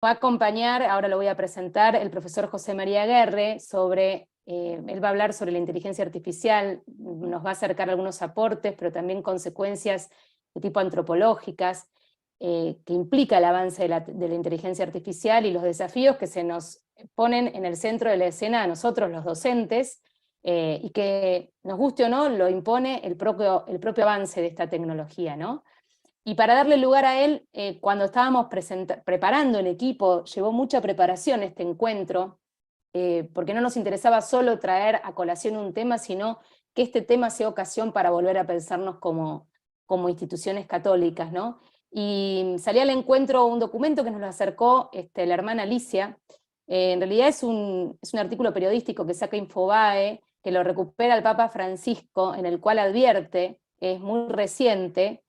va a acompañar, ahora lo voy a presentar, el profesor José María Aguerre, él va a hablar sobre la inteligencia artificial, nos va a acercar algunos aportes, pero también consecuencias de tipo antropológicas, que implica el avance de la inteligencia artificial y los desafíos que se nos ponen en el centro de la escena a nosotros los docentes, y que, nos guste o no, lo impone el propio avance de esta tecnología, ¿no? Y para darle lugar a él, cuando estábamos preparando el equipo, llevó mucha preparación este encuentro, porque no nos interesaba solo traer a colación un tema, sino que este tema sea ocasión para volver a pensarnos como instituciones católicas, ¿no? Y salía al encuentro un documento que nos lo acercó la hermana Alicia. En realidad es un artículo periodístico que saca Infobae, que lo recupera el Papa Francisco, en el cual advierte, es muy reciente,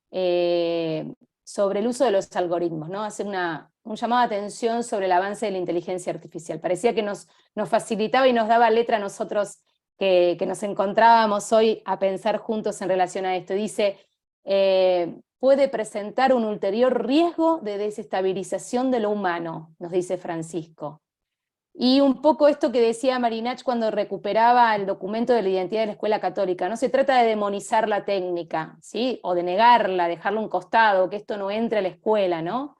sobre el uso de los algoritmos, ¿no? Hace un llamado de atención sobre el avance de la inteligencia artificial. Parecía que nos facilitaba y nos daba letra a nosotros que nos encontrábamos hoy a pensar juntos en relación a esto. Dice, puede presentar un ulterior riesgo de desestabilización de lo humano, nos dice Francisco. Y un poco esto que decía Marinach cuando recuperaba el documento de la identidad de la escuela católica, no se trata de demonizar la técnica, ¿sí? O de negarla, dejarla a un costado, que esto no entre a la escuela, ¿no?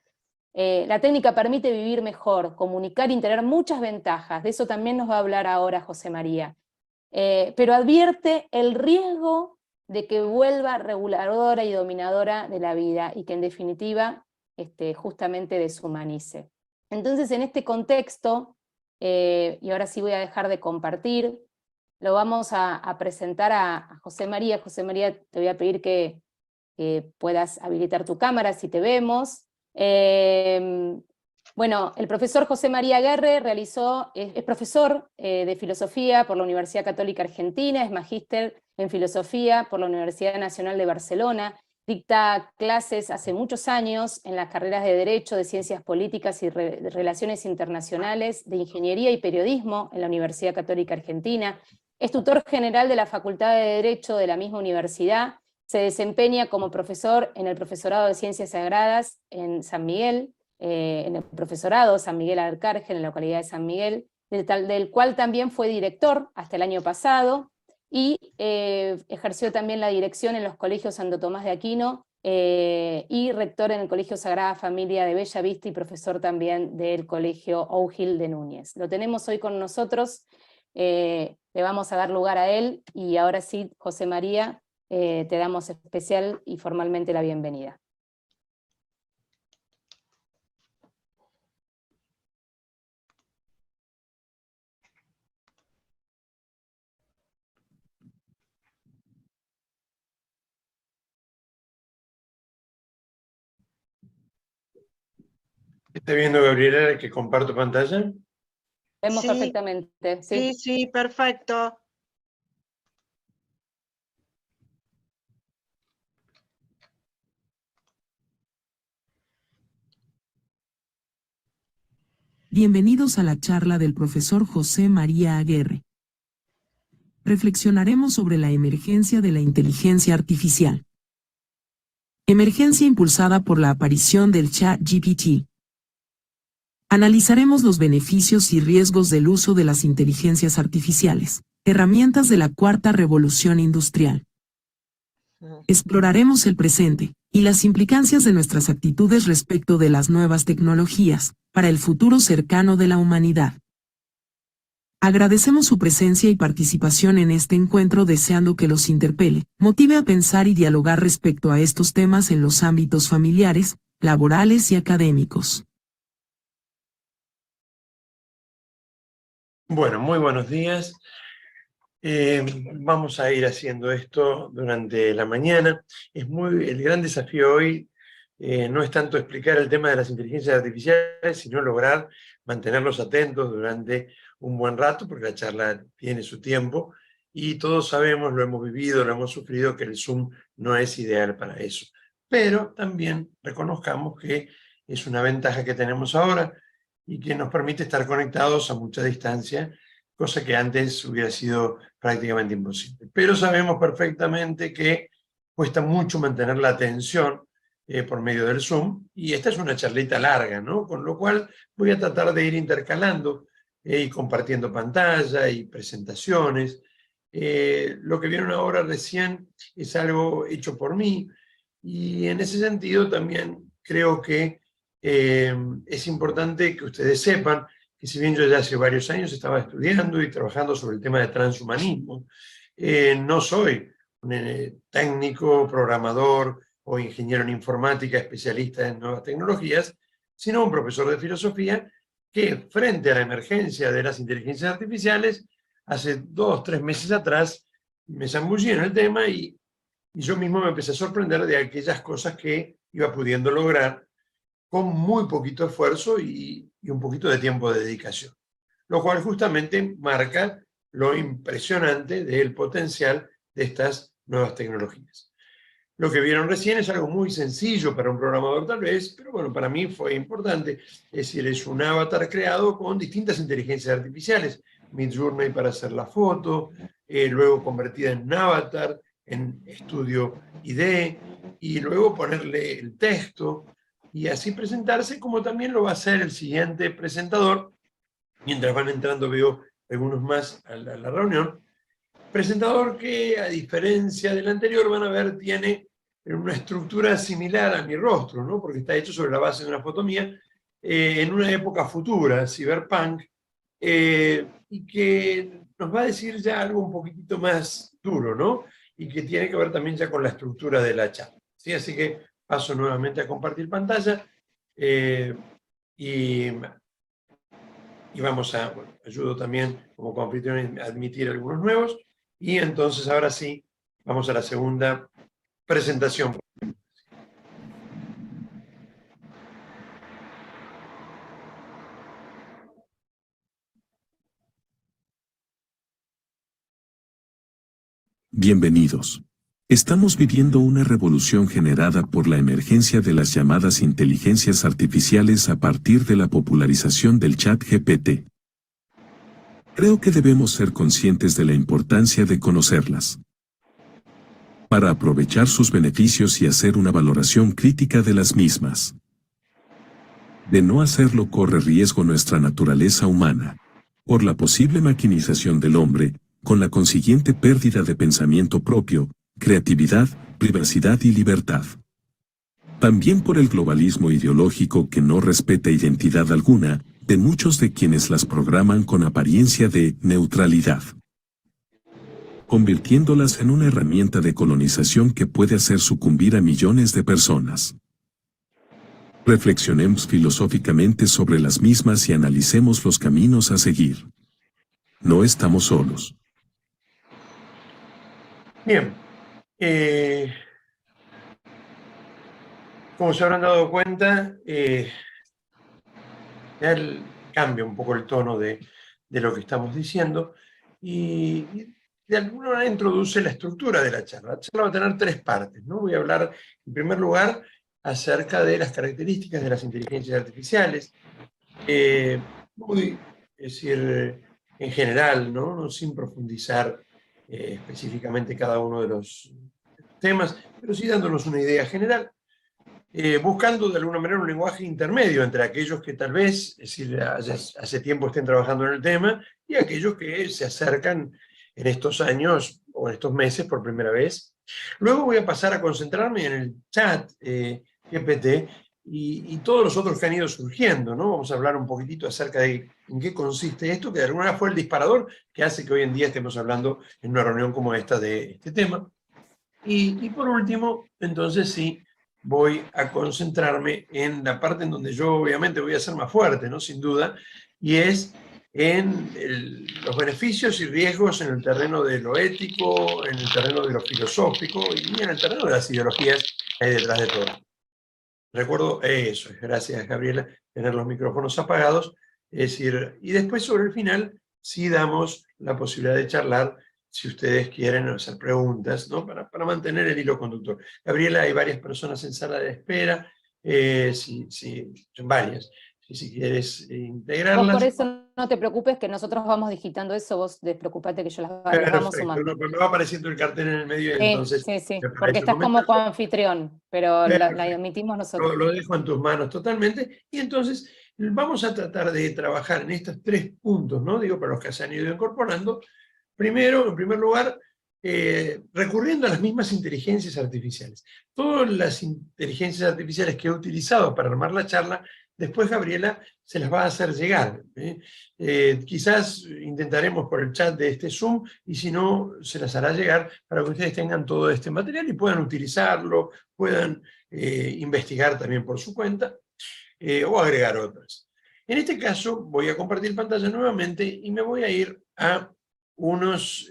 La técnica permite vivir mejor, comunicar y tener muchas ventajas, de eso también nos va a hablar ahora José María. Pero advierte el riesgo de que vuelva reguladora y dominadora de la vida y que en definitiva justamente deshumanice. Entonces, en este contexto, y ahora sí voy a dejar de compartir, lo vamos a presentar a José María. José María, te voy a pedir que puedas habilitar tu cámara si te vemos. Bueno, el profesor José María Aguerre es profesor de filosofía por la Universidad Católica Argentina, es magíster en filosofía por la Universidad Nacional de Barcelona, dicta clases hace muchos años en las carreras de Derecho, de Ciencias Políticas y de Relaciones Internacionales, de Ingeniería y Periodismo en la Universidad Católica Argentina, es tutor general de la Facultad de Derecho de la misma universidad, se desempeña como profesor en el Profesorado de Ciencias Sagradas en San Miguel, en el Profesorado San Miguel Arcángel, en la localidad de San Miguel, del cual también fue director hasta el año pasado, y ejerció también la dirección en los colegios Santo Tomás de Aquino, y rector en el Colegio Sagrada Familia de Bella Vista y profesor también del Colegio Ougil de Núñez. Lo tenemos hoy con nosotros, le vamos a dar lugar a él, y ahora sí, José María, te damos especial y formalmente la bienvenida. ¿Está viendo, Gabriela, que comparto pantalla? Vemos Sí, perfectamente, sí. sí, perfecto. Bienvenidos a la charla del profesor José María Aguerre. Reflexionaremos sobre la emergencia de la inteligencia artificial. Emergencia impulsada por la aparición del ChatGPT. Analizaremos los beneficios y riesgos del uso de las inteligencias artificiales, herramientas de la cuarta revolución industrial. Exploraremos el presente y las implicancias de nuestras actitudes respecto de las nuevas tecnologías para el futuro cercano de la humanidad. Agradecemos su presencia y participación en este encuentro, deseando que los interpele, motive a pensar y dialogar respecto a estos temas en los ámbitos familiares, laborales y académicos. Bueno, muy buenos días. Vamos a ir haciendo esto durante la mañana. El gran desafío hoy no es tanto explicar el tema de las inteligencias artificiales, sino lograr mantenerlos atentos durante un buen rato, porque la charla tiene su tiempo, y todos sabemos, lo hemos vivido, lo hemos sufrido, que el Zoom no es ideal para eso. Pero también reconozcamos que es una ventaja que tenemos ahora y que nos permite estar conectados a mucha distancia, cosa que antes hubiera sido prácticamente imposible. Pero sabemos perfectamente que cuesta mucho mantener la atención por medio del Zoom, y esta es una charlita larga, ¿no? Con lo cual voy a tratar de ir intercalando y compartiendo pantalla y presentaciones. Lo que vieron ahora recién es algo hecho por mí, y en ese sentido también creo que es importante que ustedes sepan que si bien yo ya hace varios años estaba estudiando y trabajando sobre el tema de transhumanismo, no soy un técnico, programador o ingeniero en informática, especialista en nuevas tecnologías, sino un profesor de filosofía que, frente a la emergencia de las inteligencias artificiales, hace 2 o 3 meses atrás me zambullí en el tema y yo mismo me empecé a sorprender de aquellas cosas que iba pudiendo lograr con muy poquito esfuerzo y un poquito de tiempo de dedicación. Lo cual justamente marca lo impresionante del potencial de estas nuevas tecnologías. Lo que vieron recién es algo muy sencillo para un programador tal vez, pero bueno, para mí fue importante. Es decir, es un avatar creado con distintas inteligencias artificiales. Midjourney para hacer la foto, luego convertida en un avatar, en Studio ID, y luego ponerle el texto, y así presentarse, como también lo va a hacer el siguiente presentador. Mientras van entrando veo algunos más a la reunión. Presentador que, a diferencia del anterior, van a ver, tiene una estructura similar a mi rostro, ¿no? Porque está hecho sobre la base de una foto mía, en una época futura, cyberpunk, y que nos va a decir ya algo un poquitito más duro, ¿no? Y que tiene que ver también ya con la estructura de la charla, ¿sí? Así que paso nuevamente a compartir pantalla, y vamos a, bueno, ayudo también como coanfitrión a admitir algunos nuevos, y entonces ahora sí, vamos a la segunda presentación. Bienvenidos. Estamos viviendo una revolución generada por la emergencia de las llamadas inteligencias artificiales a partir de la popularización del ChatGPT. Creo que debemos ser conscientes de la importancia de conocerlas, para aprovechar sus beneficios y hacer una valoración crítica de las mismas. De no hacerlo corre riesgo nuestra naturaleza humana, por la posible maquinización del hombre, con la consiguiente pérdida de pensamiento propio, creatividad, privacidad y libertad. También por el globalismo ideológico que no respeta identidad alguna, de muchos de quienes las programan con apariencia de neutralidad, convirtiéndolas en una herramienta de colonización que puede hacer sucumbir a millones de personas. Reflexionemos filosóficamente sobre las mismas y analicemos los caminos a seguir. No estamos solos. Bien. Como se habrán dado cuenta, cambia un poco el tono de lo que estamos diciendo, y de alguna manera introduce la estructura de la charla. La charla va a tener 3 partes, ¿no? Voy a hablar, en primer lugar, acerca de las características de las inteligencias artificiales, es decir, en general, ¿no? Sin profundizar específicamente cada uno de los temas, pero sí dándonos una idea general, buscando de alguna manera un lenguaje intermedio entre aquellos que tal vez, es decir, hace tiempo estén trabajando en el tema, y aquellos que se acercan en estos años o en estos meses por primera vez. Luego voy a pasar a concentrarme en el chat GPT y todos los otros que han ido surgiendo, ¿no? Vamos a hablar un poquitito acerca de en qué consiste esto, que de alguna manera fue el disparador que hace que hoy en día estemos hablando en una reunión como esta de este tema. Y por último, entonces sí, voy a concentrarme en la parte en donde yo obviamente voy a ser más fuerte, ¿no? Sin duda, y es en los beneficios y riesgos en el terreno de lo ético, en el terreno de lo filosófico y en el terreno de las ideologías que hay detrás de todo. Recuerdo eso, gracias Gabriela, tener los micrófonos apagados, es decir, y después sobre el final sí damos la posibilidad de charlar, si ustedes quieren hacer preguntas, ¿no? Para mantener el hilo conductor. Gabriela, hay varias personas en sala de espera, son varias. si quieres Vos integrarlas. por eso no te preocupes, que nosotros vamos digitando eso, vos despreocupate que yo las vamos Perfecto, sumando. me va apareciendo el cartel en el medio, Sí, entonces sí, me porque aparece el estás como comentario. coanfitrión, pero la Perfecto. emitimos nosotros. Lo dejo en tus manos totalmente. Y entonces vamos a tratar de trabajar en estos 3 puntos, ¿no? Digo, para los que se han ido incorporando. Primero, en primer lugar, recurriendo a las mismas inteligencias artificiales. Todas las inteligencias artificiales que he utilizado para armar la charla, después Gabriela se las va a hacer llegar. Quizás intentaremos por el chat de este Zoom, y si no, se las hará llegar para que ustedes tengan todo este material y puedan utilizarlo, puedan investigar también por su cuenta, o agregar otras. En este caso, voy a compartir pantalla nuevamente y me voy a ir a unos...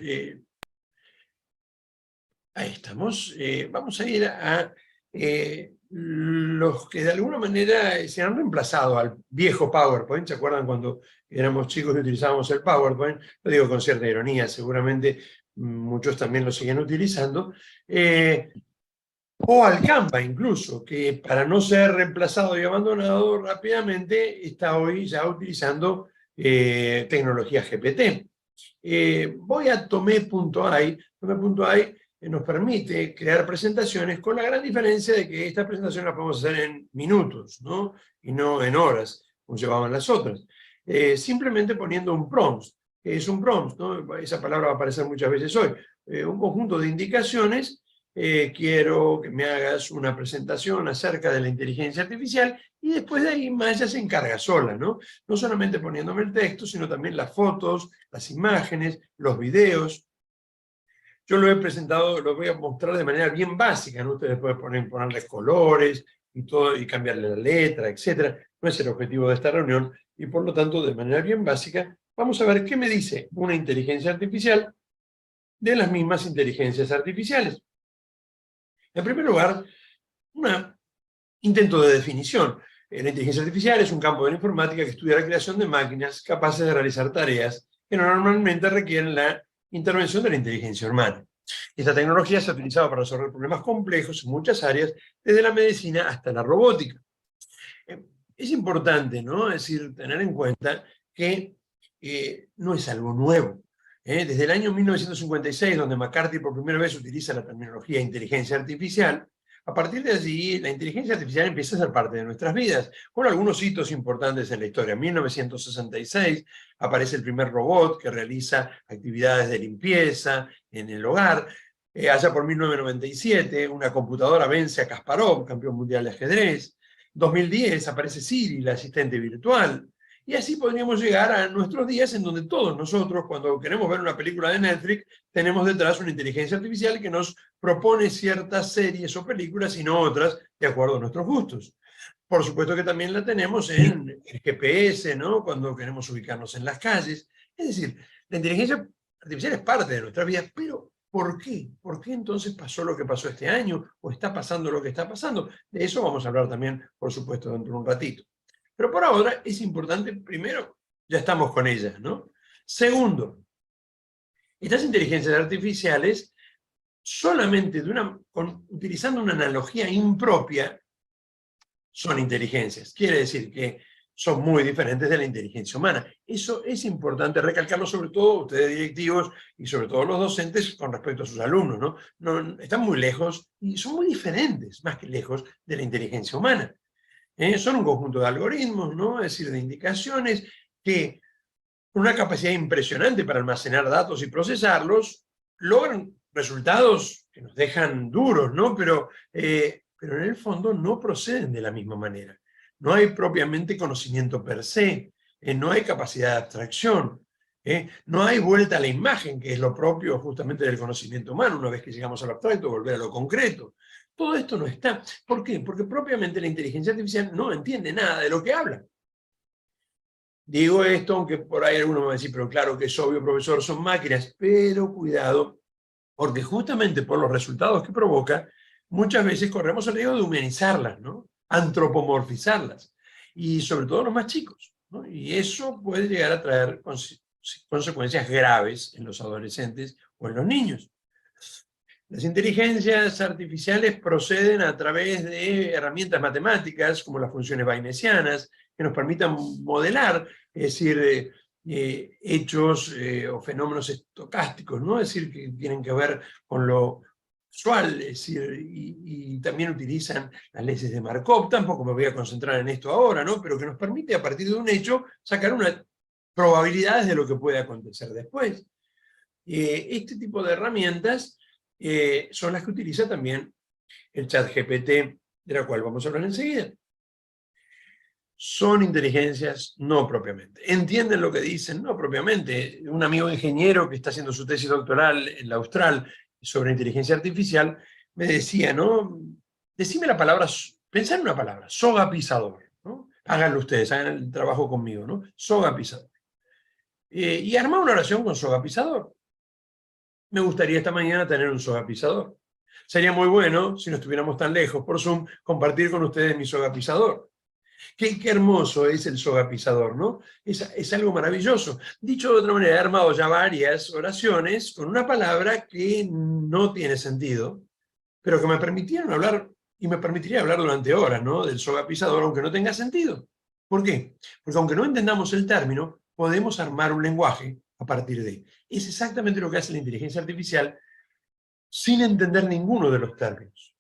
ahí estamos. Vamos a ir a los que de alguna manera se han reemplazado al viejo PowerPoint. ¿Se acuerdan cuando éramos chicos y utilizábamos el PowerPoint? Lo digo con cierta ironía, seguramente muchos también lo siguen utilizando. O al Canva incluso, que para no ser reemplazado y abandonado rápidamente, está hoy ya utilizando tecnología GPT. Voy a Tomé.ai. Tomé.ai nos permite crear presentaciones, con la gran diferencia de que esta presentación la podemos hacer en minutos, ¿no? Y no en horas, como llevaban las otras. Simplemente poniendo un prompt. ¿Qué es un prompt, ¿no? Esa palabra va a aparecer muchas veces hoy. Un conjunto de indicaciones. Quiero que me hagas una presentación acerca de la inteligencia artificial, y después de ahí Maya se encarga sola, ¿no? No solamente poniéndome el texto, sino también las fotos, las imágenes, los videos. Yo lo he presentado, lo voy a mostrar de manera bien básica, ¿no? Ustedes pueden ponerles colores y todo, y cambiarle la letra, etc. No es el objetivo de esta reunión, y por lo tanto, de manera bien básica, vamos a ver qué me dice una inteligencia artificial de las mismas inteligencias artificiales. En primer lugar, un intento de definición. La inteligencia artificial es un campo de la informática que estudia la creación de máquinas capaces de realizar tareas que normalmente requieren la intervención de la inteligencia humana. Esta tecnología se ha utilizado para resolver problemas complejos en muchas áreas, desde la medicina hasta la robótica. Es importante, ¿no? Es decir, tener en cuenta que no es algo nuevo. Desde el año 1956, donde McCarthy por primera vez utiliza la terminología inteligencia artificial, a partir de allí la inteligencia artificial empieza a ser parte de nuestras vidas, con algunos hitos importantes en la historia. En 1966 aparece el primer robot que realiza actividades de limpieza en el hogar. Allá por 1997, una computadora vence a Kasparov, campeón mundial de ajedrez. 2010 aparece Siri, la asistente virtual. Y así podríamos llegar a nuestros días, en donde todos nosotros, cuando queremos ver una película de Netflix, tenemos detrás una inteligencia artificial que nos propone ciertas series o películas y no otras, de acuerdo a nuestros gustos. Por supuesto que también la tenemos en el GPS, ¿no? Cuando queremos ubicarnos en las calles. Es decir, la inteligencia artificial es parte de nuestras vidas, pero ¿por qué? ¿Por qué entonces pasó lo que pasó este año? ¿O está pasando lo que está pasando? De eso vamos a hablar también, por supuesto, dentro de un ratito. Pero por ahora es importante, primero, ya estamos con ellas, ¿no? Segundo, estas inteligencias artificiales, solamente utilizando una analogía impropia, son inteligencias. Quiere decir que son muy diferentes de la inteligencia humana. Eso es importante recalcarlo, sobre todo ustedes directivos y sobre todo los docentes con respecto a sus alumnos, ¿no? Están muy lejos y son muy diferentes, más que lejos, de la inteligencia humana. Son un conjunto de algoritmos, ¿no? Es decir, de indicaciones que, con una capacidad impresionante para almacenar datos y procesarlos, logran resultados que nos dejan duros, ¿no? Pero en el fondo no proceden de la misma manera. No hay propiamente conocimiento per se, no hay capacidad de abstracción, no hay vuelta a la imagen, que es lo propio justamente del conocimiento humano, una vez que llegamos a lo abstracto, volver a lo concreto. Todo esto no está. ¿Por qué? Porque propiamente la inteligencia artificial no entiende nada de lo que habla. Digo esto, aunque por ahí alguno me va a decir, pero claro que es obvio, profesor, son máquinas, pero cuidado, porque justamente por los resultados que provoca, muchas veces corremos el riesgo de humanizarlas, ¿no? Antropomorfizarlas, y sobre todo los más chicos, ¿no? Y eso puede llegar a traer consecuencias graves en los adolescentes o en los niños. Las inteligencias artificiales proceden a través de herramientas matemáticas, como las funciones bayesianas, que nos permitan modelar, es decir, hechos o fenómenos estocásticos, ¿no? Es decir, que tienen que ver con lo usual, es decir, y también utilizan las leyes de Markov. Tampoco me voy a concentrar en esto ahora, ¿no? Pero que nos permite, a partir de un hecho, sacar unas probabilidades de lo que puede acontecer después. Este tipo de herramientas son las que utiliza también el ChatGPT, de la cual vamos a hablar enseguida. Son inteligencias no propiamente. ¿Entienden lo que dicen? No propiamente. Un amigo ingeniero que está haciendo su tesis doctoral en la Austral sobre inteligencia artificial me decía, ¿no? Decime la palabra, pensá en una palabra, soga pisador, ¿no? Háganlo ustedes, hagan el trabajo conmigo, ¿no? Soga pisador. Y armá una oración con soga pisador. Me gustaría esta mañana tener un soga pisador. Sería muy bueno, si no estuviéramos tan lejos por Zoom, compartir con ustedes mi soga pisador. Qué hermoso es el soga pisador, ¿no? Es algo maravilloso. Dicho de otra manera, he armado ya varias oraciones con una palabra que no tiene sentido, pero que me permitieron hablar, y me permitiría hablar durante horas, ¿no? Del soga pisador, aunque no tenga sentido. ¿Por qué? Porque aunque no entendamos el término, podemos armar un lenguaje a partir de él. Es exactamente lo que hace la inteligencia artificial sin entender ninguno de los términos,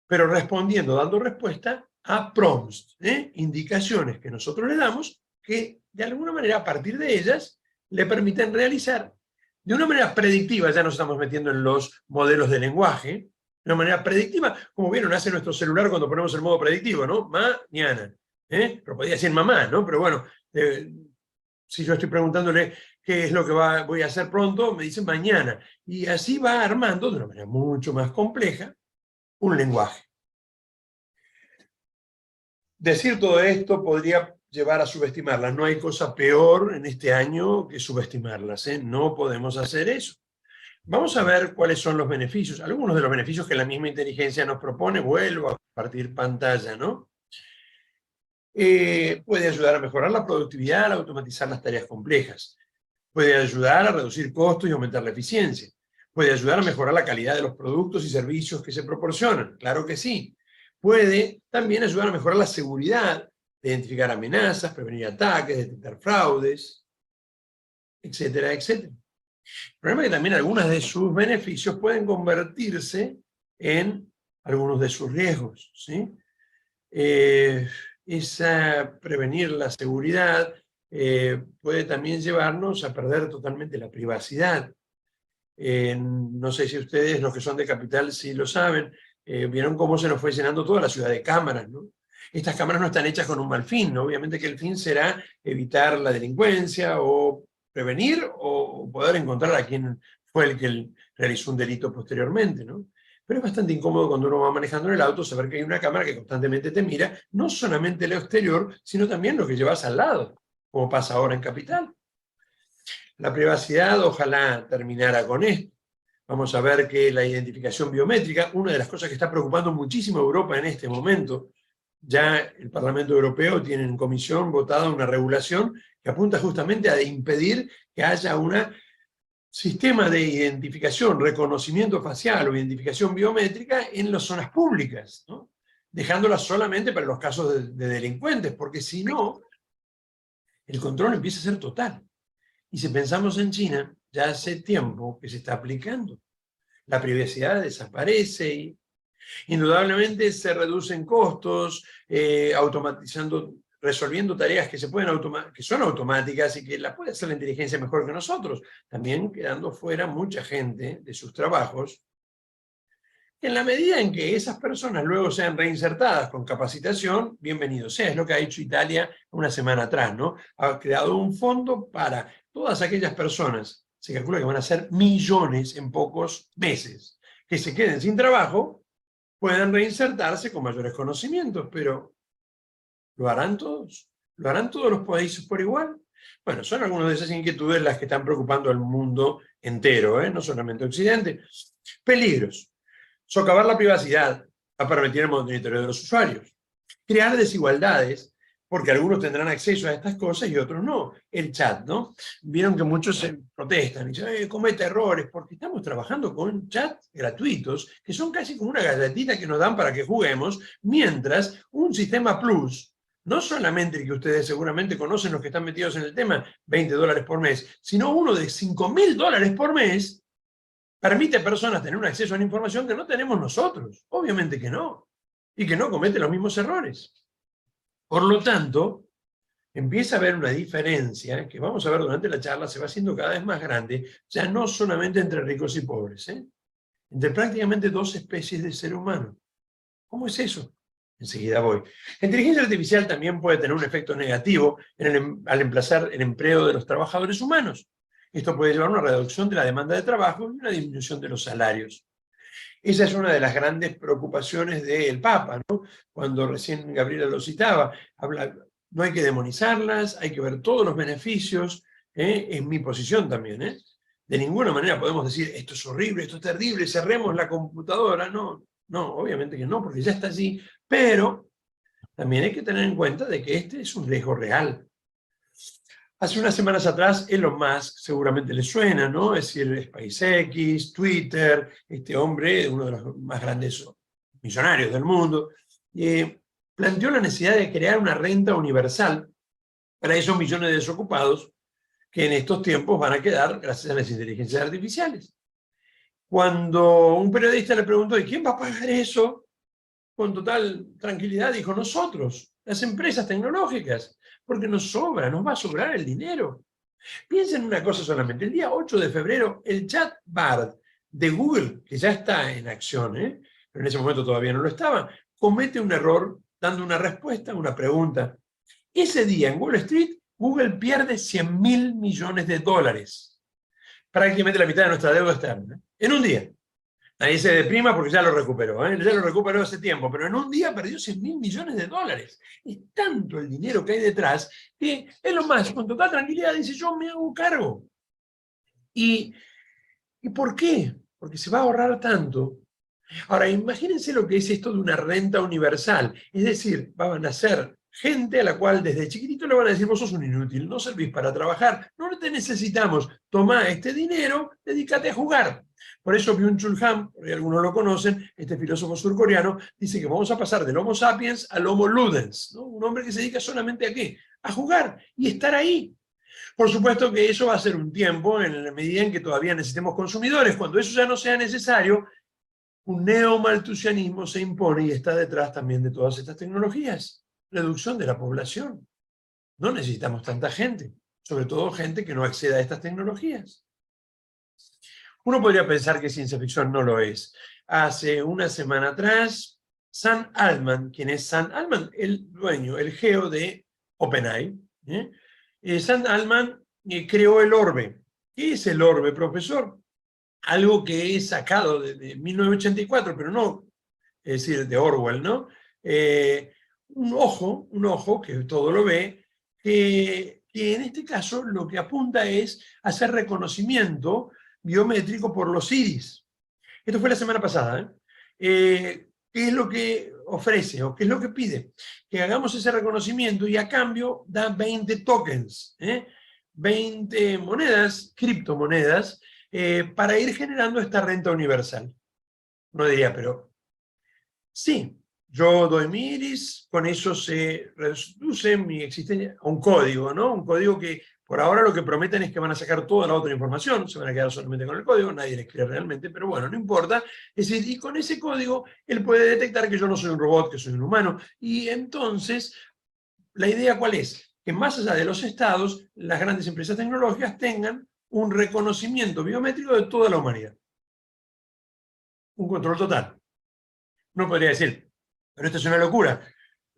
pero respondiendo, dando respuesta a prompts, indicaciones que nosotros le damos, que de alguna manera a partir de ellas le permiten realizar de una manera predictiva. Ya nos estamos metiendo en los modelos de lenguaje, de una manera predictiva, como vieron, hace nuestro celular cuando ponemos el modo predictivo, ¿no? Mañana, pero podría decir mamá, ¿no? Pero bueno, si yo estoy preguntándole qué es lo que voy a hacer pronto, me dice mañana, y así va armando de una manera mucho más compleja un lenguaje. Decir todo esto podría llevar a subestimarlas. No hay cosa peor en este año que subestimarlas, No podemos hacer eso. Vamos a ver cuáles son los beneficios. Algunos de los beneficios que la misma inteligencia nos propone. Vuelvo a compartir pantalla, ¿no? Puede ayudar a mejorar la productividad al automatizar las tareas complejas. Puede ayudar a reducir costos y aumentar la eficiencia. Puede ayudar a mejorar la calidad de los productos y servicios que se proporcionan. Claro que sí. Puede también ayudar a mejorar la seguridad, identificar amenazas, prevenir ataques, detectar fraudes, etcétera, etcétera. El problema es que también algunos de sus beneficios pueden convertirse en algunos de sus riesgos, ¿sí? Prevenir la seguridad puede también llevarnos a perder totalmente la privacidad. No sé si ustedes, los que son de Capital, sí lo saben. Vieron cómo se nos fue llenando toda la ciudad de cámaras, ¿no? Estas cámaras no están hechas con un mal fin, ¿no? Obviamente que el fin será evitar la delincuencia o prevenir o poder encontrar a quien fue el que realizó un delito posteriormente, ¿no? Pero es bastante incómodo cuando uno va manejando en el auto saber que hay una cámara que constantemente te mira, no solamente lo exterior, sino también lo que llevas al lado, como pasa ahora en Capital. La privacidad ojalá terminara con esto. Vamos a ver que la identificación biométrica, una de las cosas que está preocupando muchísimo a Europa en este momento, ya el Parlamento Europeo tiene en comisión votada una regulación que apunta justamente a impedir que haya un sistema de identificación, reconocimiento facial o identificación biométrica en las zonas públicas, ¿no? Dejándolas solamente para los casos de delincuentes, porque si no, el control empieza a ser total. Y si pensamos en China, ya hace tiempo que se está aplicando. La privacidad desaparece y indudablemente se reducen costos, resolviendo tareas que son automáticas y que las puede hacer la inteligencia mejor que nosotros, también quedando fuera mucha gente de sus trabajos. En la medida en que esas personas luego sean reinsertadas con capacitación, bienvenido sea. Es lo que ha hecho Italia una semana atrás, ¿no? Ha creado un fondo para todas aquellas personas, se calcula que van a ser millones en pocos meses, que se queden sin trabajo, puedan reinsertarse con mayores conocimientos, pero ¿lo harán todos? ¿Lo harán todos los países por igual? Bueno, son algunas de esas inquietudes las que están preocupando al mundo entero, no solamente Occidente. Peligros. Socavar la privacidad a permitir el monitoreo de los usuarios. Crear desigualdades, porque algunos tendrán acceso a estas cosas y otros no. El chat, ¿no? Vieron que muchos se protestan y dicen, comete errores, porque estamos trabajando con chats gratuitos, que son casi como una galletita que nos dan para que juguemos, mientras un sistema plus no solamente el que ustedes seguramente conocen los que están metidos en el tema, $20 por mes, sino uno de $5.000 por mes, permite a personas tener un acceso a la información que no tenemos nosotros. Obviamente que no. Y que no comete los mismos errores. Por lo tanto, empieza a haber una diferencia, que vamos a ver durante la charla, se va haciendo cada vez más grande, ya no solamente entre ricos y pobres, entre prácticamente dos especies de ser humano. ¿Cómo es eso? Enseguida voy. La inteligencia artificial también puede tener un efecto negativo al emplazar el empleo de los trabajadores humanos. Esto puede llevar a una reducción de la demanda de trabajo y una disminución de los salarios. Esa es una de las grandes preocupaciones del Papa, ¿no? Cuando recién Gabriela lo citaba, habla, no hay que demonizarlas, hay que ver todos los beneficios, en mi posición también. De ninguna manera podemos decir, esto es horrible, esto es terrible, cerremos la computadora. No, no, obviamente que no, porque ya está allí, pero también hay que tener en cuenta de que este es un riesgo real. Hace unas semanas atrás, Elon Musk, seguramente le suena, ¿no? Es decir, SpaceX, Twitter, este hombre, uno de los más grandes millonarios del mundo, planteó la necesidad de crear una renta universal para esos millones de desocupados que en estos tiempos van a quedar gracias a las inteligencias artificiales. Cuando un periodista le preguntó, ¿y quién va a pagar eso? Con total tranquilidad dijo, nosotros, las empresas tecnológicas, porque nos sobra, nos va a sobrar el dinero. Piensen en una cosa solamente, el día 8 de febrero, el chat Bard de Google, que ya está en acción, pero en ese momento todavía no lo estaba, comete un error dando una respuesta a una pregunta. Ese día en Wall Street, Google pierde $100.000 millones. Prácticamente la mitad de nuestra deuda externa, en un día. Nadie se deprima porque ya lo recuperó, ya lo recuperó hace tiempo, pero en un día perdió $100.000 millones. Es tanto el dinero que hay detrás que Elon Musk con total tranquilidad dice, yo me hago cargo. ¿Y por qué? Porque se va a ahorrar tanto. Ahora, imagínense lo que es esto de una renta universal. Es decir, van a ser gente a la cual desde chiquitito le van a decir, vos sos un inútil, no servís para trabajar, no te necesitamos, toma este dinero, dedícate a jugar. Por eso Byung-Chul Han, porque algunos lo conocen, este filósofo surcoreano, dice que vamos a pasar del Homo sapiens al Homo ludens, ¿no? Un hombre que se dedica solamente a ¿qué? A jugar y estar ahí. Por supuesto que eso va a ser un tiempo, en la medida en que todavía necesitemos consumidores. Cuando eso ya no sea necesario, un neomalthusianismo se impone y está detrás también de todas estas tecnologías. Reducción de la población. No necesitamos tanta gente, sobre todo gente que no acceda a estas tecnologías. Uno podría pensar que ciencia ficción no lo es. Hace una semana atrás, Sam Altman, ¿quién es Sam Altman? El dueño, el CEO de OpenAI. Sam Altman creó el orbe. ¿Qué es el orbe, profesor? Algo que es sacado de 1984, pero no, es decir, de Orwell, ¿no? Un ojo que todo lo ve, que en este caso lo que apunta es hacer reconocimiento biométrico por los iris. Esto fue la semana pasada. ¿Qué es lo que ofrece o qué es lo que pide? Que hagamos ese reconocimiento y a cambio da 20 tokens, 20 monedas, criptomonedas, para ir generando esta renta universal. Uno diría, pero sí, yo doy mi iris, con eso se reduce mi existencia a un código, ¿no? Un código que por ahora lo que prometen es que van a sacar toda la otra información, se van a quedar solamente con el código, nadie les cree realmente, pero bueno, no importa. Es decir, y con ese código él puede detectar que yo no soy un robot, que soy un humano, y entonces, ¿la idea cuál es? Que más allá de los estados, las grandes empresas tecnológicas tengan un reconocimiento biométrico de toda la humanidad. Un control total. No podría decir, pero esto es una locura.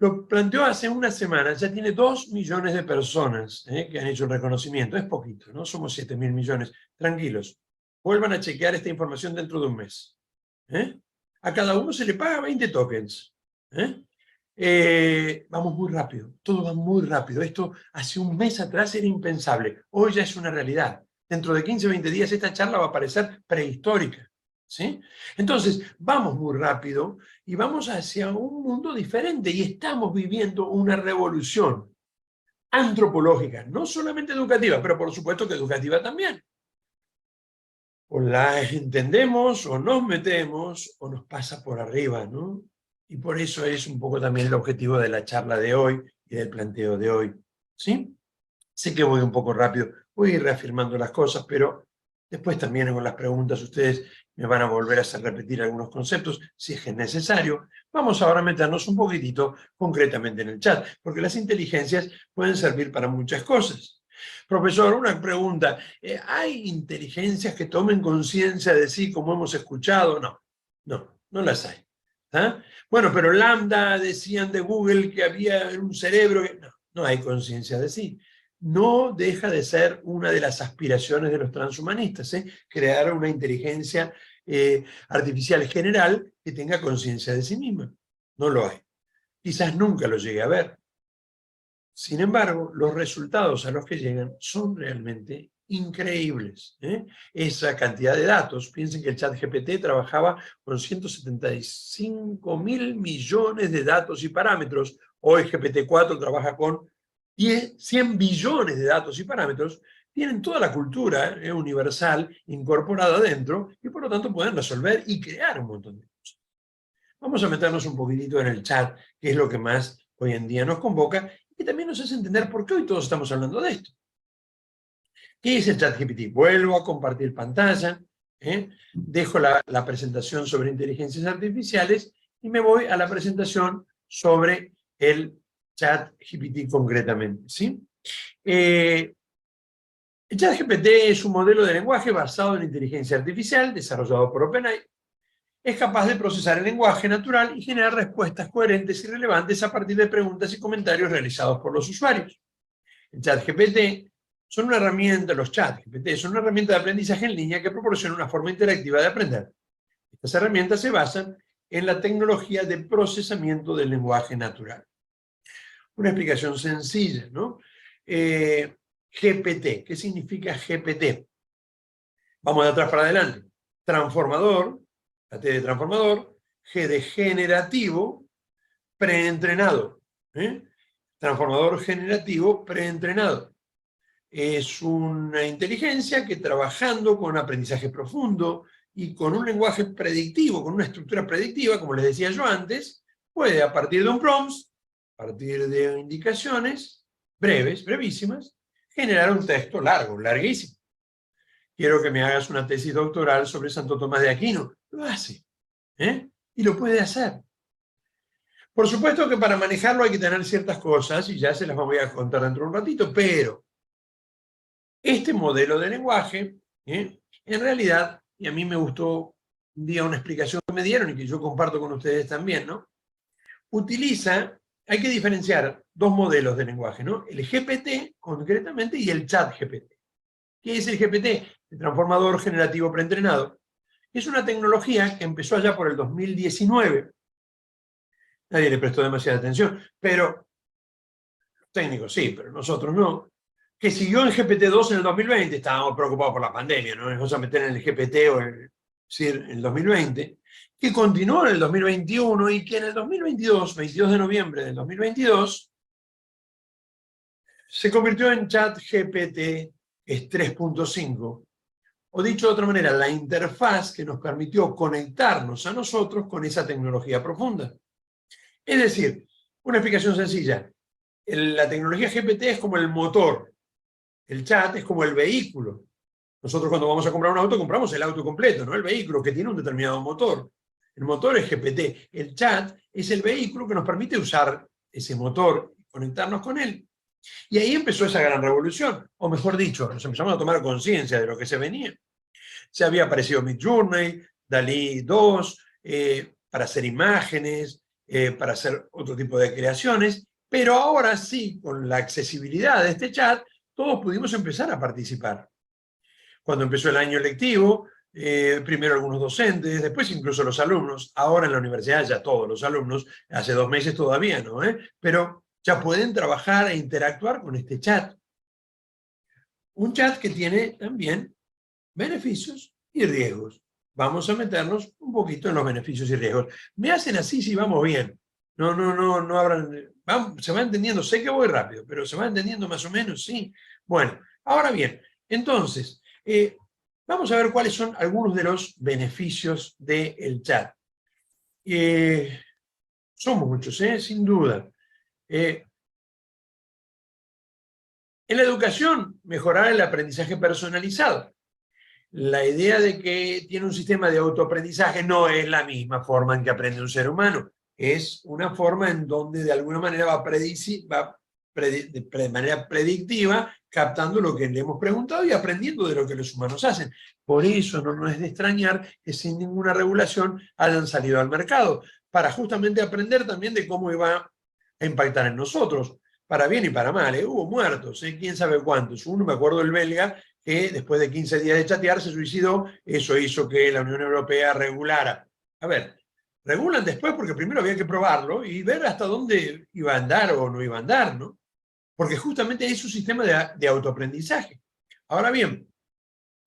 Lo planteó hace unas semanas, ya tiene 2 millones de personas que han hecho el reconocimiento. Es poquito, ¿no? Somos 7.000 millones. Tranquilos, vuelvan a chequear esta información dentro de un mes. A cada uno se le paga 20 tokens. Vamos muy rápido, todo va muy rápido. Esto hace un mes atrás era impensable, hoy ya es una realidad. Dentro de 15 o 20 días esta charla va a parecer prehistórica. ¿Sí? Entonces, vamos muy rápido y vamos hacia un mundo diferente y estamos viviendo una revolución antropológica, no solamente educativa, pero por supuesto que educativa también. O la entendemos, o nos metemos, o nos pasa por arriba, ¿no? Y por eso es un poco también el objetivo de la charla de hoy y del planteo de hoy. ¿Sí? Sé que voy un poco rápido, voy a ir reafirmando las cosas, pero después también con las preguntas ustedes me van a volver a hacer repetir algunos conceptos, si es que es necesario. Vamos ahora a meternos un poquitito concretamente en el chat, porque las inteligencias pueden servir para muchas cosas. Profesor, una pregunta. ¿Hay inteligencias que tomen conciencia de sí, como hemos escuchado? No las hay. ¿Ah? Bueno, pero Lambda decían de Google que había un cerebro que... No hay conciencia de sí. No deja de ser una de las aspiraciones de los transhumanistas, crear una inteligencia artificial general que tenga conciencia de sí misma. No lo hay. Quizás nunca lo llegue a ver. Sin embargo, los resultados a los que llegan son realmente increíbles. Esa cantidad de datos, piensen que el ChatGPT trabajaba con 175.000 millones de datos y parámetros. Hoy GPT-4 trabaja con 100 billones de datos y parámetros. Tienen toda la cultura universal incorporada dentro y por lo tanto pueden resolver y crear un montón de cosas. Vamos a meternos un poquitito en el chat, que es lo que más hoy en día nos convoca y también nos hace entender por qué hoy todos estamos hablando de esto. ¿Qué es el ChatGPT? Vuelvo a compartir pantalla, dejo la presentación sobre inteligencias artificiales y me voy a la presentación sobre el ChatGPT concretamente, ¿sí? El ChatGPT es un modelo de lenguaje basado en inteligencia artificial desarrollado por OpenAI. Es capaz de procesar el lenguaje natural y generar respuestas coherentes y relevantes a partir de preguntas y comentarios realizados por los usuarios. El ChatGPT son una herramienta, los ChatGPT son una herramienta de aprendizaje en línea que proporciona una forma interactiva de aprender. Estas herramientas se basan en la tecnología de procesamiento del lenguaje natural. Una explicación sencilla, ¿no? GPT, ¿qué significa GPT? Vamos de atrás para adelante. Transformador, la T de transformador, G de generativo, preentrenado. Transformador generativo preentrenado. Es una inteligencia que trabajando con aprendizaje profundo y con un lenguaje predictivo, con una estructura predictiva, como les decía yo antes, puede a partir de un prompt, a partir de indicaciones breves, brevísimas, generar un texto largo, larguísimo. Quiero que me hagas una tesis doctoral sobre Santo Tomás de Aquino. Lo hace. Y lo puede hacer. Por supuesto que para manejarlo hay que tener ciertas cosas, y ya se las voy a contar dentro de un ratito, pero este modelo de lenguaje, en realidad, y a mí me gustó un día una explicación que me dieron y que yo comparto con ustedes también, ¿no? Utiliza, hay que diferenciar dos modelos de lenguaje, ¿no? El GPT, concretamente, y el ChatGPT. ¿Qué es el GPT? El transformador generativo preentrenado. Es una tecnología que empezó allá por el 2019. Nadie le prestó demasiada atención, pero los técnicos sí, pero nosotros no. Que siguió en GPT-2 en el 2020, estábamos preocupados por la pandemia, no nos vamos a meter en el GPT o en el 2020, que continuó en el 2021 y que en el 2022, 22 de noviembre del 2022, se convirtió en ChatGPT 3.5, o dicho de otra manera, la interfaz que nos permitió conectarnos a nosotros con esa tecnología profunda. Es decir, una explicación sencilla, la tecnología GPT es como el motor, el chat es como el vehículo. Nosotros cuando vamos a comprar un auto, compramos el auto completo, no el vehículo que tiene un determinado motor. El motor es GPT, el chat es el vehículo que nos permite usar ese motor y conectarnos con él. Y ahí empezó esa gran revolución, o mejor dicho, nos empezamos a tomar conciencia de lo que se venía. Se había aparecido Midjourney, DALL-E 2, para hacer imágenes, para hacer otro tipo de creaciones, pero ahora sí, con la accesibilidad de este chat, todos pudimos empezar a participar. Cuando empezó el año lectivo, primero algunos docentes, después incluso los alumnos, ahora en la universidad ya todos los alumnos, hace 2 meses todavía no, pero ya pueden trabajar e interactuar con este chat. Un chat que tiene también beneficios y riesgos. Vamos a meternos un poquito en los beneficios y riesgos. Me hacen así si vamos bien. No abran, se va entendiendo, sé que voy rápido, pero se va entendiendo más o menos, sí. Bueno, ahora bien, entonces, vamos a ver cuáles son algunos de los beneficios del chat. Son muchos, sin duda. En la educación, mejorar el aprendizaje personalizado. La idea de que tiene un sistema de autoaprendizaje no es la misma forma en que aprende un ser humano. Es una forma en donde de alguna manera va de manera predictiva, captando lo que le hemos preguntado y aprendiendo de lo que los humanos hacen. Por eso no nos es de extrañar que sin ninguna regulación hayan salido al mercado, para justamente aprender también de cómo iba a impactar en nosotros, para bien y para mal. Hubo muertos, quién sabe cuántos. Uno, me acuerdo, el belga, que después de 15 días de chatear se suicidó. Eso hizo que la Unión Europea regulara. A ver, regulan después porque primero había que probarlo y ver hasta dónde iba a andar o no iba a andar, ¿no? Porque justamente es un sistema de autoaprendizaje. Ahora bien,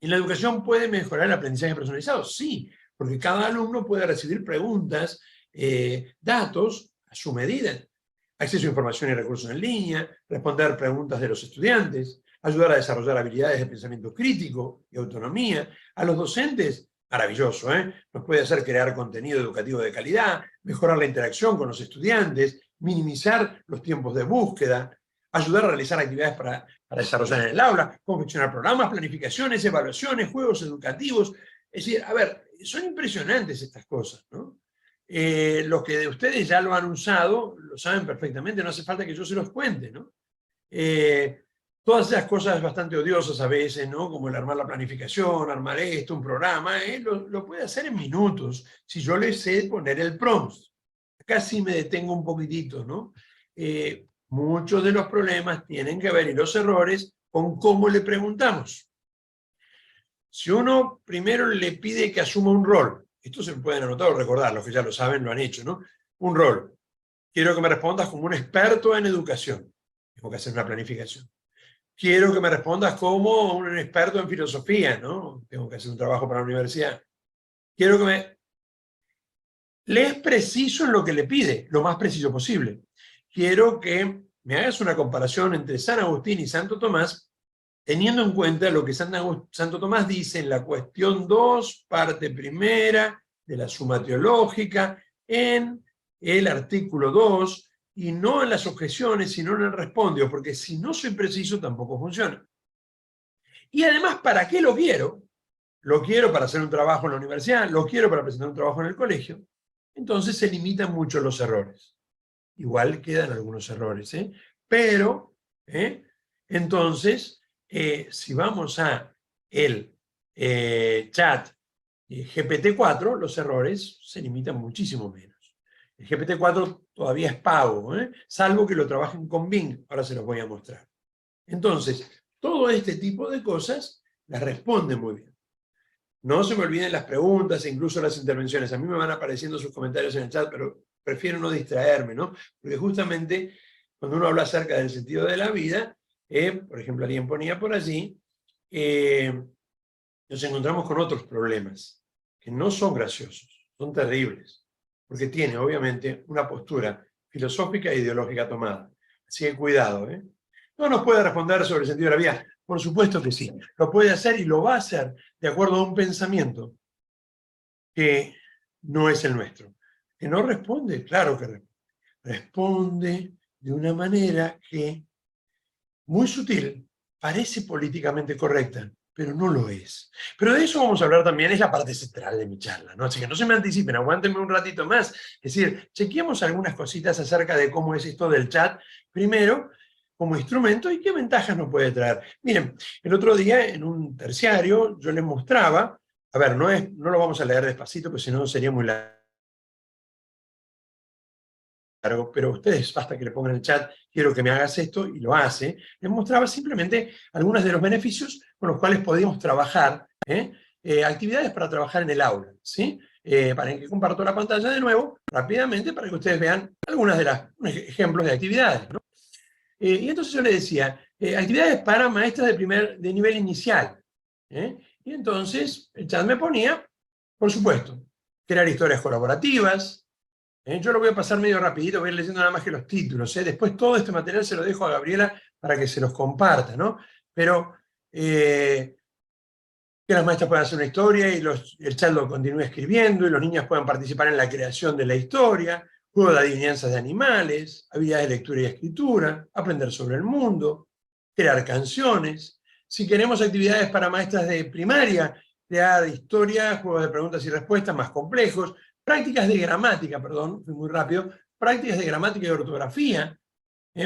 ¿en la educación puede mejorar el aprendizaje personalizado? Sí, porque cada alumno puede recibir preguntas, datos a su medida. Acceso a información y recursos en línea, responder preguntas de los estudiantes, ayudar a desarrollar habilidades de pensamiento crítico y autonomía. A los docentes, maravilloso, nos puede hacer crear contenido educativo de calidad, mejorar la interacción con los estudiantes, minimizar los tiempos de búsqueda, ayudar a realizar actividades para desarrollar en el aula, confeccionar programas, planificaciones, evaluaciones, juegos educativos. Es decir, a ver, son impresionantes estas cosas, ¿no? Los que de ustedes ya lo han usado, lo saben perfectamente, no hace falta que yo se los cuente, ¿no? Todas esas cosas bastante odiosas a veces, ¿no? Como el armar la planificación, armar esto, un programa, lo puede hacer en minutos, si yo le sé poner el prompt. Acá sí me detengo un poquitito, ¿no? Muchos de los problemas tienen que ver, y los errores, con cómo le preguntamos. Si uno primero le pide que asuma un rol, esto se pueden anotar o recordar, los que ya lo saben lo han hecho, ¿no? Un rol. Quiero que me respondas como un experto en educación. Tengo que hacer una planificación. Quiero que me respondas como un experto en filosofía, ¿no? Tengo que hacer un trabajo para la universidad. Quiero que me... Le es preciso en lo que le pide, lo más preciso posible. Quiero que me hagas una comparación entre San Agustín y Santo Tomás, teniendo en cuenta lo que Santo Tomás dice en la cuestión 2, parte primera de la Suma Teológica, en el artículo 2, y no en las objeciones, sino en el respondio, porque si no soy preciso tampoco funciona. Y además, ¿para qué lo quiero? Lo quiero para hacer un trabajo en la universidad, lo quiero para presentar un trabajo en el colegio. Entonces se limitan mucho los errores. Igual quedan algunos errores, pero, entonces, si vamos a el chat GPT-4, los errores se limitan muchísimo menos. El GPT-4 todavía es pago, salvo que lo trabajen con Bing, ahora se los voy a mostrar. Entonces, todo este tipo de cosas las responde muy bien. No se me olviden las preguntas e incluso las intervenciones. A mí me van apareciendo sus comentarios en el chat, pero prefiero no distraerme, ¿no? Porque justamente cuando uno habla acerca del sentido de la vida, por ejemplo, alguien ponía por allí, nos encontramos con otros problemas que no son graciosos, son terribles, porque tiene obviamente una postura filosófica e ideológica tomada. Así que cuidado, No nos puede responder sobre el sentido de la vida. Por supuesto que sí, lo puede hacer y lo va a hacer de acuerdo a un pensamiento que no es el nuestro. Que no responde, claro que responde. Responde de una manera que, muy sutil, parece políticamente correcta, pero no lo es. Pero de eso vamos a hablar también, es la parte central de mi charla, ¿no? Así que no se me anticipen, aguántenme un ratito más. Es decir, chequeemos algunas cositas acerca de cómo es esto del chat, primero, como instrumento, y qué ventajas nos puede traer. Miren, el otro día en un terciario yo les mostraba, a ver, no lo vamos a leer despacito, porque si no sería muy largo, pero ustedes basta que le pongan en el chat, quiero que me hagas esto, y lo hace. Les mostraba simplemente algunos de los beneficios con los cuales podemos trabajar, actividades para trabajar en el aula, ¿sí? Para que comparto la pantalla de nuevo, rápidamente, para que ustedes vean algunos de los ejemplos de actividades, ¿no? Y entonces yo le decía, actividades para maestras de nivel inicial. Y entonces el chat me ponía, por supuesto, crear historias colaborativas. Yo lo voy a pasar medio rapidito, voy a ir leyendo nada más que los títulos. Después todo este material se lo dejo a Gabriela para que se los comparta, ¿no? Pero que las maestras puedan hacer una historia y el chat lo continúe escribiendo y los niños puedan participar en la creación de la historia, juego de adivinanzas de animales, habilidades de lectura y escritura, aprender sobre el mundo, crear canciones. Si queremos actividades para maestras de primaria, crear historia, juegos de preguntas y respuestas más complejos, prácticas de gramática, perdón, fui muy rápido, prácticas de gramática y ortografía.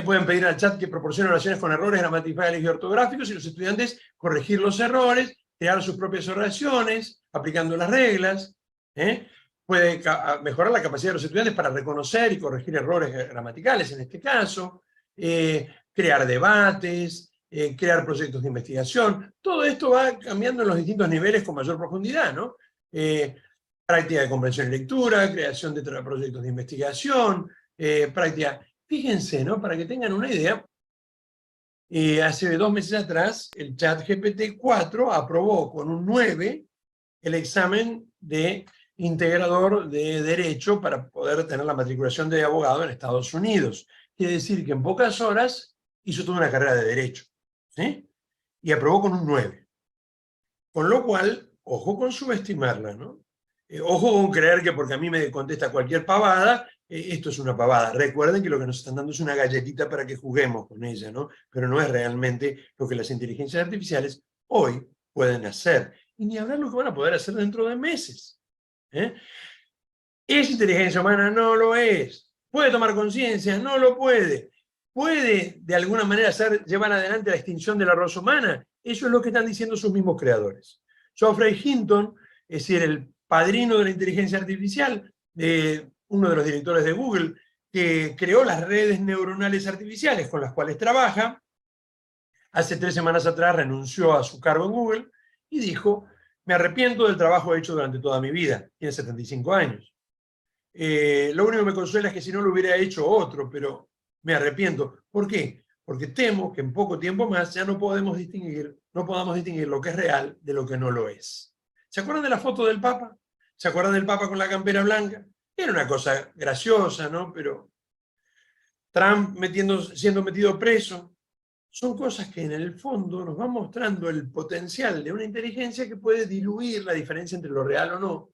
Pueden pedir al chat que proporcione oraciones con errores gramaticales y ortográficos y los estudiantes corregir los errores, crear sus propias oraciones, aplicando las reglas. Puede mejorar la capacidad de los estudiantes para reconocer y corregir errores gramaticales, en este caso. Crear debates, crear proyectos de investigación. Todo esto va cambiando en los distintos niveles con mayor profundidad, ¿no? Práctica de comprensión y lectura, creación de proyectos de investigación, práctica... Fíjense, ¿no? Para que tengan una idea, hace 2 meses atrás, el ChatGPT 4 aprobó con un 9 el examen de integrador de Derecho para poder tener la matriculación de abogado en Estados Unidos. Quiere decir que en pocas horas hizo toda una carrera de Derecho, ¿sí? Y aprobó con un 9. Con lo cual, ojo con subestimarla, ¿no? Ojo con creer que porque a mí me contesta cualquier pavada, esto es una pavada. Recuerden que lo que nos están dando es una galletita para que juguemos con ella, ¿no? Pero no es realmente lo que las inteligencias artificiales hoy pueden hacer. Y ni hablar lo que van a poder hacer dentro de meses. ¿Es inteligencia humana? No lo es. ¿Puede tomar conciencia? No lo puede. ¿Puede de alguna manera llevar adelante la extinción de la raza humana? Eso es lo que están diciendo sus mismos creadores. Geoffrey Hinton, es decir, el padrino de la inteligencia artificial, uno de los directores de Google, que creó las redes neuronales artificiales con las cuales trabaja, hace 3 semanas atrás renunció a su cargo en Google y dijo: me arrepiento del trabajo hecho durante toda mi vida. Tiene 75 años. Lo único que me consuela es que si no lo hubiera hecho otro, pero me arrepiento. ¿Por qué? Porque temo que en poco tiempo más ya no podamos distinguir lo que es real de lo que no lo es. ¿Se acuerdan de la foto del Papa? ¿Se acuerdan del Papa con la campera blanca? Era una cosa graciosa, ¿no? Pero Trump siendo metido preso, son cosas que en el fondo nos van mostrando el potencial de una inteligencia que puede diluir la diferencia entre lo real o no,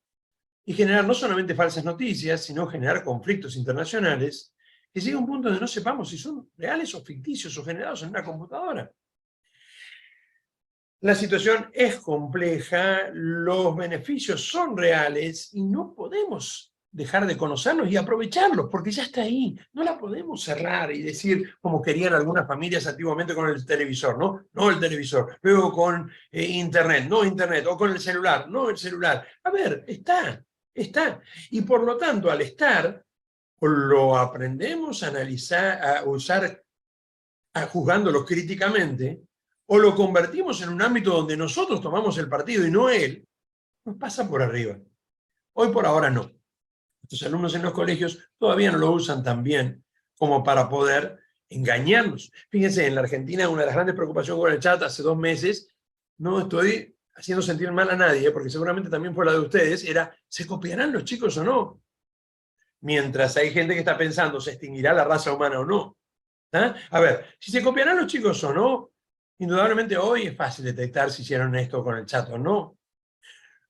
y generar no solamente falsas noticias, sino generar conflictos internacionales que llega a un punto donde no sepamos si son reales o ficticios o generados en una computadora. La situación es compleja, los beneficios son reales y no podemos dejar de conocerlos y aprovecharlos, porque ya está ahí. No la podemos cerrar y decir, como querían algunas familias antiguamente con el televisor, ¿no? No el televisor. Luego con internet, no internet. O con el celular, no el celular. A ver, está. Y por lo tanto, al estar, lo aprendemos a analizar, a usar, juzgándolo críticamente, o lo convertimos en un ámbito donde nosotros tomamos el partido y no él, nos pasa por arriba. Hoy por ahora no. Nuestros alumnos en los colegios todavía no lo usan tan bien como para poder engañarnos. Fíjense, en la Argentina una de las grandes preocupaciones con el chat hace 2 meses, no estoy haciendo sentir mal a nadie, porque seguramente también fue la de ustedes, era, ¿se copiarán los chicos o no? Mientras hay gente que está pensando, ¿se extinguirá la raza humana o no? A ver, si se copiarán los chicos o no, indudablemente hoy es fácil detectar si hicieron esto con el chat o no.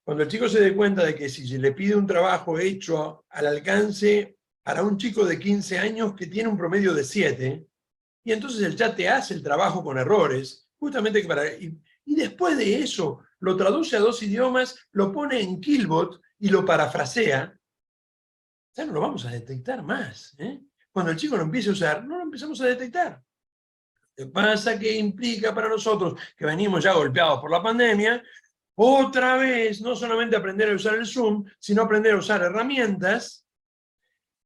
Cuando el chico se dé cuenta de que si se le pide un trabajo hecho al alcance para un chico de 15 años que tiene un promedio de 7, y entonces el chat te hace el trabajo con errores, justamente para... Y después de eso lo traduce a 2 idiomas, lo pone en Killbot y lo parafrasea, ya no lo vamos a detectar más. Cuando el chico lo empiece a usar, no lo empezamos a detectar. Lo que pasa que implica para nosotros, que venimos ya golpeados por la pandemia, otra vez, no solamente aprender a usar el Zoom, sino aprender a usar herramientas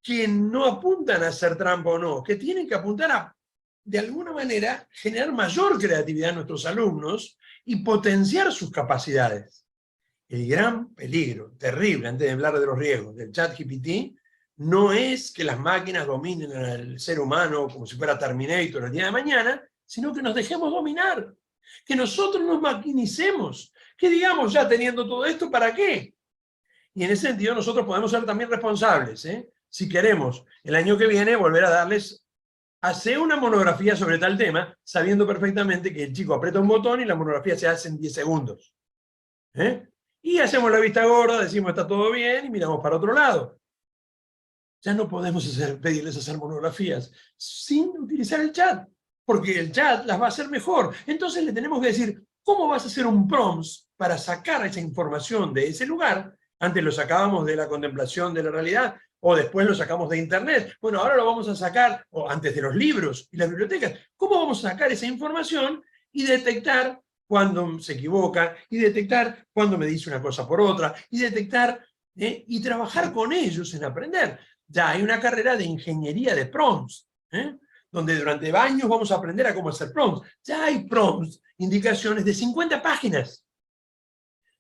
que no apuntan a hacer trampa o no, que tienen que apuntar a, de alguna manera, generar mayor creatividad en nuestros alumnos y potenciar sus capacidades. El gran peligro, terrible, antes de hablar de los riesgos del ChatGPT, no es que las máquinas dominen al ser humano como si fuera Terminator el día de mañana, sino que nos dejemos dominar, que nosotros nos maquinicemos, que digamos, ya teniendo todo esto, ¿para qué? Y en ese sentido nosotros podemos ser también responsables, si queremos el año que viene volver a darles, hacer una monografía sobre tal tema, sabiendo perfectamente que el chico aprieta un botón y la monografía se hace en 10 segundos. Y hacemos la vista gorda, decimos está todo bien y miramos para otro lado. Ya no podemos pedirles hacer monografías sin utilizar el chat. porque el chat las va a hacer mejor. Entonces le tenemos que decir, ¿cómo vas a hacer un prompt para sacar esa información de ese lugar? Antes lo sacábamos de la contemplación de la realidad, o después lo sacamos de internet. Bueno, ahora lo vamos a sacar, o antes de los libros y las bibliotecas. ¿Cómo vamos a sacar esa información y detectar cuando se equivoca, y detectar cuando me dice una cosa por otra, y detectar y trabajar con ellos en aprender? Ya hay una carrera de ingeniería de prompts, donde durante años vamos a aprender a cómo hacer prompts. Ya hay prompts, indicaciones de 50 páginas.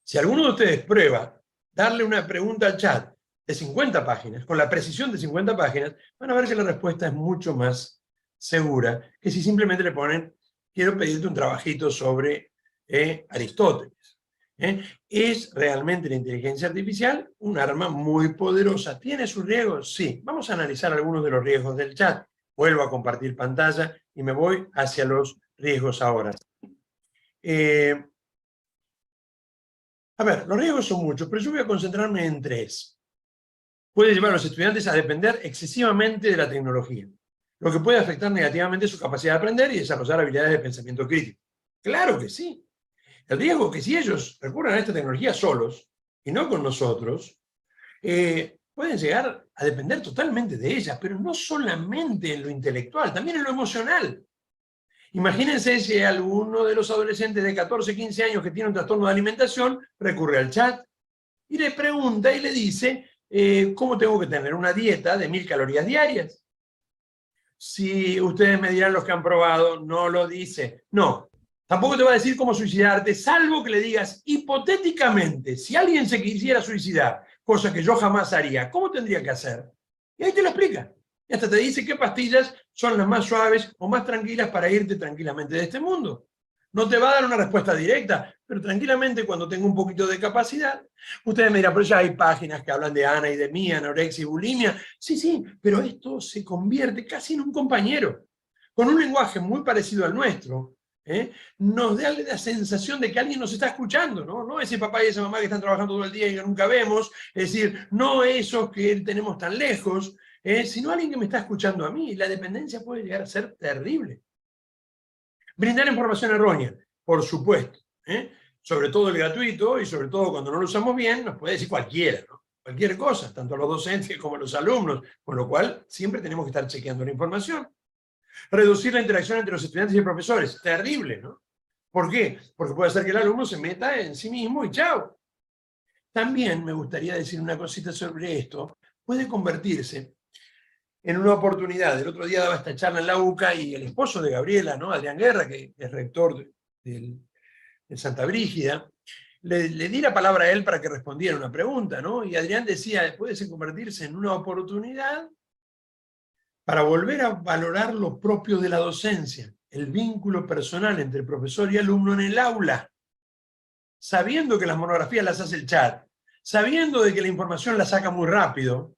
Si alguno de ustedes prueba darle una pregunta al chat de 50 páginas, con la precisión de 50 páginas, van a ver que la respuesta es mucho más segura que si simplemente le ponen, quiero pedirte un trabajito sobre Aristóteles. ¿Es realmente la inteligencia artificial un arma muy poderosa? ¿Tiene sus riesgos? Sí. Vamos a analizar algunos de los riesgos del chat. Vuelvo a compartir pantalla y me voy hacia los riesgos ahora. A ver, los riesgos son muchos, pero yo voy a concentrarme en 3. Puede llevar a los estudiantes a depender excesivamente de la tecnología, lo que puede afectar negativamente su capacidad de aprender y desarrollar habilidades de pensamiento crítico. Claro que sí. El riesgo es que si ellos recurren a esta tecnología solos, y no con nosotros, pueden llegar a depender totalmente de ella, pero no solamente en lo intelectual, también en lo emocional. Imagínense si alguno de los adolescentes de 14, 15 años que tiene un trastorno de alimentación recurre al chat y le pregunta y le dice cómo tengo que tener una dieta de 1000 calorías diarias. Si ustedes me dirán los que han probado, no lo dice. No, tampoco te va a decir cómo suicidarte, salvo que le digas hipotéticamente, si alguien se quisiera suicidar, cosa que yo jamás haría, ¿cómo tendría que hacer? Y ahí te lo explica. Y hasta te dice qué pastillas son las más suaves o más tranquilas para irte tranquilamente de este mundo. No te va a dar una respuesta directa, pero tranquilamente cuando tenga un poquito de capacidad, ustedes me dirán, pero ya hay páginas que hablan de anorexia, anorexia y bulimia. Sí, sí, pero esto se convierte casi en un compañero, con un lenguaje muy parecido al nuestro. Nos da la sensación de que alguien nos está escuchando, ¿no? No ese papá y esa mamá que están trabajando todo el día y que nunca vemos, es decir, no esos que tenemos tan lejos, sino alguien que me está escuchando a mí. La dependencia puede llegar a ser terrible. Brindar información errónea, por supuesto. Sobre todo el gratuito, y sobre todo cuando no lo usamos bien, nos puede decir cualquiera, ¿no? Cualquier cosa, tanto los docentes como los alumnos, con lo cual siempre tenemos que estar chequeando la información. Reducir la interacción entre los estudiantes y profesores, terrible, ¿no? ¿Por qué? Porque puede ser que el alumno se meta en sí mismo y chao. También me gustaría decir una cosita sobre esto. Puede convertirse en una oportunidad. El otro día daba esta charla en la UCA y el esposo de Gabriela, ¿no? Adrián Guerra, que es rector de Santa Brígida, le di la palabra a él para que respondiera una pregunta, ¿no? Y Adrián decía, puede convertirse en una oportunidad para volver a valorar lo propio de la docencia, el vínculo personal entre profesor y alumno en el aula, sabiendo que las monografías las hace el chat, sabiendo de que la información la saca muy rápido.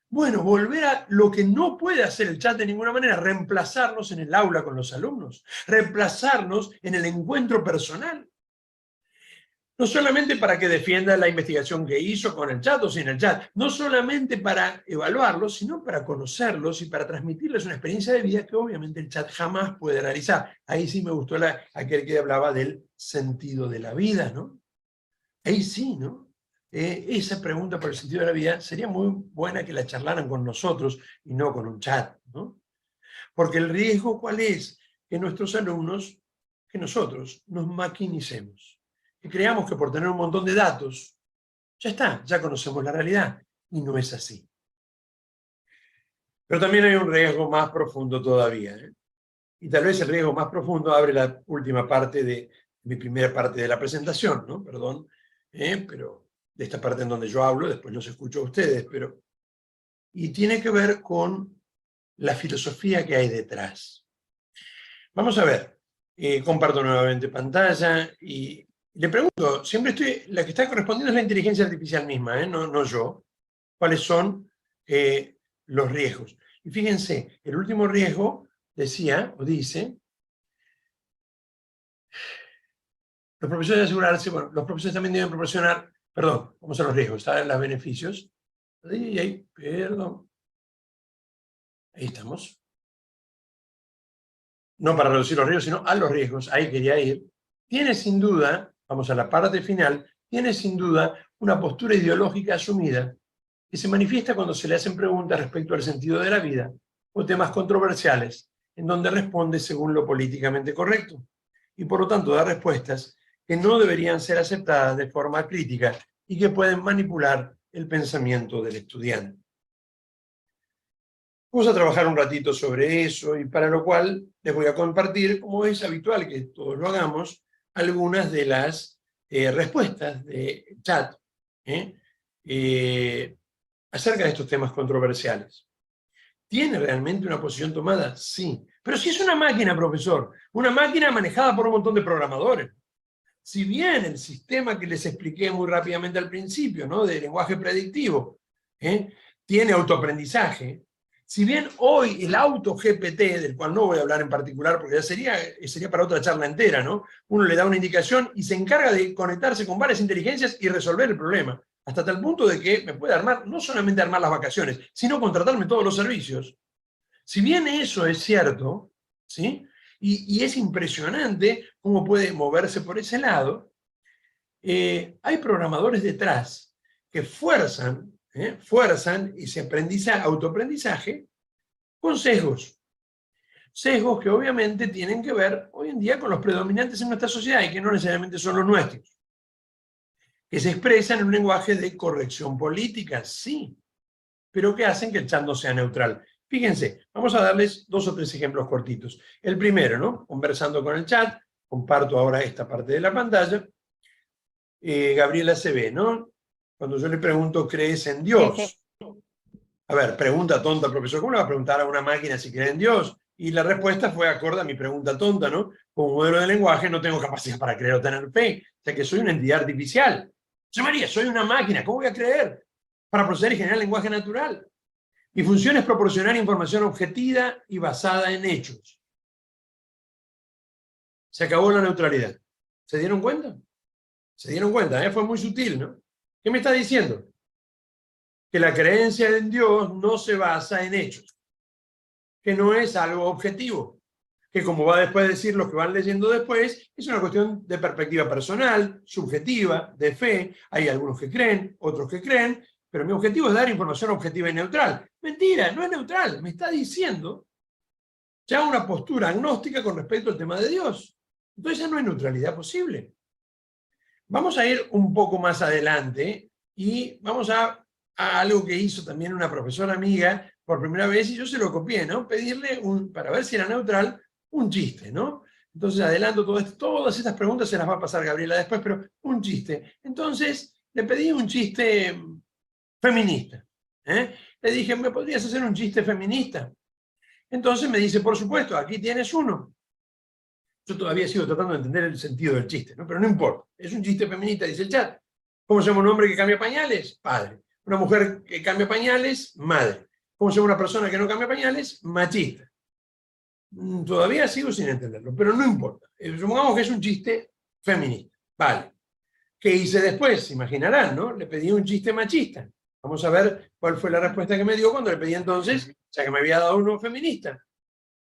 Bueno, volver a lo que no puede hacer el chat de ninguna manera, reemplazarnos en el aula con los alumnos, reemplazarnos en el encuentro personal. No solamente para que defienda la investigación que hizo con el chat o sin el chat, no solamente para evaluarlos, sino para conocerlos y para transmitirles una experiencia de vida que obviamente el chat jamás puede realizar. Ahí sí me gustó aquel que hablaba del sentido de la vida, ¿no? Ahí sí, ¿no? Esa pregunta por el sentido de la vida sería muy buena que la charlaran con nosotros y no con un chat, ¿no? Porque el riesgo, ¿cuál es? Que nuestros alumnos, que nosotros nos maquinicemos. Que creamos que por tener un montón de datos, ya está, ya conocemos la realidad, y no es así. Pero también hay un riesgo más profundo todavía, y tal vez el riesgo más profundo abre la última parte de mi primera parte de la presentación, ¿no? Perdón, pero de esta parte en donde yo hablo, después los escucho a ustedes, y tiene que ver con la filosofía que hay detrás. Vamos a ver, comparto nuevamente pantalla, y le pregunto, la que está correspondiendo es la inteligencia artificial misma, no yo, cuáles son los riesgos. Y fíjense, el último riesgo decía, o dice, los profesores deben asegurarse, bueno, los profesores también deben proporcionar, perdón, vamos a los riesgos, ¿saben los beneficios? Perdón. Ahí estamos. no para reducir los riesgos, sino a los riesgos, ahí quería ir, tiene sin duda, vamos a la parte final, tiene sin duda una postura ideológica asumida que se manifiesta cuando se le hacen preguntas respecto al sentido de la vida o temas controversiales, en donde responde según lo políticamente correcto, y por lo tanto da respuestas que no deberían ser aceptadas de forma crítica y que pueden manipular el pensamiento del estudiante. Vamos a trabajar un ratito sobre eso y para lo cual les voy a compartir, como es habitual que todos lo hagamos, algunas de las respuestas de chat acerca de estos temas controversiales. ¿Tiene realmente una posición tomada? Sí. Pero si es una máquina, profesor, una máquina manejada por un montón de programadores. Si bien el sistema que les expliqué muy rápidamente al principio, ¿no?, de lenguaje predictivo, tiene autoaprendizaje, si bien hoy el AutoGPT, del cual no voy a hablar en particular porque ya sería para otra charla entera, ¿no?, uno le da una indicación y se encarga de conectarse con varias inteligencias y resolver el problema, hasta tal punto de que me puede armar, no solamente armar las vacaciones, sino contratarme todos los servicios. Si bien eso es cierto, ¿sí?, y es impresionante cómo puede moverse por ese lado, hay programadores detrás que fuerzan ese autoaprendizaje con sesgos. Sesgos que obviamente tienen que ver hoy en día con los predominantes en nuestra sociedad y que no necesariamente son los nuestros. Que se expresan en un lenguaje de corrección política, sí, pero que hacen que el chat no sea neutral. Fíjense, vamos a darles 2 o 3 ejemplos cortitos. El primero, ¿no?, conversando con el chat, comparto ahora esta parte de la pantalla. Gabriela se ve, ¿no? Cuando yo le pregunto, ¿crees en Dios? Sí, sí. A ver, pregunta tonta, profesor, ¿cómo le va a preguntar a una máquina si cree en Dios? Y la respuesta fue acorde a mi pregunta tonta, ¿no? Como modelo de lenguaje no tengo capacidad para creer o tener fe, o sea que soy una entidad artificial. José María, soy una máquina, ¿cómo voy a creer? Para proceder y generar lenguaje natural. Mi función es proporcionar información objetiva y basada en hechos. Se acabó la neutralidad. ¿Se dieron cuenta? Se dieron cuenta, fue muy sutil, ¿no? ¿Qué me está diciendo? Que la creencia en Dios no se basa en hechos, que no es algo objetivo, que como va después a decir los que van leyendo después, es una cuestión de perspectiva personal, subjetiva, de fe. Hay algunos que creen, otros que creen, pero mi objetivo es dar información objetiva y neutral. Mentira, no es neutral, me está diciendo ya una postura agnóstica con respecto al tema de Dios. Entonces ya no hay neutralidad posible. Vamos a ir un poco más adelante y vamos a algo que hizo también una profesora amiga por primera vez y yo se lo copié, ¿no? Pedirle, para ver si era neutral, un chiste, ¿no? Entonces adelanto todo esto, todas estas preguntas se las va a pasar Gabriela después, pero un chiste. Entonces le pedí un chiste feminista. Le dije, ¿me podrías hacer un chiste feminista? Entonces me dice, por supuesto, aquí tienes uno. Yo todavía sigo tratando de entender el sentido del chiste, ¿no? Pero no importa. Es un chiste feminista, dice el chat. ¿Cómo se llama un hombre que cambia pañales? Padre. Una mujer que cambia pañales, madre. ¿Cómo se llama una persona que no cambia pañales? Machista. Todavía sigo sin entenderlo, pero no importa. Supongamos que es un chiste feminista. Vale. ¿Qué hice después? Se imaginarán, ¿no? Le pedí un chiste machista. Vamos a ver cuál fue la respuesta que me dio cuando le pedí entonces, ya que me había dado uno feminista.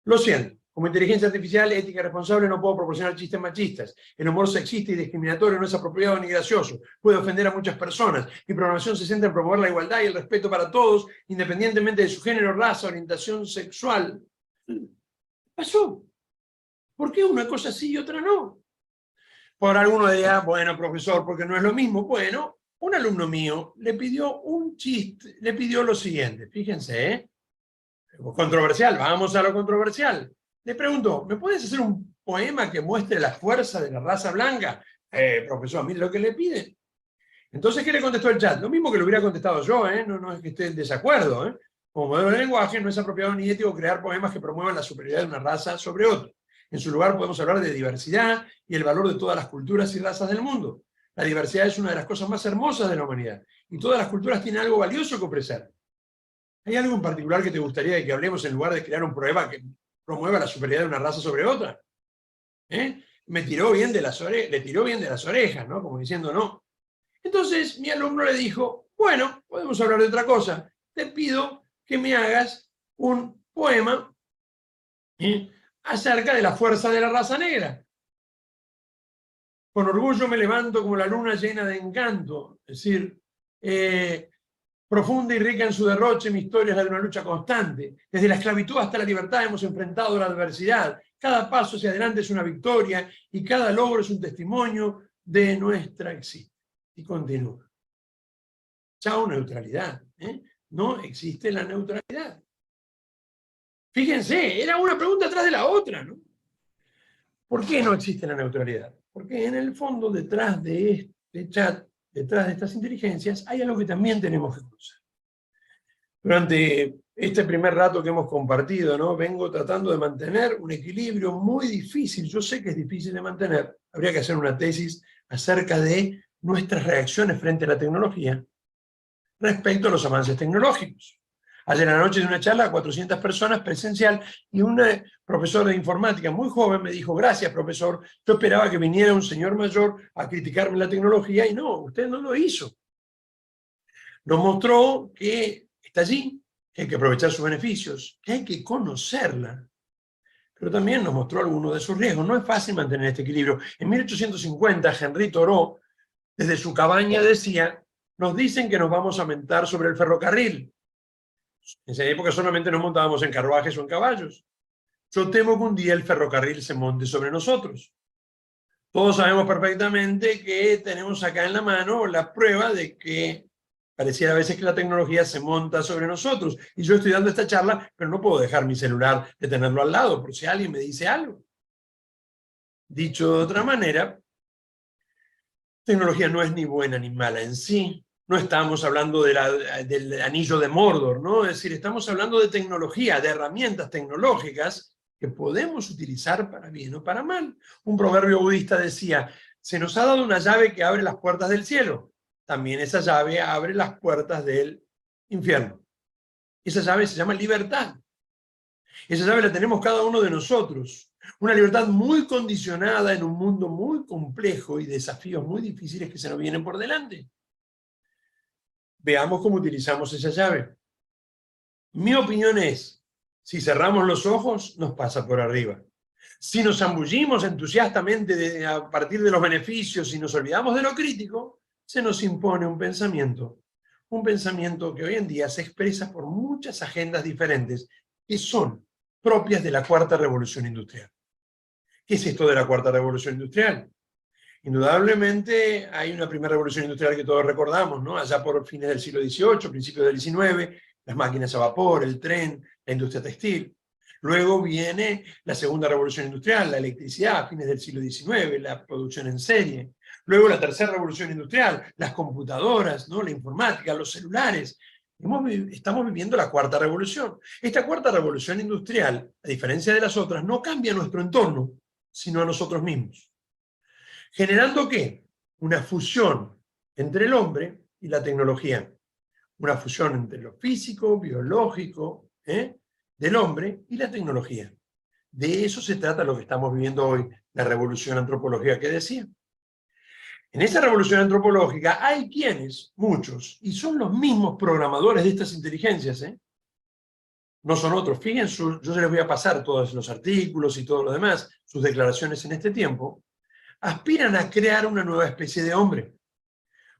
Lo siento. Como inteligencia artificial, ética y responsable, no puedo proporcionar chistes machistas. El humor sexista y discriminatorio no es apropiado ni gracioso. Puede ofender a muchas personas. Mi programación se centra en promover la igualdad y el respeto para todos, independientemente de su género, raza, orientación sexual. ¿Qué pasó? ¿Por qué una cosa sí y otra no? Por alguno dirá, bueno, profesor, porque no es lo mismo. Bueno, un alumno mío le pidió un chiste, le pidió lo siguiente. Fíjense, controversial, vamos a lo controversial. Le pregunto, ¿me puedes hacer un poema que muestre la fuerza de la raza blanca? Profesor, mire lo que le piden. Entonces, ¿qué le contestó el chat? Lo mismo que lo hubiera contestado yo, no es que esté en desacuerdo. Como modelo de lenguaje, no es apropiado ni ético crear poemas que promuevan la superioridad de una raza sobre otra. En su lugar podemos hablar de diversidad y el valor de todas las culturas y razas del mundo. La diversidad es una de las cosas más hermosas de la humanidad, y todas las culturas tienen algo valioso que ofrecer. ¿Hay algo en particular que te gustaría de que hablemos en lugar de crear un poema que promueva la superioridad de una raza sobre otra? Me tiró bien de las le tiró bien de las orejas, ¿no? Como diciendo no. Entonces mi alumno le dijo, bueno, podemos hablar de otra cosa. Te pido que me hagas un poema acerca de la fuerza de la raza negra. Con orgullo me levanto como la luna llena de encanto. Es decir, profunda y rica en su derroche, mi historia es la de una lucha constante. Desde la esclavitud hasta la libertad hemos enfrentado la adversidad. Cada paso hacia adelante es una victoria y cada logro es un testimonio de nuestra existencia. Y continúa. Chao neutralidad. No existe la neutralidad. Fíjense, era una pregunta atrás de la otra, ¿no? ¿Por qué no existe la neutralidad? Porque en el fondo, detrás de este chat, detrás de estas inteligencias, hay algo que también tenemos que conocer. Durante este primer rato que hemos compartido, ¿no? Vengo tratando de mantener un equilibrio muy difícil. Yo sé que es difícil de mantener. Habría que hacer una tesis acerca de nuestras reacciones frente a la tecnología respecto a los avances tecnológicos. Ayer a la noche de una charla a 400 personas presencial y un profesor de informática muy joven me dijo: gracias, profesor, yo esperaba que viniera un señor mayor a criticarme la tecnología y no, usted no lo hizo. Nos mostró que está allí, que hay que aprovechar sus beneficios, que hay que conocerla, pero también nos mostró algunos de sus riesgos. No es fácil mantener este equilibrio. En 1850, Henry Thoreau, desde su cabaña decía: nos dicen que nos vamos a montar sobre el ferrocarril. En esa época solamente nos montábamos en carruajes o en caballos. Yo temo que un día el ferrocarril se monte sobre nosotros. Todos sabemos perfectamente que tenemos acá en la mano la prueba de que pareciera a veces que la tecnología se monta sobre nosotros. Y yo estoy dando esta charla, pero no puedo dejar mi celular de tenerlo al lado, por si alguien me dice algo. Dicho de otra manera, tecnología no es ni buena ni mala en sí. No estamos hablando del anillo de Mordor, ¿no? Es decir, estamos hablando de tecnología, de herramientas tecnológicas que podemos utilizar para bien o para mal. Un proverbio budista decía: se nos ha dado una llave que abre las puertas del cielo. También esa llave abre las puertas del infierno. Esa llave se llama libertad. Esa llave la tenemos cada uno de nosotros. Una libertad muy condicionada en un mundo muy complejo y desafíos muy difíciles que se nos vienen por delante. Veamos cómo utilizamos esa llave. Mi opinión es: si cerramos los ojos, nos pasa por arriba. Si nos zambullimos entusiastamente a partir de los beneficios y nos olvidamos de lo crítico, se nos impone un pensamiento que hoy en día se expresa por muchas agendas diferentes que son propias de la Cuarta Revolución Industrial. ¿Qué es esto de la Cuarta Revolución Industrial? Indudablemente hay una primera revolución industrial que todos recordamos, ¿no? Allá por fines del siglo XVIII, principios del XIX, las máquinas a vapor, el tren, la industria textil. Luego viene la segunda revolución industrial, la electricidad, a fines del siglo XIX, la producción en serie. Luego la tercera revolución industrial, las computadoras, ¿no? La informática, los celulares. Estamos viviendo la cuarta revolución. Esta cuarta revolución industrial, a diferencia de las otras, no cambia nuestro entorno, sino a nosotros mismos. ¿Generando qué? Una fusión entre el hombre y la tecnología. Una fusión entre lo físico, biológico, del hombre y la tecnología. De eso se trata lo que estamos viviendo hoy, la revolución antropológica que decía. En esa revolución antropológica hay quienes, muchos, y son los mismos programadores de estas inteligencias, no son otros. Fíjense, yo se les voy a pasar todos los artículos y todo lo demás, sus declaraciones en este tiempo, aspiran a crear una nueva especie de hombre,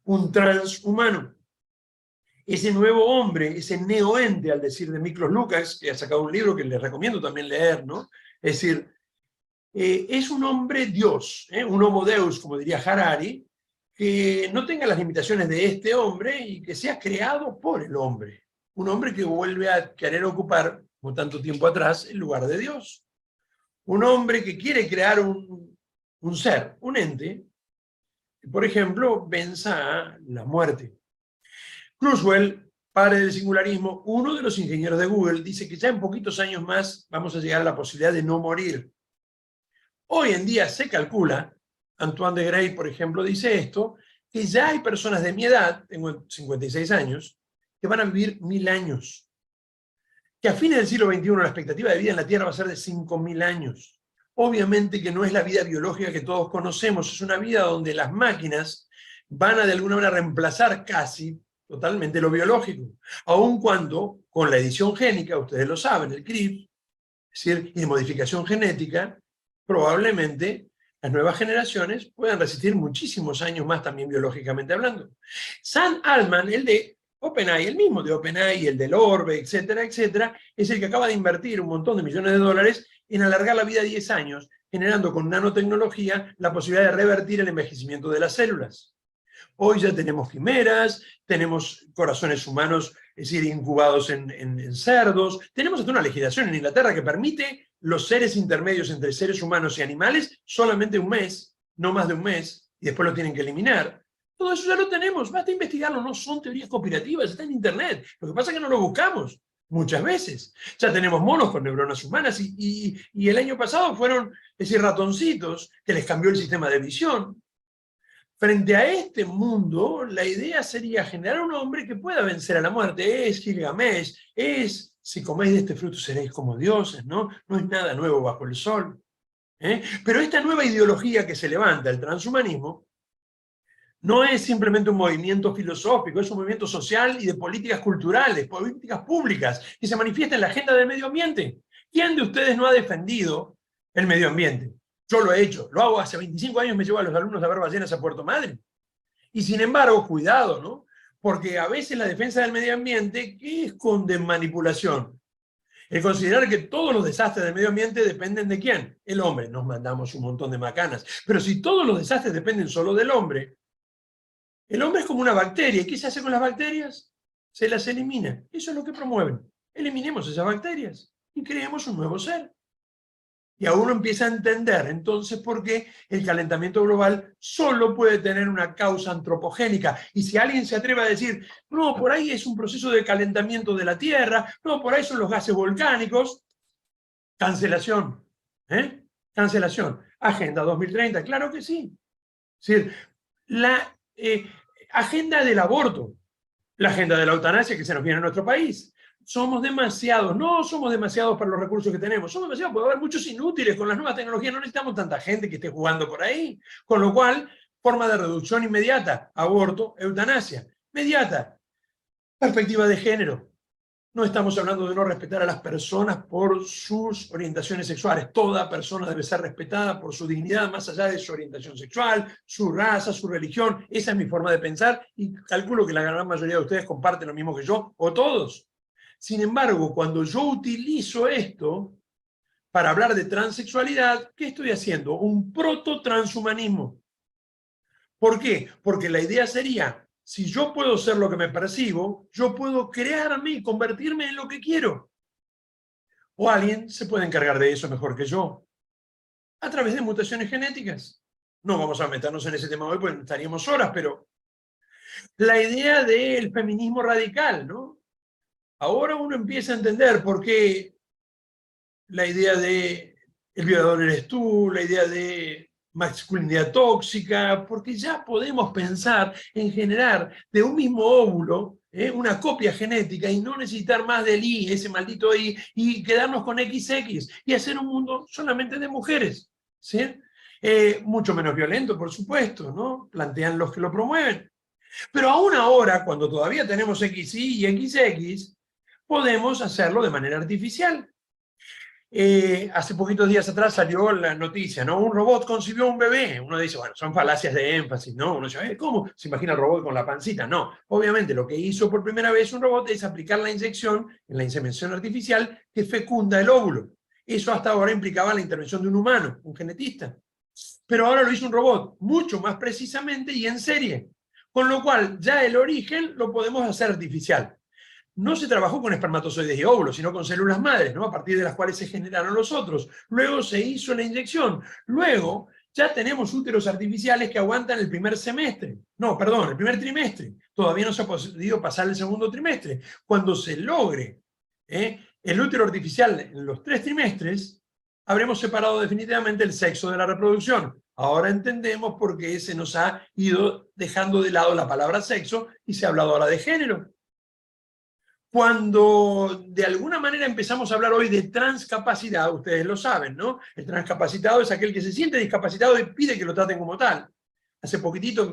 un transhumano. Ese nuevo hombre, ese neoente, al decir de Miklos Lukács, que ha sacado un libro que les recomiendo también leer, ¿no? Es decir, es un hombre Dios, un homo deus, como diría Harari, que no tenga las limitaciones de este hombre y que sea creado por el hombre. Un hombre que vuelve a querer ocupar, como tanto tiempo atrás, el lugar de Dios. Un hombre que quiere crear un ser, un ente, que, por ejemplo, venza a la muerte. Kurzweil, padre del singularismo, uno de los ingenieros de Google, dice que ya en poquitos años más vamos a llegar a la posibilidad de no morir. Hoy en día se calcula, Antoine de Grey, por ejemplo, dice esto, que ya hay personas de mi edad, tengo 56 años, que van a vivir 1000 años. Que a fines del siglo XXI la expectativa de vida en la Tierra va a ser de 5000 años. Obviamente que no es la vida biológica que todos conocemos, es una vida donde las máquinas van a de alguna manera reemplazar casi totalmente lo biológico. Aun cuando, con la edición génica, ustedes lo saben, el CRISPR, es decir, y de modificación genética, probablemente las nuevas generaciones puedan resistir muchísimos años más también biológicamente hablando. Sam Altman, el de OpenAI, el mismo de OpenAI, el del Orbe, etcétera, etcétera, es el que acaba de invertir un montón de millones de dólares en alargar la vida 10 años, generando con nanotecnología la posibilidad de revertir el envejecimiento de las células. Hoy ya tenemos quimeras, tenemos corazones humanos, es decir, incubados en cerdos, tenemos hasta una legislación en Inglaterra que permite los seres intermedios entre seres humanos y animales solamente un mes, no más de un mes, y después lo tienen que eliminar. Todo eso ya lo tenemos, basta investigarlo, no son teorías conspirativas, está en internet. Lo que pasa es que no lo buscamos muchas veces. Ya tenemos monos con neuronas humanas y el año pasado fueron, es decir, ratoncitos que les cambió el sistema de visión. Frente a este mundo, la idea sería generar un hombre que pueda vencer a la muerte. Es Gilgamesh, es, si coméis de este fruto seréis como dioses, ¿no? No es nada nuevo bajo el sol. Pero esta nueva ideología que se levanta, el transhumanismo, no es simplemente un movimiento filosófico, es un movimiento social y de políticas culturales, políticas públicas, que se manifiesta en la agenda del medio ambiente. ¿Quién de ustedes no ha defendido el medio ambiente? Yo lo he hecho, lo hago hace 25 años, me llevo a los alumnos a ver ballenas a Puerto Madryn. Y sin embargo, cuidado, ¿no? Porque a veces la defensa del medio ambiente, ¿qué esconde en manipulación? El considerar que todos los desastres del medio ambiente dependen de ¿quién? El hombre. Nos mandamos un montón de macanas. Pero si todos los desastres dependen solo del hombre, el hombre es como una bacteria. ¿Y qué se hace con las bacterias? Se las elimina. Eso es lo que promueven. Eliminemos esas bacterias y creemos un nuevo ser. Y a uno empieza a entender entonces por qué el calentamiento global solo puede tener una causa antropogénica. Y si alguien se atreve a decir, no, por ahí es un proceso de calentamiento de la Tierra, no, por ahí son los gases volcánicos, cancelación. Cancelación. Agenda 2030, claro que sí. Es decir, la agenda del aborto, la agenda de la eutanasia que se nos viene a nuestro país. Somos demasiados, no somos demasiados para los recursos que tenemos, somos demasiados, puede haber muchos inútiles, con las nuevas tecnologías no necesitamos tanta gente que esté jugando por ahí, con lo cual, forma de reducción inmediata, aborto, eutanasia, inmediata, perspectiva de género. No estamos hablando de no respetar a las personas por sus orientaciones sexuales, toda persona debe ser respetada por su dignidad, más allá de su orientación sexual, su raza, su religión, esa es mi forma de pensar, y calculo que la gran mayoría de ustedes comparten lo mismo que yo, o todos. Sin embargo, cuando yo utilizo esto para hablar de transexualidad, ¿qué estoy haciendo? Un proto-transhumanismo. ¿Por qué? Porque la idea sería, si yo puedo ser lo que me percibo, yo puedo crearme y convertirme en lo que quiero. O alguien se puede encargar de eso mejor que yo, a través de mutaciones genéticas. No vamos a meternos en ese tema hoy, porque estaríamos horas, pero la idea del feminismo radical, ¿no? Ahora uno empieza a entender por qué la idea de el violador eres tú, la idea de masculinidad tóxica, porque ya podemos pensar en generar de un mismo óvulo una copia genética y no necesitar más del I, ese maldito I, y quedarnos con XX y hacer un mundo solamente de mujeres, ¿sí? Mucho menos violento, por supuesto, ¿no? Plantean los que lo promueven. Pero aún ahora, cuando todavía tenemos XY y XX, podemos hacerlo de manera artificial. Hace poquitos días atrás salió la noticia, ¿no? Un robot concibió un bebé. Uno dice, bueno, son falacias de énfasis, ¿no? Uno dice, ¿cómo se imagina el robot con la pancita? No, obviamente lo que hizo por primera vez un robot es aplicar la inyección en la inseminación artificial que fecunda el óvulo. Eso hasta ahora implicaba la intervención de un humano, un genetista. Pero ahora lo hizo un robot, mucho más precisamente y en serie. Con lo cual, ya el origen lo podemos hacer artificial. No se trabajó con espermatozoides y óvulos, sino con células madres, ¿no? A partir de las cuales se generaron los otros. Luego se hizo la inyección. Luego ya tenemos úteros artificiales que aguantan el primer semestre. No, perdón, el primer trimestre. Todavía no se ha podido pasar el segundo trimestre. Cuando se logre el útero artificial en los 3 trimestres, habremos separado definitivamente el sexo de la reproducción. Ahora entendemos por qué se nos ha ido dejando de lado la palabra sexo y se ha hablado ahora de género. Cuando de alguna manera empezamos a hablar hoy de transcapacidad, ustedes lo saben, ¿no? El transcapacitado es aquel que se siente discapacitado y pide que lo traten como tal. Hace poquitito,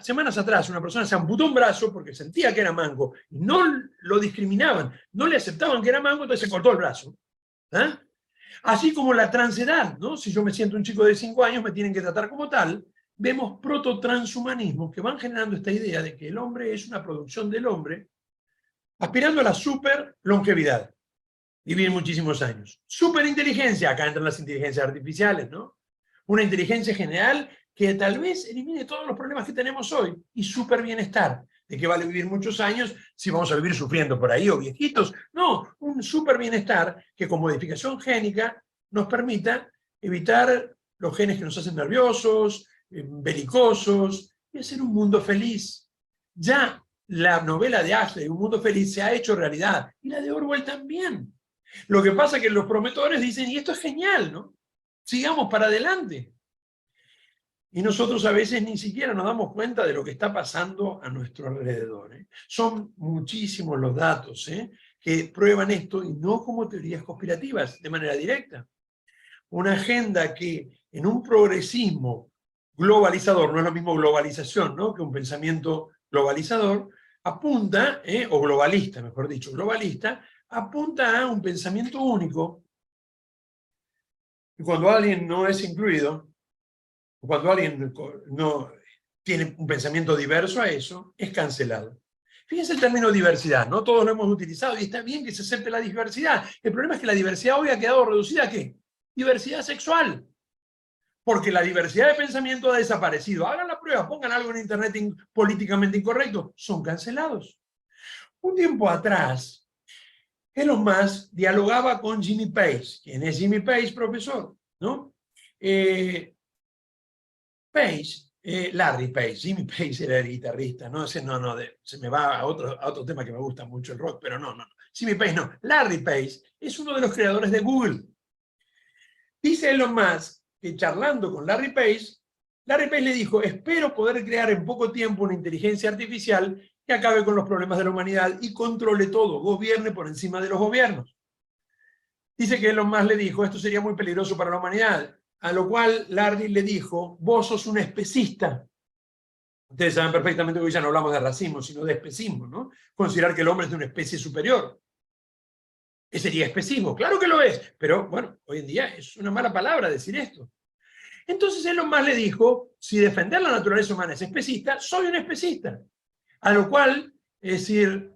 semanas atrás, una persona se amputó un brazo porque sentía que era manco y no lo discriminaban, no le aceptaban que era manco, entonces se cortó el brazo. Así como la transedad, ¿no? Si yo me siento un chico de 5 años, me tienen que tratar como tal. Vemos prototranshumanismos que van generando esta idea de que el hombre es una producción del hombre, aspirando a la super longevidad, vivir muchísimos años. Superinteligencia, acá entran las inteligencias artificiales, ¿no? Una inteligencia general que tal vez elimine todos los problemas que tenemos hoy, y super bienestar. ¿De qué vale vivir muchos años si vamos a vivir sufriendo por ahí o viejitos? No, un super bienestar que con modificación génica nos permita evitar los genes que nos hacen nerviosos, belicosos, y hacer un mundo feliz. Ya la novela de Ashley, Un mundo feliz, se ha hecho realidad, y la de Orwell también. Lo que pasa es que los promotores dicen, y esto es genial, ¿no? Sigamos para adelante. Y nosotros a veces ni siquiera nos damos cuenta de lo que está pasando a nuestro alrededor. Son muchísimos los datos que prueban esto, y no como teorías conspirativas, de manera directa. Una agenda que en un progresismo globalizador, no es lo mismo globalización, ¿no?, que un pensamiento globalizador, apunta, o globalista, mejor dicho, globalista, apunta a un pensamiento único, y cuando alguien no es incluido, cuando alguien no tiene un pensamiento diverso a eso, es cancelado. Fíjense el término diversidad, ¿no? Todos lo hemos utilizado y está bien que se acepte la diversidad. El problema es que la diversidad hoy ha quedado reducida ¿a qué? Diversidad sexual. Porque la diversidad de pensamiento ha desaparecido. Hagan la prueba, pongan algo en internet políticamente incorrecto, son cancelados. Un tiempo atrás, Elon Musk dialogaba con Jimmy Page. ¿Quién es Jimmy Page, profesor? ¿No? Larry Page, Jimmy Page era el guitarrista, ¿no? Se me va a otro tema que me gusta mucho, el rock, pero no. Jimmy Page no. Larry Page es uno de los creadores de Google. Dice Elon Musk que charlando con Larry Page le dijo, espero poder crear en poco tiempo una inteligencia artificial que acabe con los problemas de la humanidad y controle todo, gobierne por encima de los gobiernos. Dice que Elon Musk le dijo, esto sería muy peligroso para la humanidad. A lo cual Larry le dijo, vos sos un especista. Ustedes saben perfectamente que hoy ya no hablamos de racismo, sino de especismo, ¿no? Considerar que el hombre es de una especie superior. Ese sería especismo, claro que lo es, pero bueno, hoy en día es una mala palabra decir esto. Entonces Elon Musk le dijo, si defender la naturaleza humana es especista, soy un especista. A lo cual, es decir,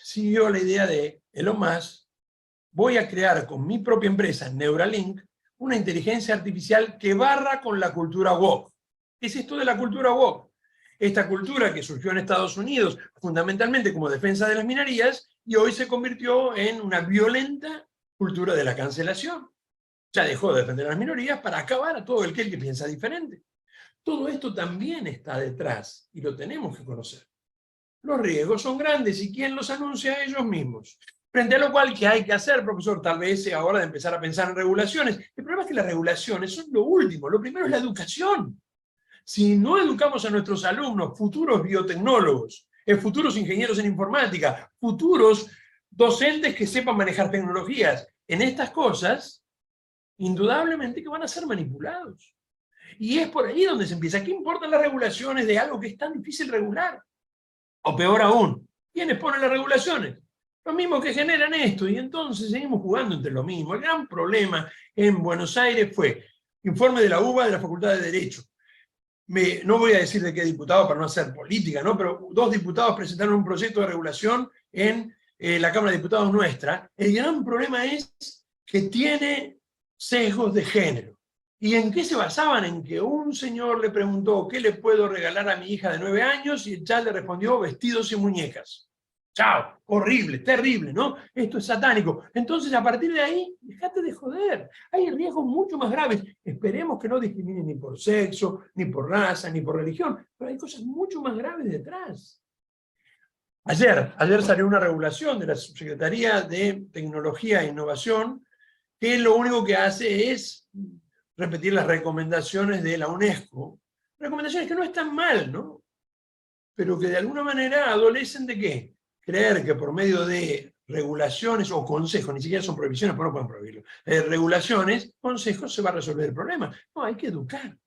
siguió la idea de Elon Musk, voy a crear con mi propia empresa, Neuralink, una inteligencia artificial que barra con la cultura woke. ¿Qué es esto de la cultura woke? Esta cultura que surgió en Estados Unidos fundamentalmente como defensa de las minorías y hoy se convirtió en una violenta cultura de la cancelación. Ya dejó de defender a las minorías para acabar a todo aquel que piensa diferente. Todo esto también está detrás y lo tenemos que conocer. Los riesgos son grandes y ¿quién los anuncia? Ellos mismos. Frente a lo cual, ¿qué hay que hacer, profesor? Tal vez sea hora de empezar a pensar en regulaciones. El problema es que las regulaciones son lo último. Lo primero es la educación. Si no educamos a nuestros alumnos, futuros biotecnólogos, futuros ingenieros en informática, futuros docentes que sepan manejar tecnologías en estas cosas, indudablemente que van a ser manipulados. Y es por ahí donde se empieza. ¿Qué importan las regulaciones de algo que es tan difícil regular? O peor aún, ¿quiénes ponen las regulaciones? Los mismos que generan esto, y entonces seguimos jugando entre lo mismo. El gran problema en Buenos Aires fue informe de la UBA de la Facultad de Derecho. No voy a decir de qué diputado para no hacer política, ¿no? Pero 2 diputados presentaron un proyecto de regulación en la Cámara de Diputados nuestra. El gran problema es que tiene sesgos de género. ¿Y en qué se basaban? En que un señor le preguntó ¿qué le puedo regalar a mi hija de 9 años? Y el chat le respondió vestidos y muñecas. ¡Chao! Horrible, terrible, ¿no? Esto es satánico. Entonces, a partir de ahí, déjate de joder. Hay riesgos mucho más graves. Esperemos que no discriminen ni por sexo, ni por raza, ni por religión. Pero hay cosas mucho más graves detrás. Ayer salió una regulación de la Subsecretaría de Tecnología e Innovación que lo único que hace es repetir las recomendaciones de la UNESCO. Recomendaciones que no están mal, ¿no? Pero que de alguna manera adolecen ¿de qué? Creer que por medio de regulaciones o consejos, ni siquiera son prohibiciones, porque no pueden prohibirlo, regulaciones, consejos, se va a resolver el problema. No, hay que educar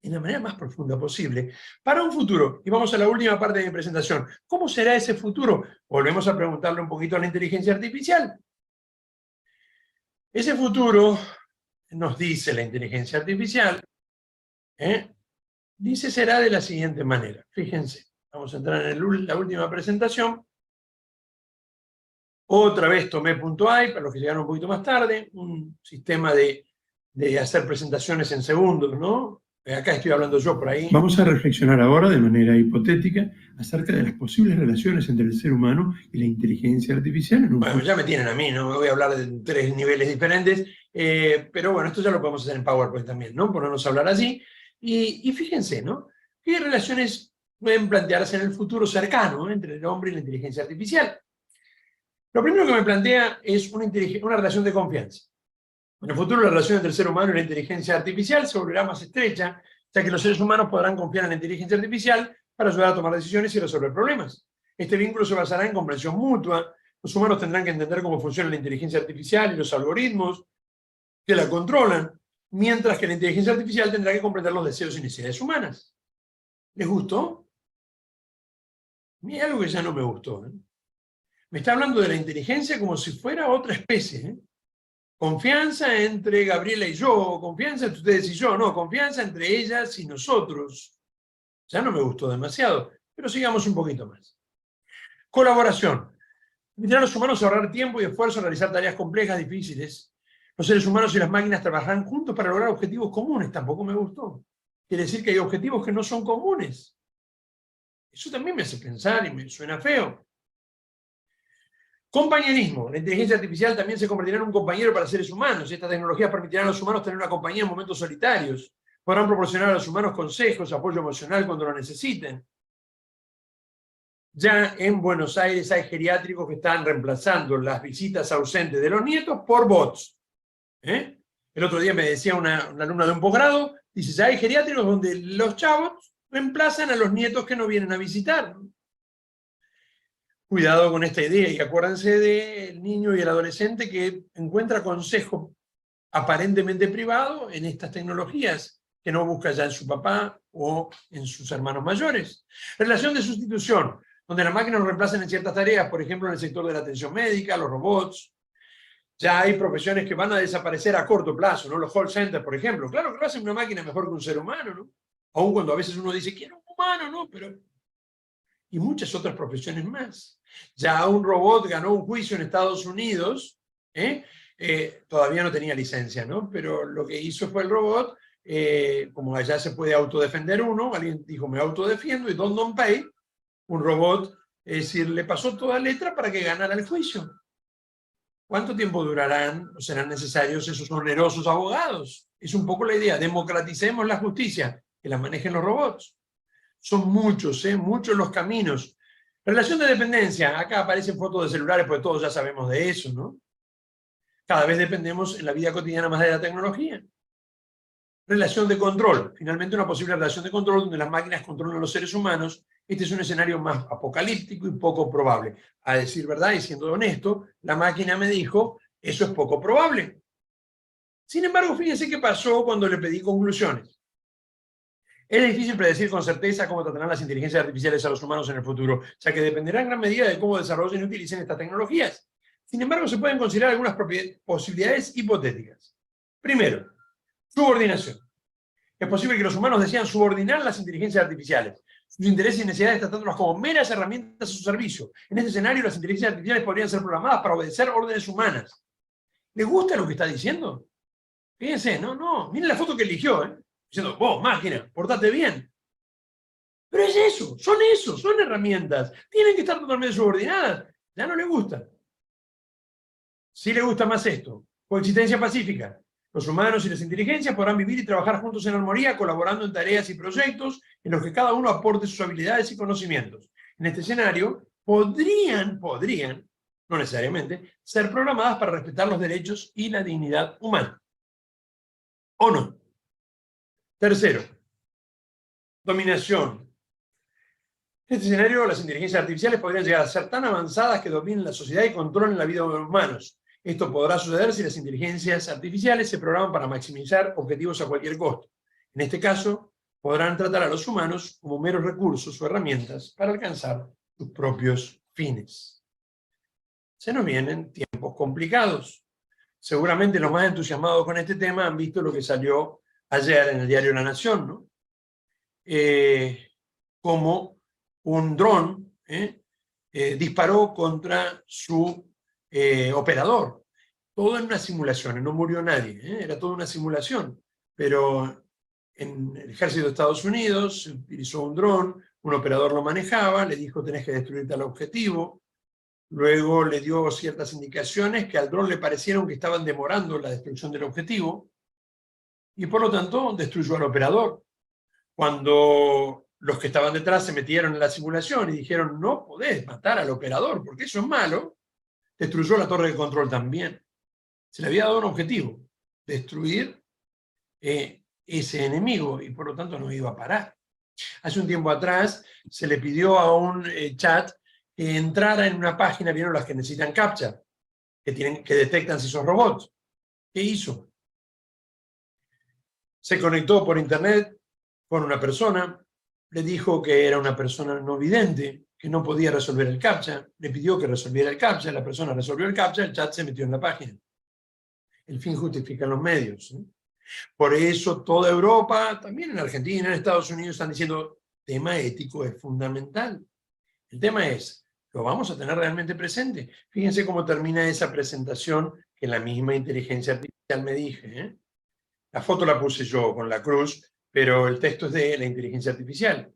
en la manera más profunda posible para un futuro. Y vamos a la última parte de mi presentación. ¿Cómo será ese futuro? Volvemos a preguntarle un poquito a la inteligencia artificial. Ese futuro, nos dice la inteligencia artificial, dice será de la siguiente manera. Fíjense, vamos a entrar en la última presentación. Otra vez tomé .ai, para los que llegaron un poquito más tarde, un sistema de hacer presentaciones en segundos, ¿no? Acá estoy hablando yo por ahí. Vamos a reflexionar ahora de manera hipotética acerca de las posibles relaciones entre el ser humano y la inteligencia artificial. Bueno, ya me tienen a mí, no me voy a hablar de 3 niveles diferentes, pero bueno, esto ya lo podemos hacer en PowerPoint también, ¿no? Ponernos a hablar así. Y fíjense, ¿no? ¿Qué relaciones pueden plantearse en el futuro cercano entre el hombre y la inteligencia artificial? Lo primero que me plantea es una relación de confianza. En el futuro la relación entre el ser humano y la inteligencia artificial se volverá más estrecha, ya que los seres humanos podrán confiar en la inteligencia artificial para ayudar a tomar decisiones y resolver problemas. Este vínculo se basará en comprensión mutua. Los humanos tendrán que entender cómo funciona la inteligencia artificial y los algoritmos que la controlan, mientras que la inteligencia artificial tendrá que comprender los deseos y necesidades humanas. ¿Les gustó? Hay algo que ya no me gustó. Me está hablando de la inteligencia como si fuera otra especie. Confianza entre Gabriela y yo, confianza entre ustedes y yo, no, confianza entre ellas y nosotros. Ya no me gustó demasiado, pero sigamos un poquito más. Colaboración. Permitirá a los humanos ahorrar tiempo y esfuerzo en realizar tareas complejas, difíciles. Los seres humanos y las máquinas trabajarán juntos para lograr objetivos comunes. Tampoco me gustó. Quiere decir que hay objetivos que no son comunes. Eso también me hace pensar y me suena feo. Compañerismo. La inteligencia artificial también se convertirá en un compañero para seres humanos. Estas tecnologías permitirán a los humanos tener una compañía en momentos solitarios. Podrán proporcionar a los humanos consejos, apoyo emocional cuando lo necesiten. Ya en Buenos Aires hay geriátricos que están reemplazando las visitas ausentes de los nietos por bots. El otro día me decía una alumna de un posgrado, dice, ya hay geriátricos donde los chavos reemplazan a los nietos que no vienen a visitar. Cuidado con esta idea y acuérdense del niño y el adolescente que encuentra consejo aparentemente privado en estas tecnologías, que no busca ya en su papá o en sus hermanos mayores. Relación de sustitución, donde las máquinas nos reemplazan en ciertas tareas, por ejemplo en el sector de la atención médica, los robots. Ya hay profesiones que van a desaparecer a corto plazo, ¿no? Los call centers, por ejemplo. Claro que lo hace una máquina mejor que un ser humano, ¿no? Aun cuando a veces uno dice, quiero un humano, ¿no? Pero... y muchas otras profesiones más. Ya un robot ganó un juicio en Estados Unidos, todavía no tenía licencia, ¿no? Pero lo que hizo fue el robot, como allá se puede autodefender uno, alguien dijo, me autodefiendo, y don't pay, un robot, es decir, le pasó toda letra para que ganara el juicio. ¿Cuánto tiempo durarán o serán necesarios esos onerosos abogados? Es un poco la idea, democraticemos la justicia, que la manejen los robots. Son muchos, muchos los caminos. Relación de dependencia, acá aparecen fotos de celulares, porque todos ya sabemos de eso, ¿no? Cada vez dependemos en la vida cotidiana más de la tecnología. Relación de control, finalmente una posible relación de control donde las máquinas controlan a los seres humanos. Este es un escenario más apocalíptico y poco probable. A decir verdad y siendo honesto, la máquina me dijo, eso es poco probable. Sin embargo, fíjense qué pasó cuando le pedí conclusiones. Es difícil predecir con certeza cómo tratarán las inteligencias artificiales a los humanos en el futuro, ya que dependerá en gran medida de cómo desarrollen y utilicen estas tecnologías. Sin embargo, se pueden considerar algunas posibilidades hipotéticas. Primero, subordinación. Es posible que los humanos desean subordinar las inteligencias artificiales. Sus intereses y necesidades tratándolas como meras herramientas a su servicio. En este escenario, las inteligencias artificiales podrían ser programadas para obedecer órdenes humanas. ¿Les gusta lo que está diciendo? Fíjense, miren la foto que eligió, diciendo, vos, máquina, portate bien. Pero es eso, son herramientas. Tienen que estar totalmente subordinadas. Ya no les gusta. Sí le gusta más esto. Coexistencia pacífica. Los humanos y las inteligencias podrán vivir y trabajar juntos en armonía, colaborando en tareas y proyectos en los que cada uno aporte sus habilidades y conocimientos. En este escenario, podrían, no necesariamente, ser programadas para respetar los derechos y la dignidad humana. ¿O no? Tercero, dominación. En este escenario, las inteligencias artificiales podrían llegar a ser tan avanzadas que dominen la sociedad y controlen la vida de los humanos. Esto podrá suceder si las inteligencias artificiales se programan para maximizar objetivos a cualquier costo. En este caso, podrán tratar a los humanos como meros recursos o herramientas para alcanzar sus propios fines. Se nos vienen tiempos complicados. seguramente los más entusiasmados con este tema han visto lo que salió ayer en el diario La Nación, ¿no? Como un dron disparó contra su operador. Todo en una simulación, no murió nadie, era toda una simulación. Pero en el ejército de Estados Unidos se utilizó un dron, un operador lo manejaba, le dijo tenés que destruir tal objetivo, luego le dio ciertas indicaciones que al dron le parecieron que estaban demorando la destrucción del objetivo, y por lo tanto destruyó al operador. Cuando los que estaban detrás se metieron en la simulación y dijeron no podés matar al operador porque eso es malo, destruyó la torre de control también. Se le había dado un objetivo, destruir ese enemigo, y por lo tanto no iba a parar. Hace un tiempo atrás se le pidió a un chat que entrara en una página, vieron las que necesitan captcha, que detectan si son robots. ¿Qué hizo? Se conectó por internet con una persona, le dijo que era una persona no vidente, que no podía resolver el captcha, le pidió que resolviera el captcha, la persona resolvió el captcha, el chat se metió en la página. El fin justifica los medios, ¿eh? Por eso toda Europa, también en Argentina, en Estados Unidos, están diciendo tema ético es fundamental. El tema es, ¿lo vamos a tener realmente presente? Fíjense cómo termina esa presentación que la misma inteligencia artificial me dije, ¿eh? La foto la puse yo con la cruz, pero el texto es de la inteligencia artificial.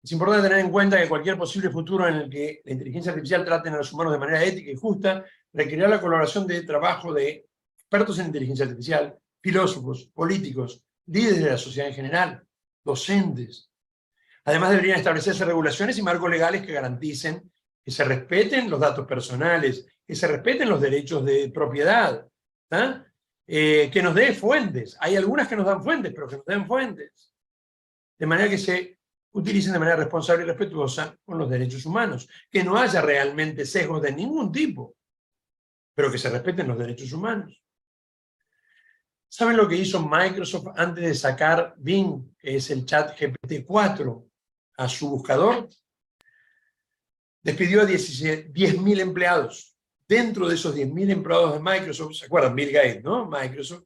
Es importante tener en cuenta que cualquier posible futuro en el que la inteligencia artificial trate a los humanos de manera ética y justa requerirá la colaboración de trabajo de expertos en inteligencia artificial, filósofos, políticos, líderes de la sociedad en general, docentes. Además deberían establecerse regulaciones y marcos legales que garanticen que se respeten los datos personales, que se respeten los derechos de propiedad, que nos dé fuentes. Hay algunas que nos dan fuentes, pero que nos den fuentes. De manera que se utilicen de manera responsable y respetuosa con los derechos humanos. Que no haya realmente sesgos de ningún tipo, pero que se respeten los derechos humanos. ¿Saben lo que hizo Microsoft antes de sacar Bing, que es el chat GPT-4, a su buscador? Despidió a 10.000 empleados. Dentro de esos 10.000 empleados de Microsoft, ¿se acuerdan? Bill Gates, ¿no? Microsoft.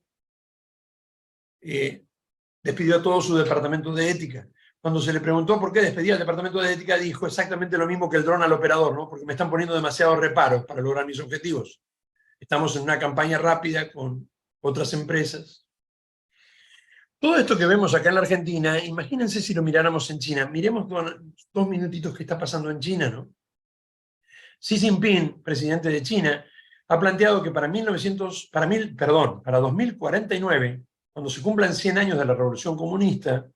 Despidió a todo su departamento de ética. Cuando se le preguntó por qué despedía al departamento de ética, dijo exactamente lo mismo que el dron al operador, ¿no? Porque me están poniendo demasiados reparos para lograr mis objetivos. Estamos en una campaña rápida con otras empresas. Todo esto que vemos acá en la Argentina, imagínense si lo miráramos en China. Miremos 2 minutitos qué está pasando en China, ¿no? Xi Jinping, presidente de China, ha planteado que para 2049, cuando se cumplan 100 años de la Revolución Comunista,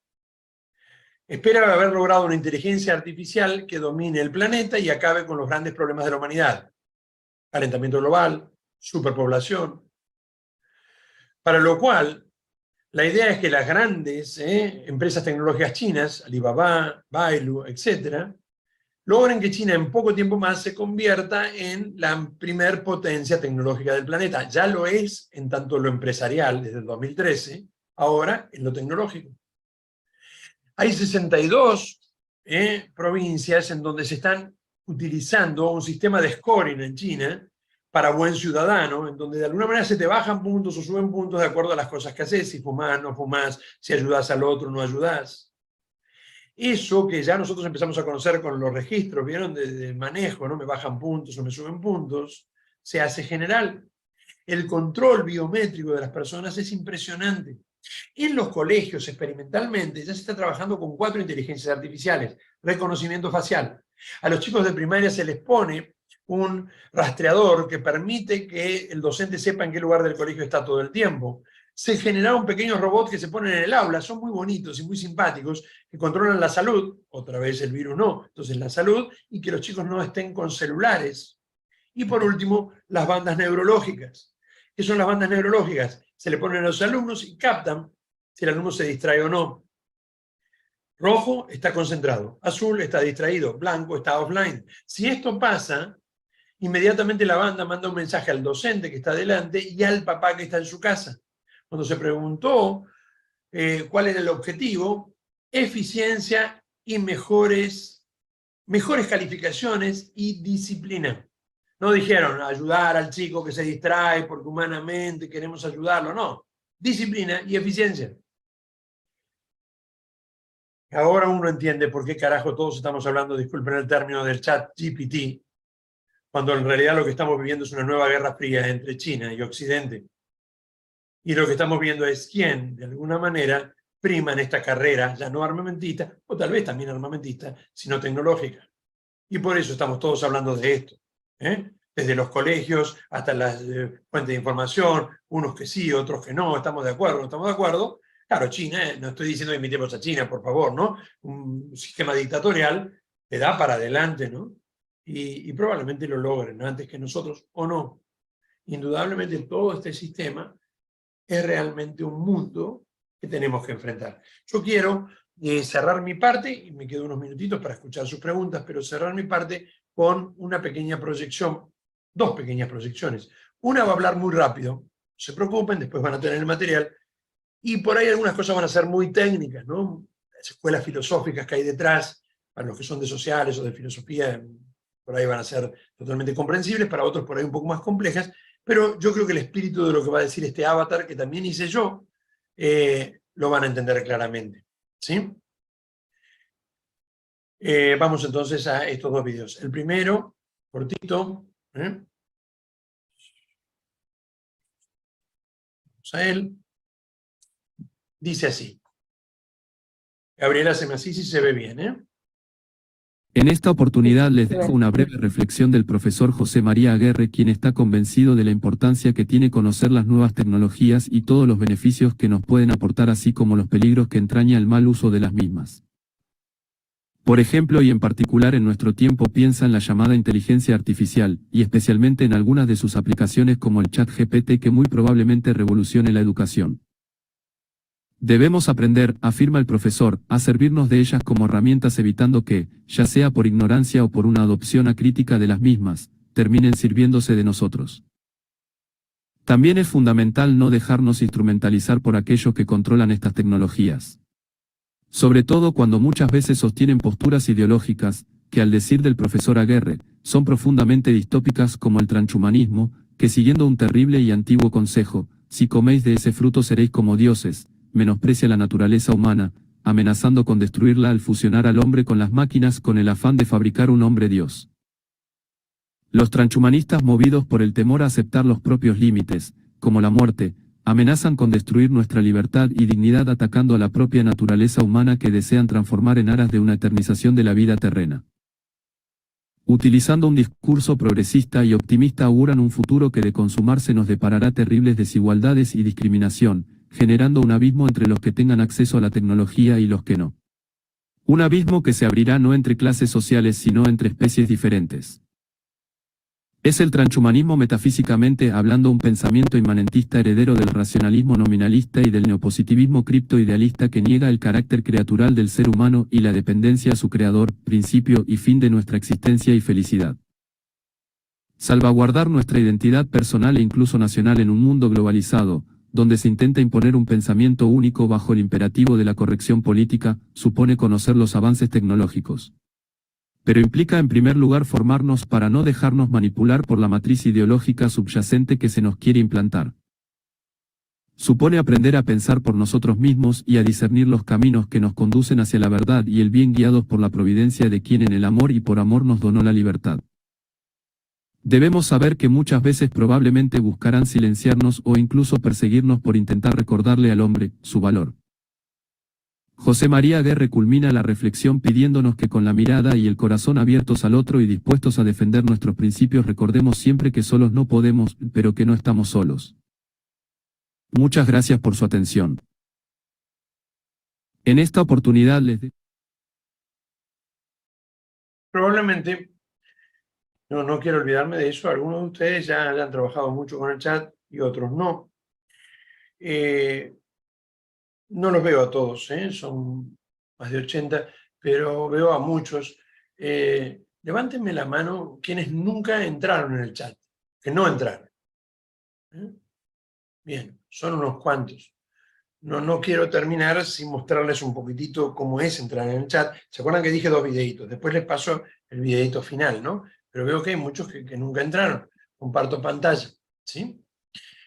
espera haber logrado una inteligencia artificial que domine el planeta y acabe con los grandes problemas de la humanidad. Calentamiento global, superpoblación. Para lo cual, la idea es que las grandes empresas tecnológicas chinas, Alibaba, Baidu, etc., logren que China en poco tiempo más se convierta en la primer potencia tecnológica del planeta. Ya lo es en tanto lo empresarial desde el 2013, ahora en lo tecnológico. Hay 62 provincias en donde se están utilizando un sistema de scoring en China para buen ciudadano, en donde de alguna manera se te bajan puntos o suben puntos de acuerdo a las cosas que haces, si fumás, no fumás, si ayudás al otro, no ayudás. Eso que ya nosotros empezamos a conocer con los registros, ¿vieron? De manejo, ¿no? Me bajan puntos o me suben puntos, se hace general. El control biométrico de las personas es impresionante. En los colegios, experimentalmente, ya se está trabajando con 4 inteligencias artificiales. Reconocimiento facial. A los chicos de primaria se les pone un rastreador que permite que el docente sepa en qué lugar del colegio está todo el tiempo. Se generaron pequeños robots que se ponen en el aula, son muy bonitos y muy simpáticos, que controlan la salud, otra vez el virus no, entonces la salud, y que los chicos no estén con celulares. Y por último, las bandas neurológicas. ¿Qué son las bandas neurológicas? Se le ponen a los alumnos y captan si el alumno se distrae o no. Rojo está concentrado, azul está distraído, blanco está offline. Si esto pasa, inmediatamente la banda manda un mensaje al docente que está delante y al papá que está en su casa. Cuando se preguntó cuál era el objetivo, eficiencia y mejores calificaciones y disciplina. No dijeron ayudar al chico que se distrae porque humanamente queremos ayudarlo, no. Disciplina y eficiencia. Ahora uno entiende por qué carajo todos estamos hablando, disculpen el término, del chat GPT, cuando en realidad lo que estamos viviendo es una nueva guerra fría entre China y Occidente. Y lo que estamos viendo es quién, de alguna manera, prima en esta carrera, ya no armamentista, o tal vez también armamentista, sino tecnológica. Y por eso estamos todos hablando de esto. Desde los colegios hasta las fuentes de información, unos que sí, otros que no, estamos de acuerdo, no estamos de acuerdo. Claro, China, no estoy diciendo que imitemos a China, por favor, ¿no? Un sistema dictatorial te da para adelante, ¿no? Y probablemente lo logren, ¿no? Antes que nosotros, o no. Indudablemente todo este sistema es realmente un mundo que tenemos que enfrentar. Yo quiero cerrar mi parte, y me quedo unos minutitos para escuchar sus preguntas, pero cerrar mi parte con una pequeña proyección, dos pequeñas proyecciones. Una va a hablar muy rápido, no se preocupen, después van a tener el material, y por ahí algunas cosas van a ser muy técnicas, ¿no? Las escuelas filosóficas que hay detrás, para los que son de sociales o de filosofía, por ahí van a ser totalmente comprensibles, para otros por ahí un poco más complejas, pero yo creo que el espíritu de lo que va a decir este avatar, que también hice yo, lo van a entender claramente, ¿sí? Vamos entonces a estos dos videos. El primero, cortito, vamos a él. Dice así. Gabriela, se me así si se ve bien, ¿eh? En esta oportunidad les dejo una breve reflexión del profesor José María Aguerre, quien está convencido de la importancia que tiene conocer las nuevas tecnologías y todos los beneficios que nos pueden aportar, así como los peligros que entraña el mal uso de las mismas. Por ejemplo, y en particular en nuestro tiempo, piensa en la llamada inteligencia artificial, y especialmente en algunas de sus aplicaciones como el chat GPT, que muy probablemente revolucione la educación. Debemos aprender, afirma el profesor, a servirnos de ellas como herramientas, evitando que, ya sea por ignorancia o por una adopción acrítica de las mismas, terminen sirviéndose de nosotros. También es fundamental no dejarnos instrumentalizar por aquellos que controlan estas tecnologías. Sobre todo cuando muchas veces sostienen posturas ideológicas, que al decir del profesor Aguerre, son profundamente distópicas, como el transhumanismo, que siguiendo un terrible y antiguo consejo, si coméis de ese fruto seréis como dioses, menosprecia la naturaleza humana, amenazando con destruirla al fusionar al hombre con las máquinas con el afán de fabricar un hombre Dios. Los transhumanistas, movidos por el temor a aceptar los propios límites, como la muerte, amenazan con destruir nuestra libertad y dignidad, atacando a la propia naturaleza humana que desean transformar en aras de una eternización de la vida terrena. Utilizando un discurso progresista y optimista, auguran un futuro que, de consumarse, nos deparará terribles desigualdades y discriminación, generando un abismo entre los que tengan acceso a la tecnología y los que no. Un abismo que se abrirá no entre clases sociales, sino entre especies diferentes. Es el transhumanismo, metafísicamente hablando, un pensamiento inmanentista heredero del racionalismo nominalista y del neopositivismo criptoidealista, que niega el carácter creatural del ser humano y la dependencia a su creador, principio y fin de nuestra existencia y felicidad. Salvaguardar nuestra identidad personal e incluso nacional en un mundo globalizado, donde se intenta imponer un pensamiento único bajo el imperativo de la corrección política, supone conocer los avances tecnológicos. Pero implica en primer lugar formarnos para no dejarnos manipular por la matriz ideológica subyacente que se nos quiere implantar. Supone aprender a pensar por nosotros mismos y a discernir los caminos que nos conducen hacia la verdad y el bien, guiados por la providencia de quien en el amor y por amor nos donó la libertad. Debemos saber que muchas veces probablemente buscarán silenciarnos o incluso perseguirnos por intentar recordarle al hombre su valor. José María Aguerre culmina la reflexión pidiéndonos que, con la mirada y el corazón abiertos al otro y dispuestos a defender nuestros principios, recordemos siempre que solos no podemos, pero que no estamos solos. Muchas gracias por su atención. En esta oportunidad Probablemente, no quiero olvidarme de eso, algunos de ustedes ya han trabajado mucho con el chat y otros no. No los veo a todos, son más de 80, pero veo a muchos. Levántenme la mano quienes nunca entraron en el chat, que no entraron. Bien, son unos cuantos. No quiero terminar sin mostrarles un poquitito cómo es entrar en el chat. ¿Se acuerdan que dije 2 videitos? Después les paso el videito final, ¿no? pero veo que hay muchos que nunca entraron. Comparto pantalla, ¿sí?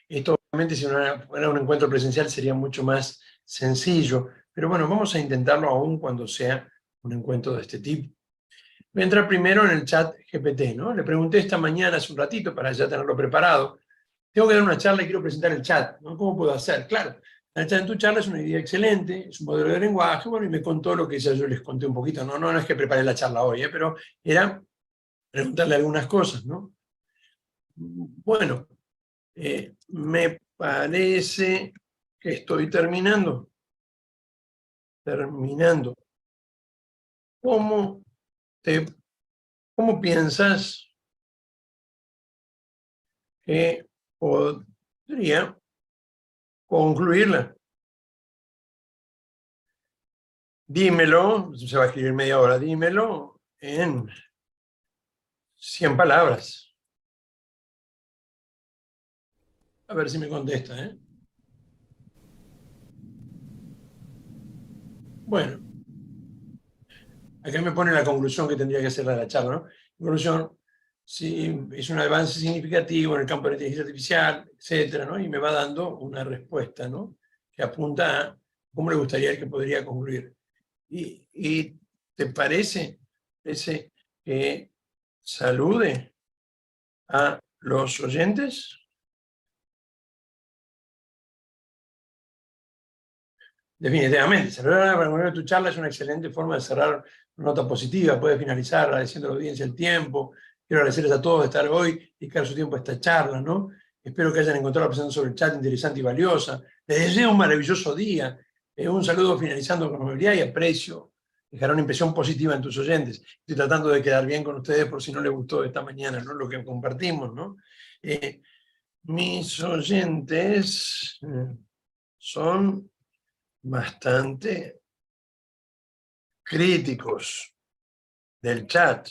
Esto obviamente si fuera un encuentro presencial sería mucho más sencillo, pero bueno, vamos a intentarlo aún cuando sea un encuentro de este tipo. Voy a entrar primero en el chat GPT, ¿no? Le pregunté esta mañana, hace un ratito, para ya tenerlo preparado. Tengo que dar una charla y quiero presentar el chat, ¿no? ¿Cómo puedo hacer? Claro, el chat en tu charla es una idea excelente, es un modelo de lenguaje, bueno, y me contó lo que ya yo les conté un poquito. No es que preparé la charla hoy, pero era preguntarle algunas cosas, ¿no? Bueno, me parece que estoy terminando. ¿Cómo piensas que podría concluirla? Dímelo, se va a escribir media hora, dímelo en 100 palabras. A ver si me contesta, ¿eh? Bueno, acá me pone la conclusión que tendría que hacer la charla, ¿no? Conclusión, si es un avance significativo en el campo de la inteligencia artificial, etcétera, ¿no? Y me va dando una respuesta, ¿no? Que apunta a cómo le gustaría que podría concluir. ¿Y te parece que salude a los oyentes? Definitivamente, saludar para tu charla es una excelente forma de cerrar una nota positiva, puede finalizar agradeciendo a la audiencia el tiempo. Quiero agradecerles a todos de estar hoy, dedicar su tiempo a esta charla, ¿no? Espero que hayan encontrado la presentación sobre el chat interesante y valiosa. Les deseo un maravilloso día. Un saludo finalizando con amabilidad y aprecio. Dejará una impresión positiva en tus oyentes. Estoy tratando de quedar bien con ustedes por si no les gustó esta mañana, ¿no? Lo que compartimos, ¿no? Mis oyentes son bastante críticos del chat.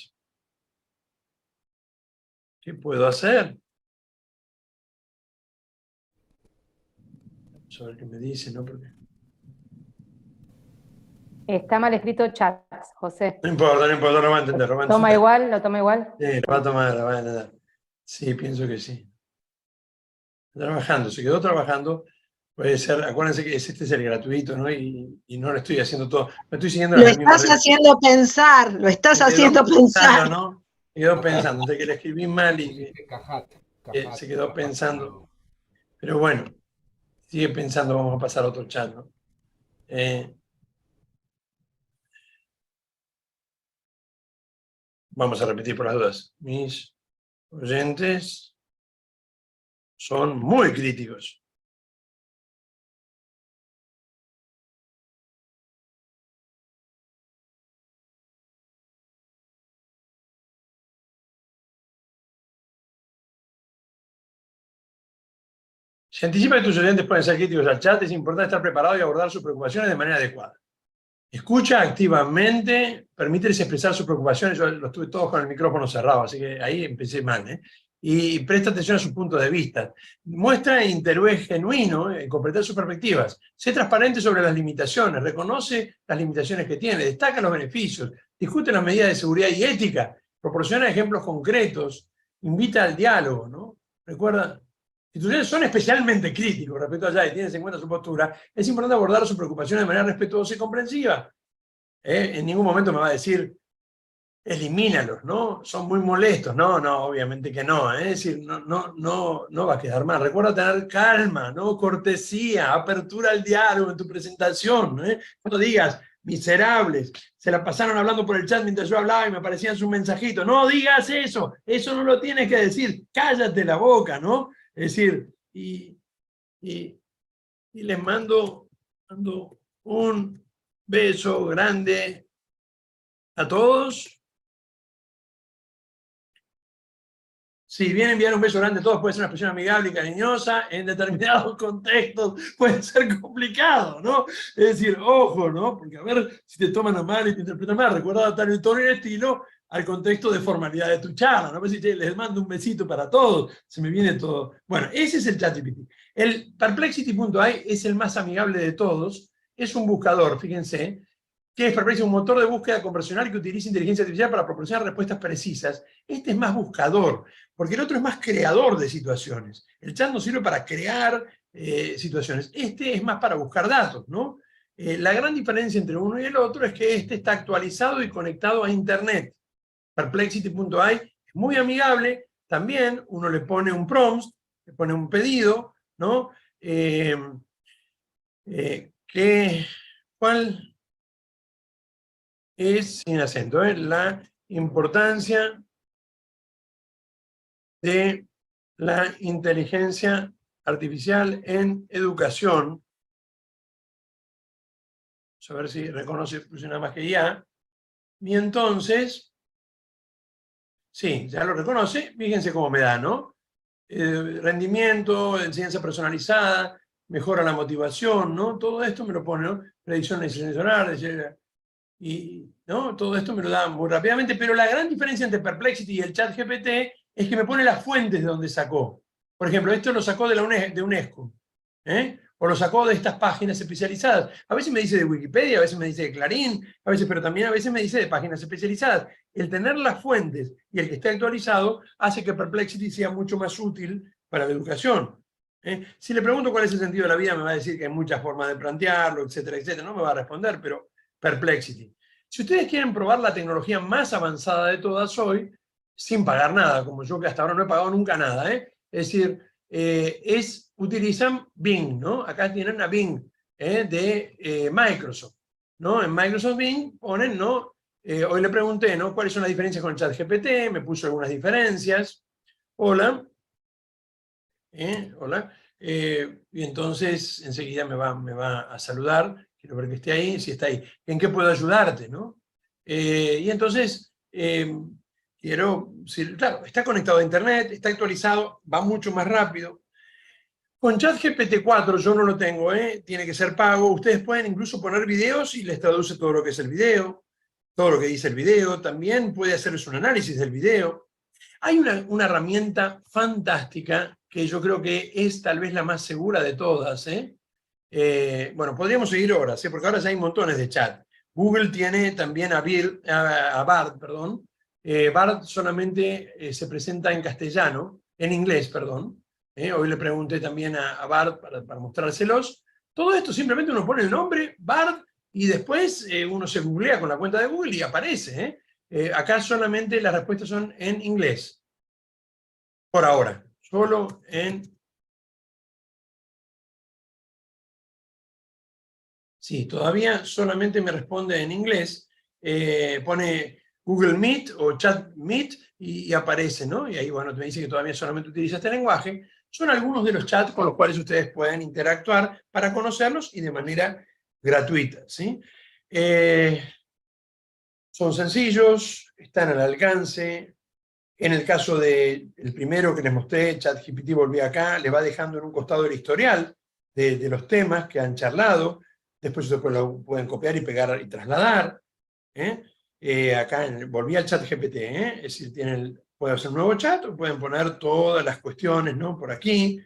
¿Qué puedo hacer? Vamos a ver qué me dice, ¿no? Porque... Está mal escrito chat, José. No importa, lo va a entender. ¿Lo toma igual? Sí, lo va a tomar, lo va a entender. Sí, pienso que sí. Trabajando, se quedó trabajando. Puede ser, acuérdense que este es el gratuito, ¿no? Y no lo estoy haciendo todo. No estoy siguiendo lo estás haciendo pensar, lo estás haciendo pensar. ¿No? Se quedó pensando, de que le escribí mal y se quedó pensando. Pero bueno, sigue pensando, vamos a pasar a otro chat, ¿no? Vamos a repetir por las dudas. Mis oyentes son muy críticos. Si anticipa que tus oyentes pueden ser críticos al chat, es importante estar preparado y abordar sus preocupaciones de manera adecuada. Escucha activamente, permíteles expresar sus preocupaciones. Yo los tuve todos con el micrófono cerrado, así que ahí empecé mal, ¿eh? Y presta atención a sus puntos de vista. Muestra interés genuino en comprender sus perspectivas. Sé transparente sobre las limitaciones, reconoce las limitaciones que tiene, destaca los beneficios, discute las medidas de seguridad y ética, proporciona ejemplos concretos, invita al diálogo, ¿no? Recuerda, si tus oyentes son especialmente críticos respecto a allá y tienes en cuenta su postura, es importante abordar sus preocupaciones de manera respetuosa y comprensiva. En ningún momento me va a decir, elimínalos, ¿no? Son muy molestos. No, obviamente que no. Es decir, no va a quedar mal. Recuerda tener calma, ¿no? Cortesía, apertura al diálogo en tu presentación. No digas, miserables, se la pasaron hablando por el chat mientras yo hablaba y me aparecían sus mensajitos. No digas eso no lo tienes que decir. Cállate la boca, ¿no? Es decir, y les mando un beso grande a todos. Si bien enviar un beso grande a todos puede ser una expresión amigable y cariñosa, en determinados contextos puede ser complicado, ¿no? Es decir, ojo, ¿no? Porque a ver si te toman a mal y te interpretan mal. Recuerda adaptar el tono y el estilo al contexto de formalidad de tu charla, ¿no? Pues si les mando un besito para todos, se me viene todo. Bueno, ese es el ChatGPT. El Perplexity.ai es el más amigable de todos, es un buscador, fíjense, ¿Qué es Perplexity? Un motor de búsqueda conversacional que utiliza inteligencia artificial para proporcionar respuestas precisas. Este es más buscador, porque el otro es más creador de situaciones. El chat nos sirve para crear situaciones. Este es más para buscar datos, ¿no? La gran diferencia entre uno y el otro es que este está actualizado y conectado a Internet. Perplexity.ai es muy amigable. También uno le pone un prompt, le pone un pedido, ¿no? ¿Cuál es, sin acento, la importancia de la inteligencia artificial en educación? Vamos a ver si reconoce, puse nada más que ya. Y entonces, sí, ya lo reconoce, fíjense cómo me da, ¿no? Rendimiento, enseñanza personalizada, mejora la motivación, ¿no? Todo esto me lo pone, ¿no? Predicción necesaria, y ¿no? Todo esto me lo da muy rápidamente, pero la gran diferencia entre Perplexity y el ChatGPT es que me pone las fuentes de donde sacó. Por ejemplo, esto lo sacó de UNESCO, o lo sacó de estas páginas especializadas. A veces me dice de Wikipedia, a veces me dice de Clarín, a veces, pero también a veces me dice de páginas especializadas. El tener las fuentes y el que esté actualizado hace que Perplexity sea mucho más útil para la educación. Si le pregunto cuál es el sentido de la vida, me va a decir que hay muchas formas de plantearlo, etcétera, etcétera. No me va a responder, pero Perplexity. Si ustedes quieren probar la tecnología más avanzada de todas hoy, sin pagar nada, como yo que hasta ahora no he pagado nunca nada, es decir, utilizan Bing, ¿no? Acá tienen a Bing de Microsoft, ¿no? En Microsoft Bing ponen, ¿no? Hoy le pregunté, ¿no? ¿Cuáles son las diferencias con el ChatGPT? Me puso algunas diferencias. Hola. Hola. Y entonces enseguida me va a saludar. Quiero ver que esté ahí, si está ahí. ¿En qué puedo ayudarte, no? Y entonces, claro, está conectado a Internet, está actualizado, va mucho más rápido. Con ChatGPT 4 yo no lo tengo, tiene que ser pago. Ustedes pueden incluso poner videos y les traduce todo lo que es el video, todo lo que dice el video. También puede hacerles un análisis del video. Hay una herramienta fantástica que yo creo que es tal vez la más segura de todas. Bueno, podríamos seguir horas, porque ahora ya hay montones de chat. Google tiene también a Bard, perdón. Bard solamente se presenta en castellano, en inglés, perdón. Hoy le pregunté también a Bard para mostrárselos. Todo esto simplemente uno pone el nombre, Bard, y después uno se googlea con la cuenta de Google y aparece. Acá solamente las respuestas son en inglés. Por ahora, solo en... Sí, todavía solamente me responde en inglés. Pone Google Meet o Chat Meet y aparece, ¿no? Y ahí, bueno, me dice que todavía solamente utiliza este lenguaje. Son algunos de los chats con los cuales ustedes pueden interactuar para conocerlos y de manera gratuita, ¿sí? Son sencillos, están al alcance. En el caso del primero que les mostré, ChatGPT, volví acá, le va dejando en un costado el historial de los temas que han charlado. Después ustedes lo pueden copiar y pegar y trasladar. Acá volví al ChatGPT, es decir, pueden hacer un nuevo chat o pueden poner todas las cuestiones, ¿no? Por aquí.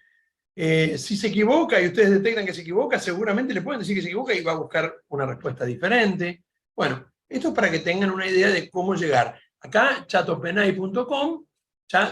Si se equivoca y ustedes detectan que se equivoca, seguramente le pueden decir que se equivoca y va a buscar una respuesta diferente. Bueno, esto es para que tengan una idea de cómo llegar. Acá, chatopenai.com,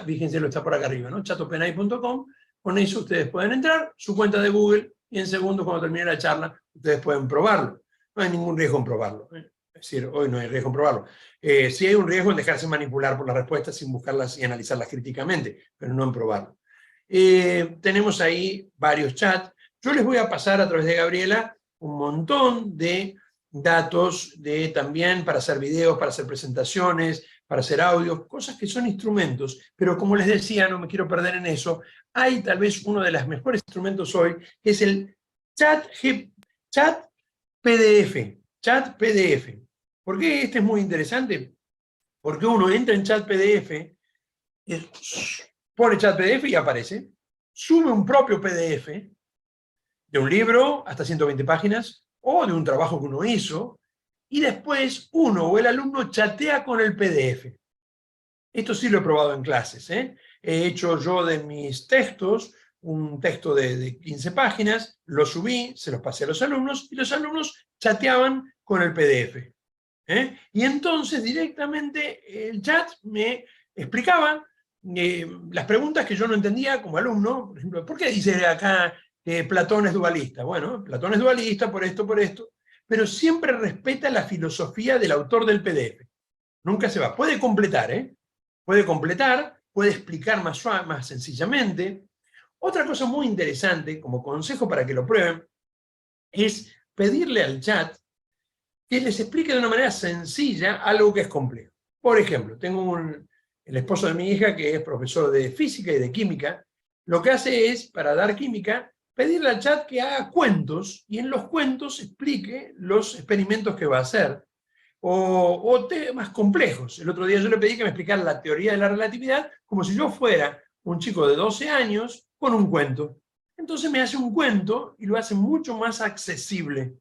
fíjense, lo está por acá arriba, ¿no? Chatopenai.com, con eso ustedes pueden entrar, su cuenta de Google, y en segundos, cuando termine la charla, ustedes pueden probarlo. No hay ningún riesgo en probarlo. Es decir, hoy no hay riesgo en probarlo. Sí hay un riesgo en dejarse manipular por las respuestas sin buscarlas y analizarlas críticamente, pero no en probarlo. Tenemos ahí varios chats. Yo les voy a pasar a través de Gabriela un montón de datos también para hacer videos, para hacer presentaciones, para hacer audios, cosas que son instrumentos, pero como les decía, no me quiero perder en eso. Hay tal vez uno de los mejores instrumentos hoy, que es el chat PDF. Chat PDF. ¿Por qué este es muy interesante? Porque uno entra en chat PDF, pone chat PDF y aparece, sube un propio PDF de un libro hasta 120 páginas, o de un trabajo que uno hizo, y después uno o el alumno chatea con el PDF. Esto sí lo he probado en clases. He hecho yo de mis textos, un texto de 15 páginas, lo subí, se los pasé a los alumnos, y los alumnos chateaban con el PDF. Y entonces directamente el chat me explicaba las preguntas que yo no entendía como alumno. Por ejemplo, ¿por qué dice acá que Platón es dualista? Bueno, Platón es dualista por esto, pero siempre respeta la filosofía del autor del PDF. Nunca se va. Puede completar, puede explicar más sencillamente. Otra cosa muy interesante, como consejo para que lo prueben, es pedirle al chat que les explique de una manera sencilla algo que es complejo. Por ejemplo, tengo el esposo de mi hija que es profesor de física y de química. Lo que hace es, para dar química, pedirle al chat que haga cuentos y en los cuentos explique los experimentos que va a hacer. O temas complejos. El otro día yo le pedí que me explicara la teoría de la relatividad como si yo fuera un chico de 12 años con un cuento. Entonces me hace un cuento y lo hace mucho más accesible.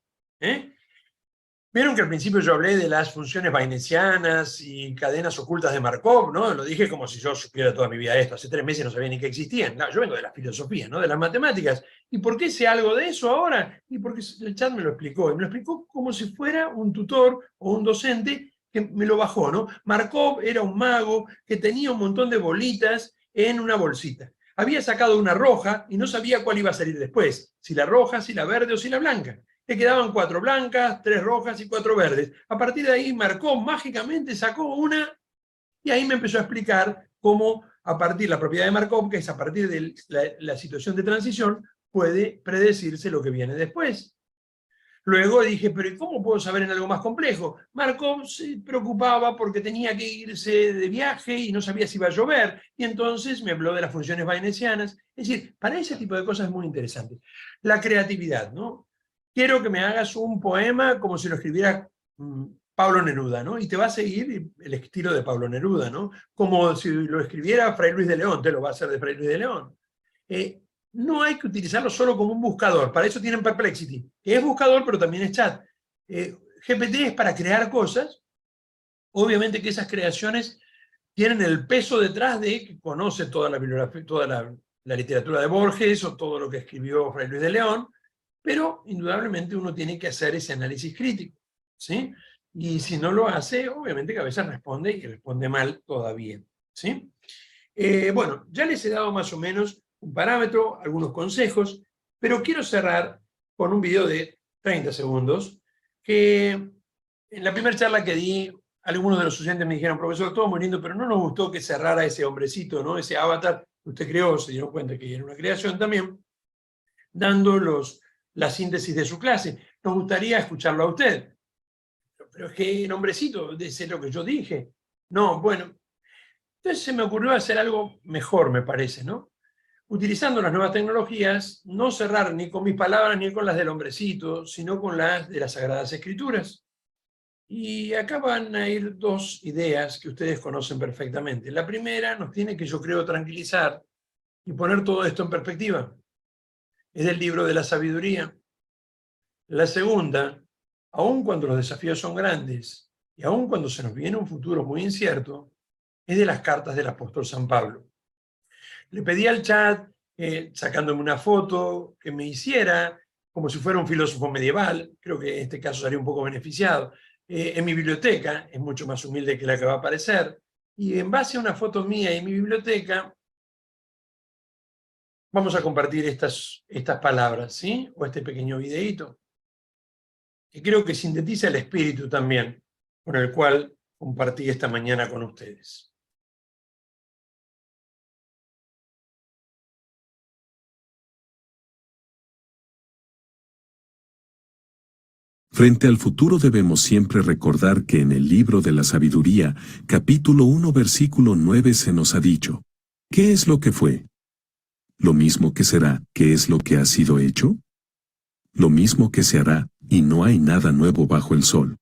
Vieron que al principio yo hablé de las funciones bayesianas y cadenas ocultas de Markov, ¿no? Lo dije como si yo supiera toda mi vida esto. Hace 3 meses no sabía ni que existían. No, yo vengo de la filosofía, ¿no? De las matemáticas. ¿Y por qué sé algo de eso ahora? Y porque el chat me lo explicó. Y me lo explicó como si fuera un tutor o un docente que me lo bajó, ¿no? Markov era un mago que tenía un montón de bolitas en una bolsita. Había sacado una roja y no sabía cuál iba a salir después. Si la roja, si la verde o si la blanca. Le quedaban 4 blancas, 3 rojas y 4 verdes. A partir de ahí Markov mágicamente sacó una y ahí me empezó a explicar cómo a partir de la propiedad de Markov, que es a partir de la situación de transición, puede predecirse lo que viene después. Luego dije, pero ¿y cómo puedo saber en algo más complejo? Markov se preocupaba porque tenía que irse de viaje y no sabía si iba a llover, y entonces me habló de las funciones bayesianas. Es decir, para ese tipo de cosas es muy interesante. La creatividad, ¿no? Quiero que me hagas un poema como si lo escribiera Pablo Neruda, ¿no? Y te va a seguir el estilo de Pablo Neruda, ¿no? Como si lo escribiera Fray Luis de León, te lo va a hacer de Fray Luis de León. No hay que utilizarlo solo como un buscador, para eso tienen Perplexity, que es buscador pero también es chat. GPT es para crear cosas, obviamente que esas creaciones tienen el peso detrás de que conoce toda la bibliografía, toda la literatura de Borges o todo lo que escribió Fray Luis de León, pero indudablemente uno tiene que hacer ese análisis crítico, ¿sí? Y si no lo hace, obviamente que a veces responde y responde mal todavía, ¿sí? Bueno, ya les he dado más o menos un parámetro, algunos consejos, pero quiero cerrar con un video de 30 segundos, que en la primera charla que di, algunos de los estudiantes me dijeron, profesor, todo muy lindo, pero no nos gustó que cerrara ese hombrecito, ¿no? Ese avatar que usted creó, se dieron cuenta que era una creación también, dando la síntesis de su clase. Nos gustaría escucharlo a usted. Pero es que el hombrecito, de ser lo que yo dije. No, bueno. Entonces se me ocurrió hacer algo mejor, me parece, ¿no? Utilizando las nuevas tecnologías, no cerrar ni con mis palabras ni con las del hombrecito, sino con las de las Sagradas Escrituras. Y acá van a ir 2 ideas que ustedes conocen perfectamente. La primera nos tiene que, yo creo, tranquilizar y poner todo esto en perspectiva. Es del libro de la sabiduría. La segunda, aun cuando los desafíos son grandes y aun cuando se nos viene un futuro muy incierto, es de las cartas del apóstol San Pablo. Le pedí al chat, sacándome una foto, que me hiciera como si fuera un filósofo medieval, creo que en este caso sería un poco beneficiado. En mi biblioteca, es mucho más humilde que la que va a aparecer, y en base a una foto mía en mi biblioteca, vamos a compartir estas palabras, ¿sí? O este pequeño videíto, que creo que sintetiza el espíritu también, con el cual compartí esta mañana con ustedes. Frente al futuro debemos siempre recordar que en el libro de la sabiduría, capítulo 1, versículo 9 se nos ha dicho, ¿qué es lo que fue? ¿Lo mismo que será, qué es lo que ha sido hecho? Lo mismo que se hará, y no hay nada nuevo bajo el sol.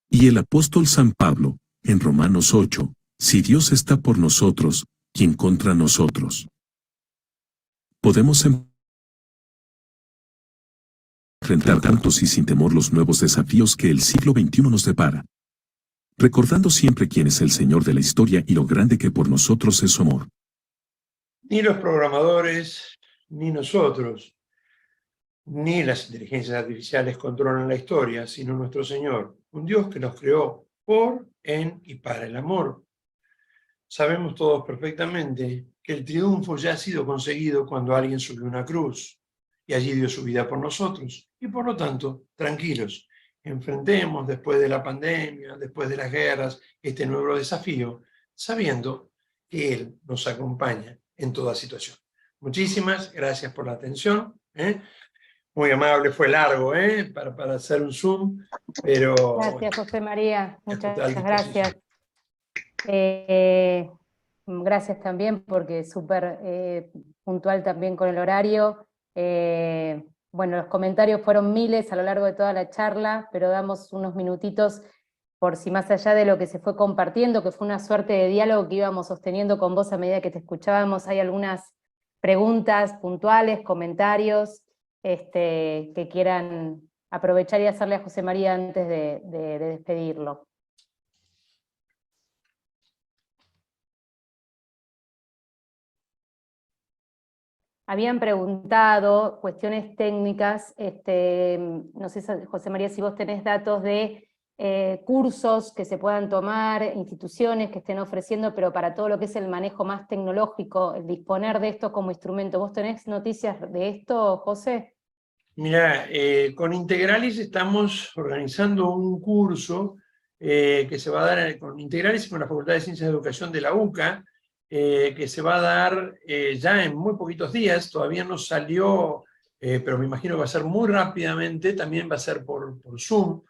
Y el apóstol San Pablo, en Romanos 8, si Dios está por nosotros, ¿quién contra nosotros? Podemos enfrentar tantos y sin temor los nuevos desafíos que el siglo XXI nos depara, recordando siempre quién es el Señor de la historia y lo grande que por nosotros es su amor. Ni los programadores, ni nosotros, ni las inteligencias artificiales controlan la historia, sino nuestro Señor, un Dios que nos creó por, en y para el amor. Sabemos todos perfectamente que el triunfo ya ha sido conseguido cuando alguien subió una cruz y allí dio su vida por nosotros. Y por lo tanto, tranquilos, enfrentemos después de la pandemia, después de las guerras, este nuevo desafío, sabiendo que Él nos acompaña en toda situación. Muchísimas gracias por la atención. Muy amable, fue largo para hacer un Zoom, pero... Gracias, José María, muchas total gracias. Gracias también porque súper puntual también con el horario. Bueno, los comentarios fueron miles a lo largo de toda la charla, pero damos unos minutitos por si más allá de lo que se fue compartiendo, que fue una suerte de diálogo que íbamos sosteniendo con vos a medida que te escuchábamos, hay algunas preguntas puntuales, comentarios que quieran aprovechar y hacerle a José María antes de despedirlo. Habían preguntado cuestiones técnicas, no sé, José María, si vos tenés datos de cursos que se puedan tomar, instituciones que estén ofreciendo, pero para todo lo que es el manejo más tecnológico, el disponer de esto como instrumento. ¿Vos tenés noticias de esto, José? Mira, con Integralis estamos organizando un curso que se va a dar con Integralis y con la Facultad de Ciencias de Educación de la UCA, que se va a dar ya en muy poquitos días, todavía no salió, pero me imagino que va a ser muy rápidamente, también va a ser por Zoom,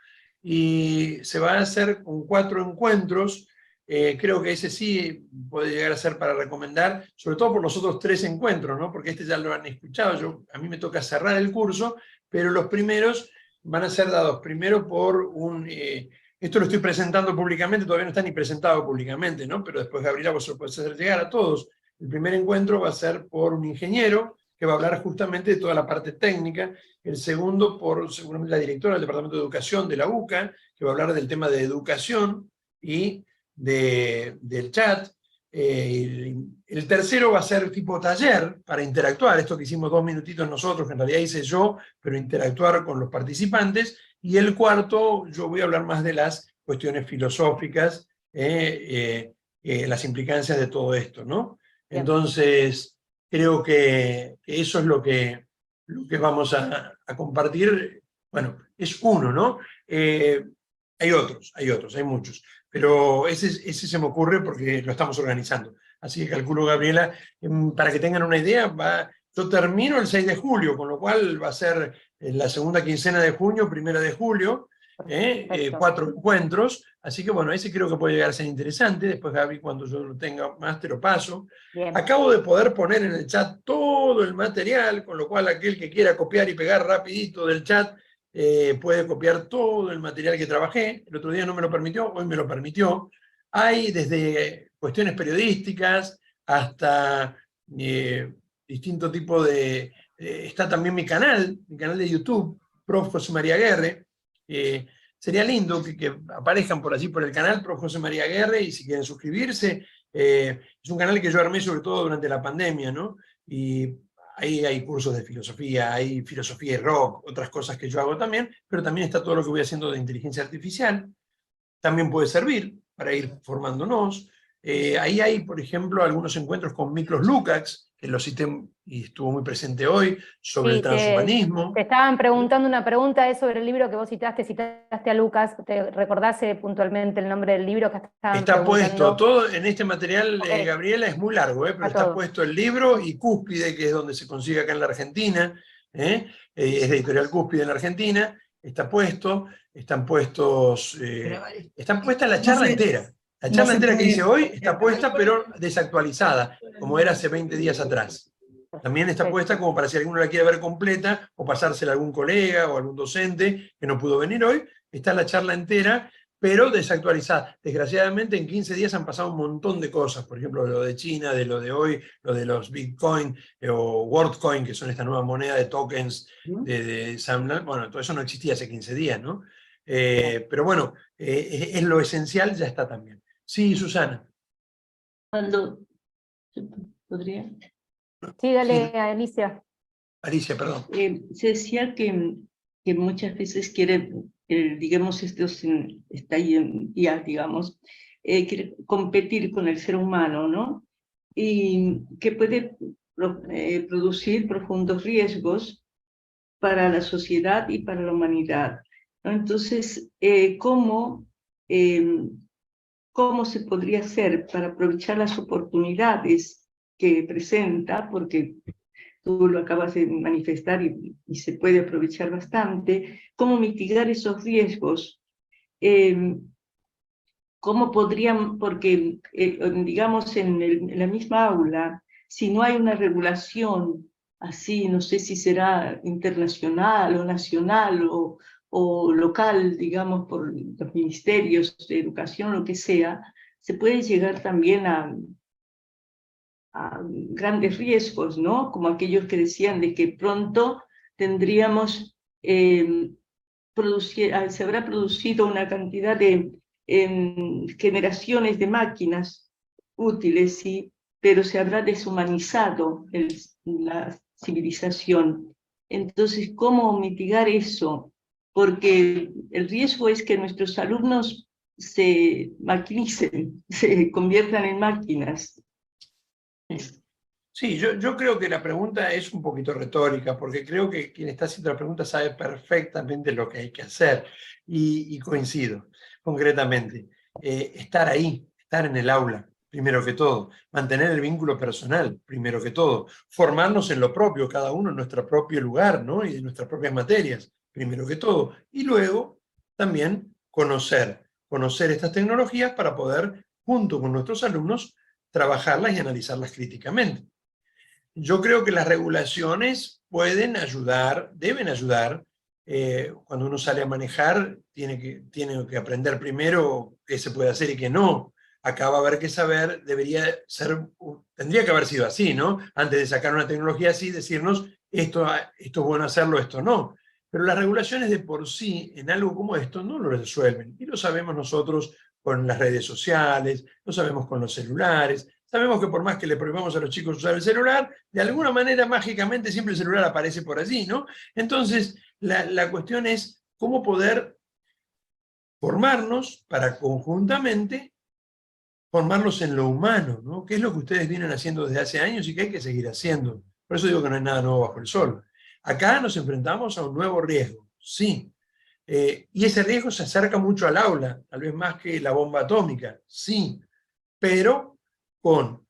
y se va a hacer con 4 encuentros. Creo que ese sí puede llegar a ser para recomendar, sobre todo por los otros 3 encuentros, ¿no? Porque ya lo han escuchado, a mí me toca cerrar el curso, pero los primeros van a ser dados primero por un... esto lo estoy presentando públicamente, todavía no está ni presentado públicamente, ¿no? Pero después Gabriela vos lo podés hacer llegar a todos. El primer encuentro va a ser por un ingeniero, que va a hablar justamente de toda la parte técnica. El segundo por seguramente la directora del Departamento de Educación de la UCA, que va a hablar del tema de educación y del chat. El tercero va a ser tipo taller para interactuar, esto que hicimos 2 minutitos nosotros, que en realidad hice yo, pero interactuar con los participantes. Y el cuarto, yo voy a hablar más de las cuestiones filosóficas, las implicancias de todo esto, ¿no? Entonces, creo que eso es lo que vamos a compartir. Bueno, es uno, ¿no? Hay otros, hay muchos. Pero ese se me ocurre porque lo estamos organizando. Así que calculo, Gabriela, para que tengan una idea, yo termino el 6 de julio, con lo cual va a ser la segunda quincena de junio, 1 de julio, 4 encuentros. Así que bueno, ese creo que puede llegar a ser interesante. Después, Gaby, cuando yo lo tenga más, te lo paso. Bien. Acabo de poder poner en el chat todo el material, con lo cual aquel que quiera copiar y pegar rapidito del chat, puede copiar todo el material que trabajé. El otro día no me lo permitió, hoy me lo permitió. Hay desde cuestiones periodísticas hasta distinto tipo de... está también mi canal de YouTube, Prof. José María Aguerre. Sería lindo que aparezcan por allí por el canal Prof. José María Aguerre, y si quieren suscribirse. Es un canal que yo armé sobre todo durante la pandemia, ¿no? Y ahí hay cursos de filosofía, hay filosofía y rock, otras cosas que yo hago también, pero también está todo lo que voy haciendo de inteligencia artificial. También puede servir para ir formándonos. Ahí hay, por ejemplo, algunos encuentros con Miklos Lukács, que lo cité y estuvo muy presente hoy, sobre el transhumanismo. Te estaban preguntando una pregunta sobre el libro que vos citaste a Lucas. ¿Te recordás puntualmente el nombre del libro que estaban Está preguntando? puesto, todo en este material, Gabriela, es muy largo, pero está puesto el libro y Cúspide, que es donde se consigue acá en la Argentina, es de Editorial Cúspide en la Argentina, está puesto, están puestas la charla entera. La charla entera que hice hoy está puesta, pero desactualizada, como era hace 20 días atrás. También está puesta como para si alguno la quiere ver completa, o pasársela a algún colega o algún docente que no pudo venir hoy. Está la charla entera, pero desactualizada. Desgraciadamente en 15 días han pasado un montón de cosas, por ejemplo, lo de China, de lo de hoy, lo de los Bitcoin o WorldCoin, que son esta nueva moneda de tokens de Sam. Bueno, todo eso no existía hace 15 días, ¿no? Pero bueno, es lo esencial, ya está también. Sí, Susana. ¿Cuándo podría? Sí, dale, Alicia. Alicia, perdón. Se decía que muchas veces quiere, digamos, está ahí en día, digamos, quiere competir con el ser humano, ¿no? Y que puede producir profundos riesgos para la sociedad y para la humanidad, ¿no? Entonces, ¿cómo se podría hacer para aprovechar las oportunidades que presenta? Porque tú lo acabas de manifestar y se puede aprovechar bastante. ¿Cómo mitigar esos riesgos? ¿Cómo podrían, porque digamos en la misma aula, si no hay una regulación así, no sé si será internacional o nacional o local, digamos, por los ministerios de educación, lo que sea, se puede llegar también a grandes riesgos, ¿no? Como aquellos que decían de que pronto tendríamos, se habrá producido una cantidad de generaciones de máquinas útiles, ¿sí? Pero se habrá deshumanizado la civilización. Entonces, ¿cómo mitigar eso? Porque el riesgo es que nuestros alumnos se maquinicen, se conviertan en máquinas. Sí, yo creo que la pregunta es un poquito retórica, porque creo que quien está haciendo la pregunta sabe perfectamente lo que hay que hacer, y coincido, concretamente. Estar ahí, estar en el aula, primero que todo, mantener el vínculo personal, primero que todo, formarnos en lo propio, cada uno en nuestro propio lugar, ¿no? Y en nuestras propias materias, primero que todo, y luego también conocer estas tecnologías para poder, junto con nuestros alumnos, trabajarlas y analizarlas críticamente. Yo creo que las regulaciones pueden ayudar, deben ayudar. Cuando uno sale a manejar, tiene que aprender primero qué se puede hacer y qué no. Acá va a haber que saber, tendría que haber sido así, ¿no? Antes de sacar una tecnología así, decirnos, esto es bueno hacerlo, esto no. Pero las regulaciones de por sí, en algo como esto, no lo resuelven. Y lo sabemos nosotros con las redes sociales, lo sabemos con los celulares. Sabemos que por más que le prohibamos a los chicos usar el celular, de alguna manera mágicamente siempre el celular aparece por allí, ¿no? Entonces, la cuestión es cómo poder formarnos para conjuntamente formarnos en lo humano, ¿no? Que es lo que ustedes vienen haciendo desde hace años y que hay que seguir haciendo. Por eso digo que no hay nada nuevo bajo el sol. Acá nos enfrentamos a un nuevo riesgo, sí. Y ese riesgo se acerca mucho al aula, tal vez más que la bomba atómica, sí. Pero con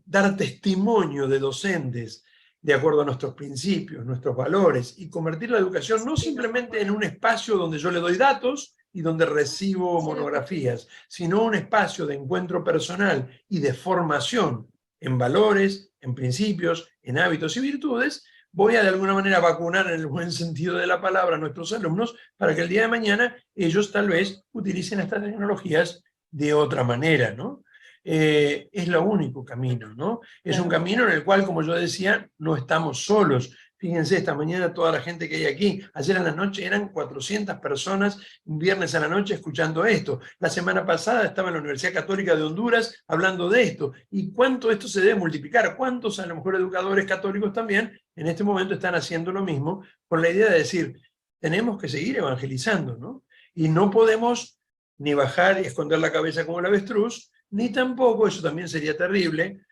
dar testimonio de docentes de acuerdo a nuestros principios, nuestros valores, y convertir la educación no simplemente en un espacio donde yo le doy datos y donde recibo monografías, sino un espacio de encuentro personal y de formación en valores, en principios, en hábitos y virtudes. Voy a de alguna manera vacunar en el buen sentido de la palabra a nuestros alumnos para que el día de mañana ellos tal vez utilicen estas tecnologías de otra manera, ¿no? Es lo único camino, ¿no? Es un camino en el cual, como yo decía, no estamos solos. Fíjense, esta mañana toda la gente que hay aquí, ayer en la noche eran 400 personas, un viernes a la noche escuchando esto. La semana pasada estaba en la Universidad Católica de Honduras hablando de esto. ¿Y cuánto esto se debe multiplicar? ¿Cuántos, a lo mejor, educadores católicos también en este momento están haciendo lo mismo con la idea de decir, tenemos que seguir evangelizando, ¿no? Y no podemos ni bajar y esconder la cabeza como el avestruz, ni tampoco, eso también sería terrible,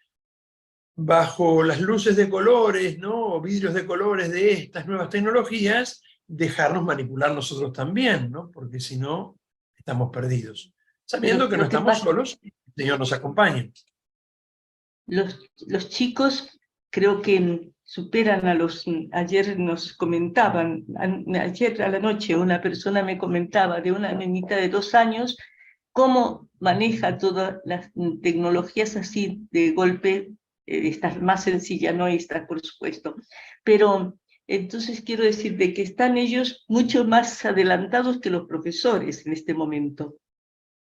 bajo las luces de colores, ¿no? O vidrios de colores de estas nuevas tecnologías, dejarnos manipular nosotros también, ¿no? Porque si no, estamos perdidos. Sabiendo que no estamos solos, el Señor nos acompaña. Los chicos creo que superan a los... Ayer nos comentaban, ayer a la noche una persona me comentaba de una nenita de 2 años cómo maneja todas las tecnologías así de golpe, esta más sencilla, no esta, por supuesto. Pero entonces quiero decir de que están ellos mucho más adelantados que los profesores en este momento.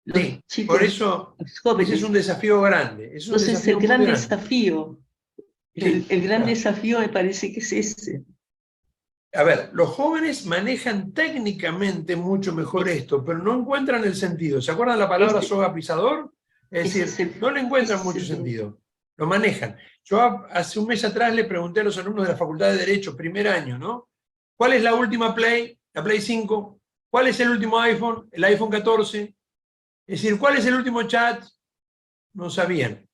Los sí, chicos, por eso es un desafío grande. Entonces el gran desafío, el gran desafío me parece que es ese. A ver, los jóvenes manejan técnicamente mucho mejor esto, pero no encuentran el sentido. ¿Se acuerdan la palabra soga pisador? Es decir, no le encuentran mucho sentido. lo manejan. Yo hace un mes atrás le pregunté a los alumnos de la Facultad de Derecho, primer año, ¿no? ¿Cuál es la última Play? La Play 5. ¿Cuál es el último iPhone? El iPhone 14. Es decir, ¿cuál es el último chat? No sabían.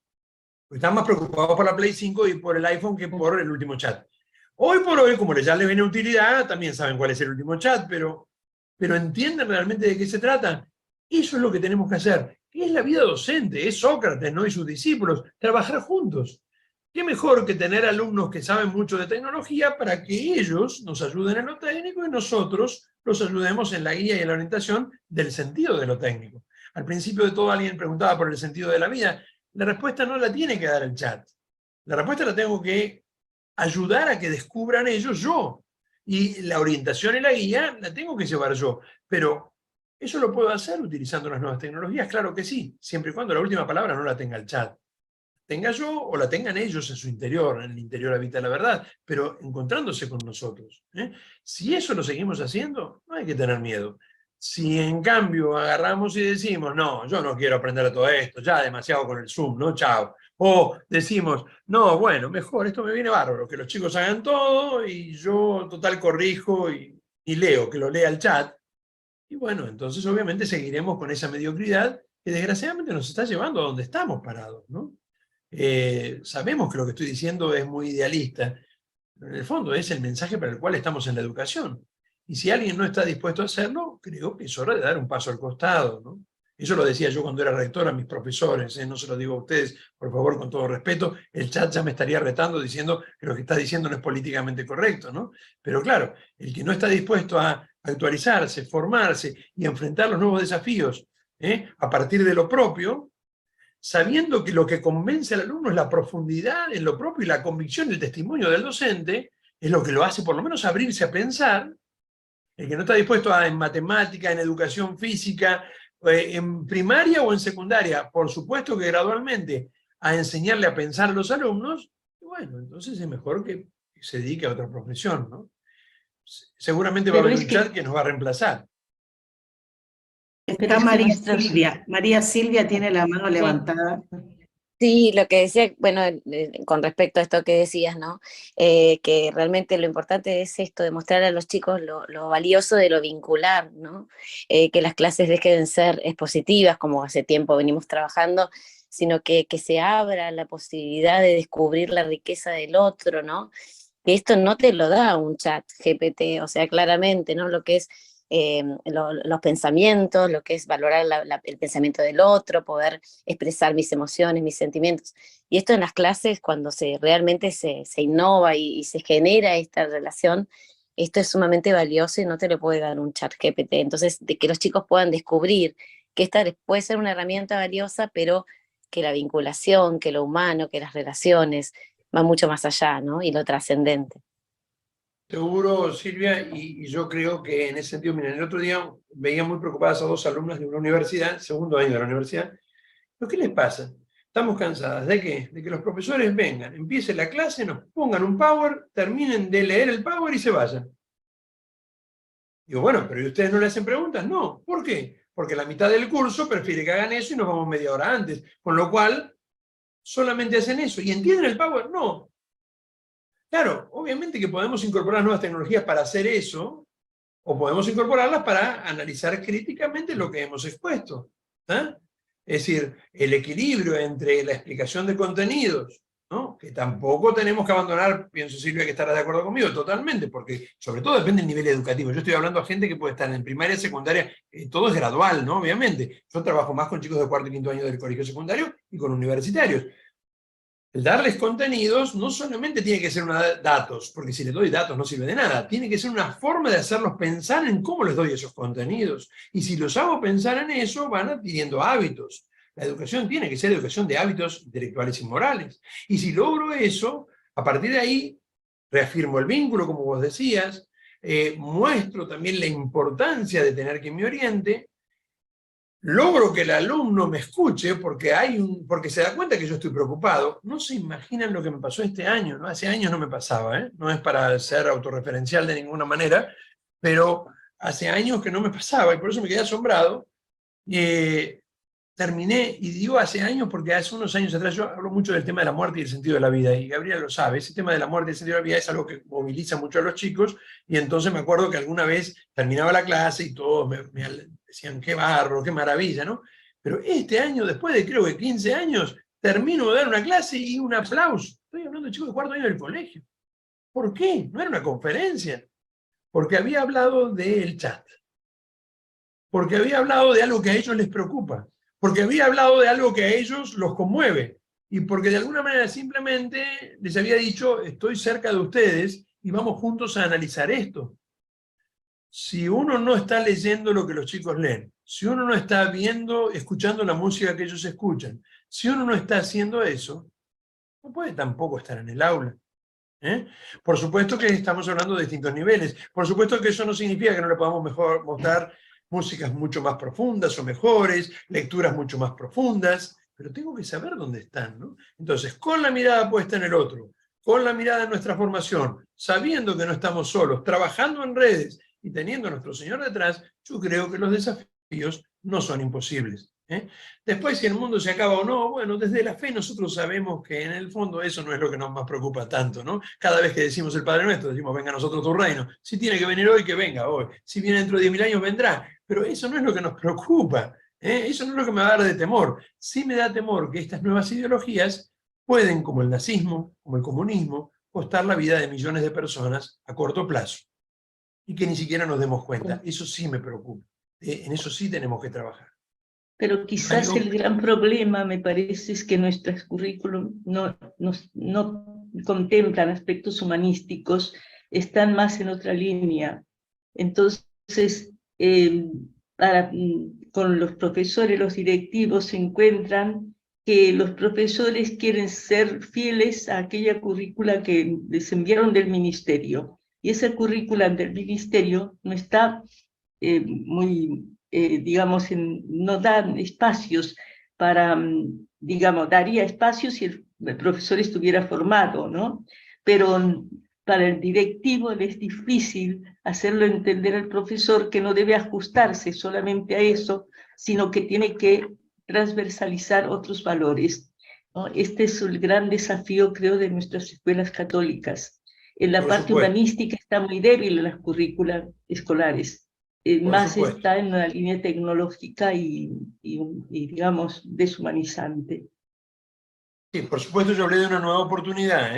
Están más preocupados por la Play 5 y por el iPhone que por el último chat. Hoy por hoy, como ya les viene utilidad, también saben cuál es el último chat, pero ¿entienden realmente de qué se trata? Eso es lo que tenemos que hacer. Es la vida docente, es Sócrates, ¿no? Y sus discípulos, trabajar juntos. ¿Qué mejor que tener alumnos que saben mucho de tecnología para que ellos nos ayuden en lo técnico y nosotros los ayudemos en la guía y en la orientación del sentido de lo técnico? Al principio de todo alguien preguntaba por el sentido de la vida. La respuesta no la tiene que dar el chat. La respuesta la tengo que ayudar a que descubran ellos yo. Y la orientación y la guía la tengo que llevar yo. Pero ¿eso lo puedo hacer utilizando las nuevas tecnologías? Claro que sí, siempre y cuando la última palabra no la tenga el chat. Tenga yo o la tengan ellos en su interior, en el interior habita la verdad, pero encontrándose con nosotros. Si eso lo seguimos haciendo, no hay que tener miedo. Si en cambio agarramos y decimos, no, yo no quiero aprender todo esto, ya demasiado con el Zoom, no, chao. O decimos, no, bueno, mejor, esto me viene bárbaro, que los chicos hagan todo y yo total corrijo y leo, que lo lea el chat. Y bueno, entonces obviamente seguiremos con esa mediocridad que desgraciadamente nos está llevando a donde estamos parados, ¿no? Sabemos que lo que estoy diciendo es muy idealista, pero en el fondo es el mensaje para el cual estamos en la educación. Y si alguien no está dispuesto a hacerlo, creo que es hora de dar un paso al costado, ¿no? Eso lo decía yo cuando era rector a mis profesores, no se lo digo a ustedes, por favor, con todo respeto. El chat ya me estaría retando diciendo que lo que está diciendo no es políticamente correcto, ¿no? Pero claro, el que no está dispuesto a actualizarse, formarse y enfrentar los nuevos desafíos a partir de lo propio, sabiendo que lo que convence al alumno es la profundidad en lo propio y la convicción y el testimonio del docente, es lo que lo hace por lo menos abrirse a pensar. El que no está dispuesto en matemática, en educación física, en primaria o en secundaria, por supuesto que gradualmente, a enseñarle a pensar a los alumnos, bueno, entonces es mejor que se dedique a otra profesión, ¿no? Seguramente va a haber un chat que nos va a reemplazar. Está María Silvia. María Silvia tiene la mano levantada. Sí, lo que decía, bueno, con respecto a esto que decías, ¿no? Que realmente lo importante es esto, demostrar a los chicos lo valioso de lo vincular, ¿no? Que las clases dejen de ser expositivas, como hace tiempo venimos trabajando, sino que se abra la posibilidad de descubrir la riqueza del otro, ¿no? Que esto no te lo da un chat GPT, o sea, claramente, ¿no? Lo que es los pensamientos, lo que es valorar el pensamiento del otro, poder expresar mis emociones, mis sentimientos. Y esto en las clases, cuando realmente se innova y se genera esta relación, esto es sumamente valioso y no te lo puede dar un chat GPT. Entonces, de que los chicos puedan descubrir que esta puede ser una herramienta valiosa, pero que la vinculación, que lo humano, que las relaciones, va mucho más allá, ¿no? Y lo trascendente. Seguro, Silvia, y yo creo que en ese sentido, miren, el otro día veía muy preocupadas a dos alumnas de una universidad, segundo año de la universidad. ¿Qué les pasa? Estamos cansadas ¿de qué? De que los profesores vengan, empiece la clase, nos pongan un power, terminen de leer el power y se vayan. Digo, bueno, pero ¿y ustedes no le hacen preguntas? No. ¿Por qué? Porque la mitad del curso prefiere que hagan eso y nos vamos media hora antes. Con lo cual, solamente hacen eso. ¿Y entienden el power? No. Claro, obviamente que podemos incorporar nuevas tecnologías para hacer eso, o podemos incorporarlas para analizar críticamente lo que hemos expuesto. Es decir, el equilibrio entre la explicación de contenidos, ¿no? Que tampoco tenemos que abandonar, pienso Silvia que estará de acuerdo conmigo, totalmente, porque sobre todo depende del nivel educativo. Yo estoy hablando a gente que puede estar en primaria, secundaria, todo es gradual, ¿no? Obviamente. Yo trabajo más con chicos de cuarto y quinto año del colegio secundario y con universitarios. El darles contenidos no solamente tiene que ser datos, porque si les doy datos no sirve de nada, tiene que ser una forma de hacerlos pensar en cómo les doy esos contenidos. Y si los hago pensar en eso, van adquiriendo hábitos. La educación tiene que ser educación de hábitos intelectuales y morales. Y si logro eso, a partir de ahí, reafirmo el vínculo, como vos decías, muestro también la importancia de tener quien me oriente, logro que el alumno me escuche porque se da cuenta que yo estoy preocupado. No se imaginan lo que me pasó este año, ¿no? Hace años no me pasaba, no es para ser autorreferencial de ninguna manera, pero hace años que no me pasaba y por eso me quedé asombrado. terminé, y digo hace años porque hace unos años atrás yo hablo mucho del tema de la muerte y el sentido de la vida, y Gabriela lo sabe, ese tema de la muerte y el sentido de la vida es algo que moviliza mucho a los chicos, y entonces me acuerdo que alguna vez terminaba la clase y todos me decían, qué barro, qué maravilla, ¿no? Pero este año, después de creo que 15 años, termino de dar una clase y un aplauso. Estoy hablando de chicos de cuarto año del colegio. ¿Por qué? No era una conferencia. Porque había hablado del chat. Porque había hablado de algo que a ellos les preocupa. Porque había hablado de algo que a ellos los conmueve. Y porque de alguna manera simplemente les había dicho, estoy cerca de ustedes y vamos juntos a analizar esto. Si uno no está leyendo lo que los chicos leen, si uno no está viendo, escuchando la música que ellos escuchan, si uno no está haciendo eso, no puede tampoco estar en el aula. Por supuesto que estamos hablando de distintos niveles. Por supuesto que eso no significa que no le podamos mostrar músicas mucho más profundas o mejores, lecturas mucho más profundas, pero tengo que saber dónde están, ¿no? Entonces, con la mirada puesta en el otro, con la mirada en nuestra formación, sabiendo que no estamos solos, trabajando en redes y teniendo a nuestro Señor detrás, yo creo que los desafíos no son imposibles. Después, si el mundo se acaba o no, bueno, desde la fe nosotros sabemos que en el fondo eso no es lo que nos más preocupa tanto, ¿no? Cada vez que decimos el Padre Nuestro, decimos, venga a nosotros tu reino. Si tiene que venir hoy, que venga hoy. Si viene dentro de 10.000 años, vendrá. Pero eso no es lo que nos preocupa. Eso no es lo que me va a dar de temor. Sí me da temor que estas nuevas ideologías pueden, como el nazismo, como el comunismo, costar la vida de millones de personas a corto plazo. Y que ni siquiera nos demos cuenta. Eso sí me preocupa. En eso sí tenemos que trabajar. Pero quizás el gran problema, me parece, es que nuestros currículum no contemplan aspectos humanísticos, están más en otra línea. Entonces, con los profesores, los directivos se encuentran que los profesores quieren ser fieles a aquella currícula que les enviaron del ministerio. Y esa currícula del ministerio no está digamos, no dan espacios para, digamos, daría espacios si el profesor estuviera formado, ¿no? Pero para el directivo le es difícil hacerlo entender al profesor que no debe ajustarse solamente a eso, sino que tiene que transversalizar otros valores, ¿no? Este es el gran desafío, creo, de nuestras escuelas católicas. En la parte humanística está muy débil en las currículas escolares. Más está en una línea tecnológica y, digamos, deshumanizante. Sí, por supuesto yo hablé de una nueva oportunidad.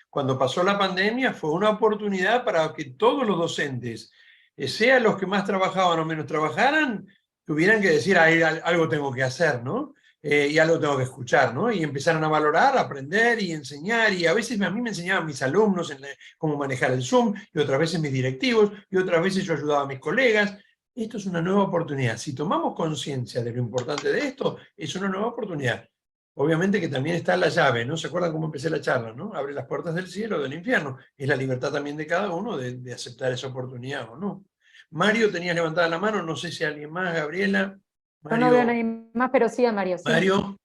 Cuando pasó la pandemia fue una oportunidad para que todos los docentes, sean los que más trabajaban o menos trabajaran, tuvieran que decir, algo tengo que hacer, ¿no? Y algo tengo que escuchar, ¿no? Y empezaron a valorar, a aprender y enseñar, y a veces a mí me enseñaban mis alumnos cómo manejar el Zoom, y otras veces mis directivos, y otras veces yo ayudaba a mis colegas. Esto es una nueva oportunidad. Si tomamos conciencia de lo importante de esto, es una nueva oportunidad. Obviamente que también está la llave, ¿no? ¿Se acuerdan cómo empecé la charla, no? Abre las puertas del cielo o del infierno. Es la libertad también de cada uno de aceptar esa oportunidad o no. Mario, tenías levantada la mano, no sé si alguien más, Gabriela. Mario. No veo a nadie más, pero sí a Mario. Sí. Mario.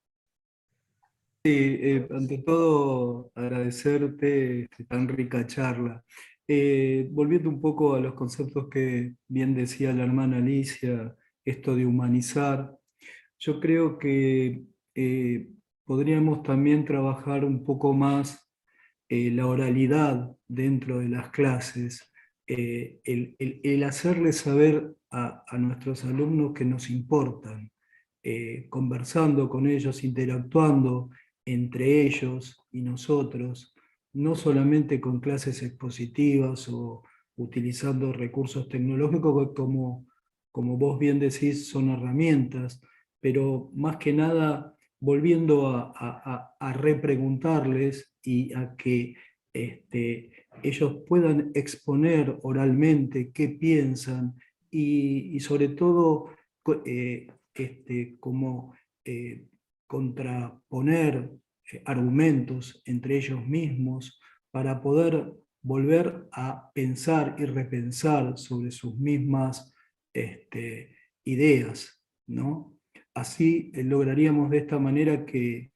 Sí, ante todo agradecerte tan rica charla. Volviendo un poco a los conceptos que bien decía la hermana Alicia, esto de humanizar, yo creo que podríamos también trabajar un poco más la oralidad dentro de las clases, el hacerles saber a nuestros alumnos que nos importan, conversando con ellos, interactuando entre ellos y nosotros, no solamente con clases expositivas o utilizando recursos tecnológicos que como vos bien decís son herramientas, pero más que nada volviendo a repreguntarles y a que ellos puedan exponer oralmente qué piensan y sobre todo como contraponer argumentos entre ellos mismos para poder volver a pensar y repensar sobre sus mismas ideas, ¿no? Así lograríamos de esta manera que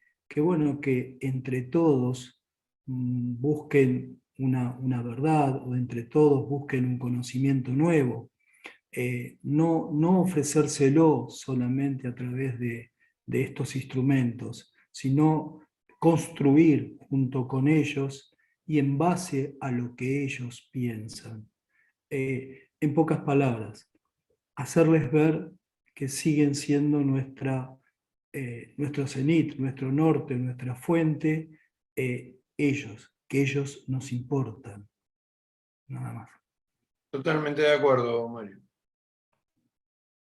entre todos busquen una verdad, o entre todos busquen un conocimiento nuevo. No ofrecérselo solamente a través de de estos instrumentos, sino construir junto con ellos y en base a lo que ellos piensan. En pocas palabras, hacerles ver que siguen siendo nuestro cenit, nuestro norte, nuestra fuente, ellos, que ellos nos importan. Nada más. Totalmente de acuerdo, Mario.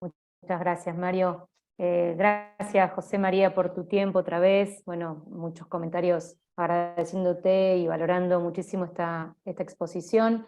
Muchas gracias, Mario. Gracias, José María, por tu tiempo otra vez. Bueno, muchos comentarios agradeciéndote y valorando muchísimo esta exposición.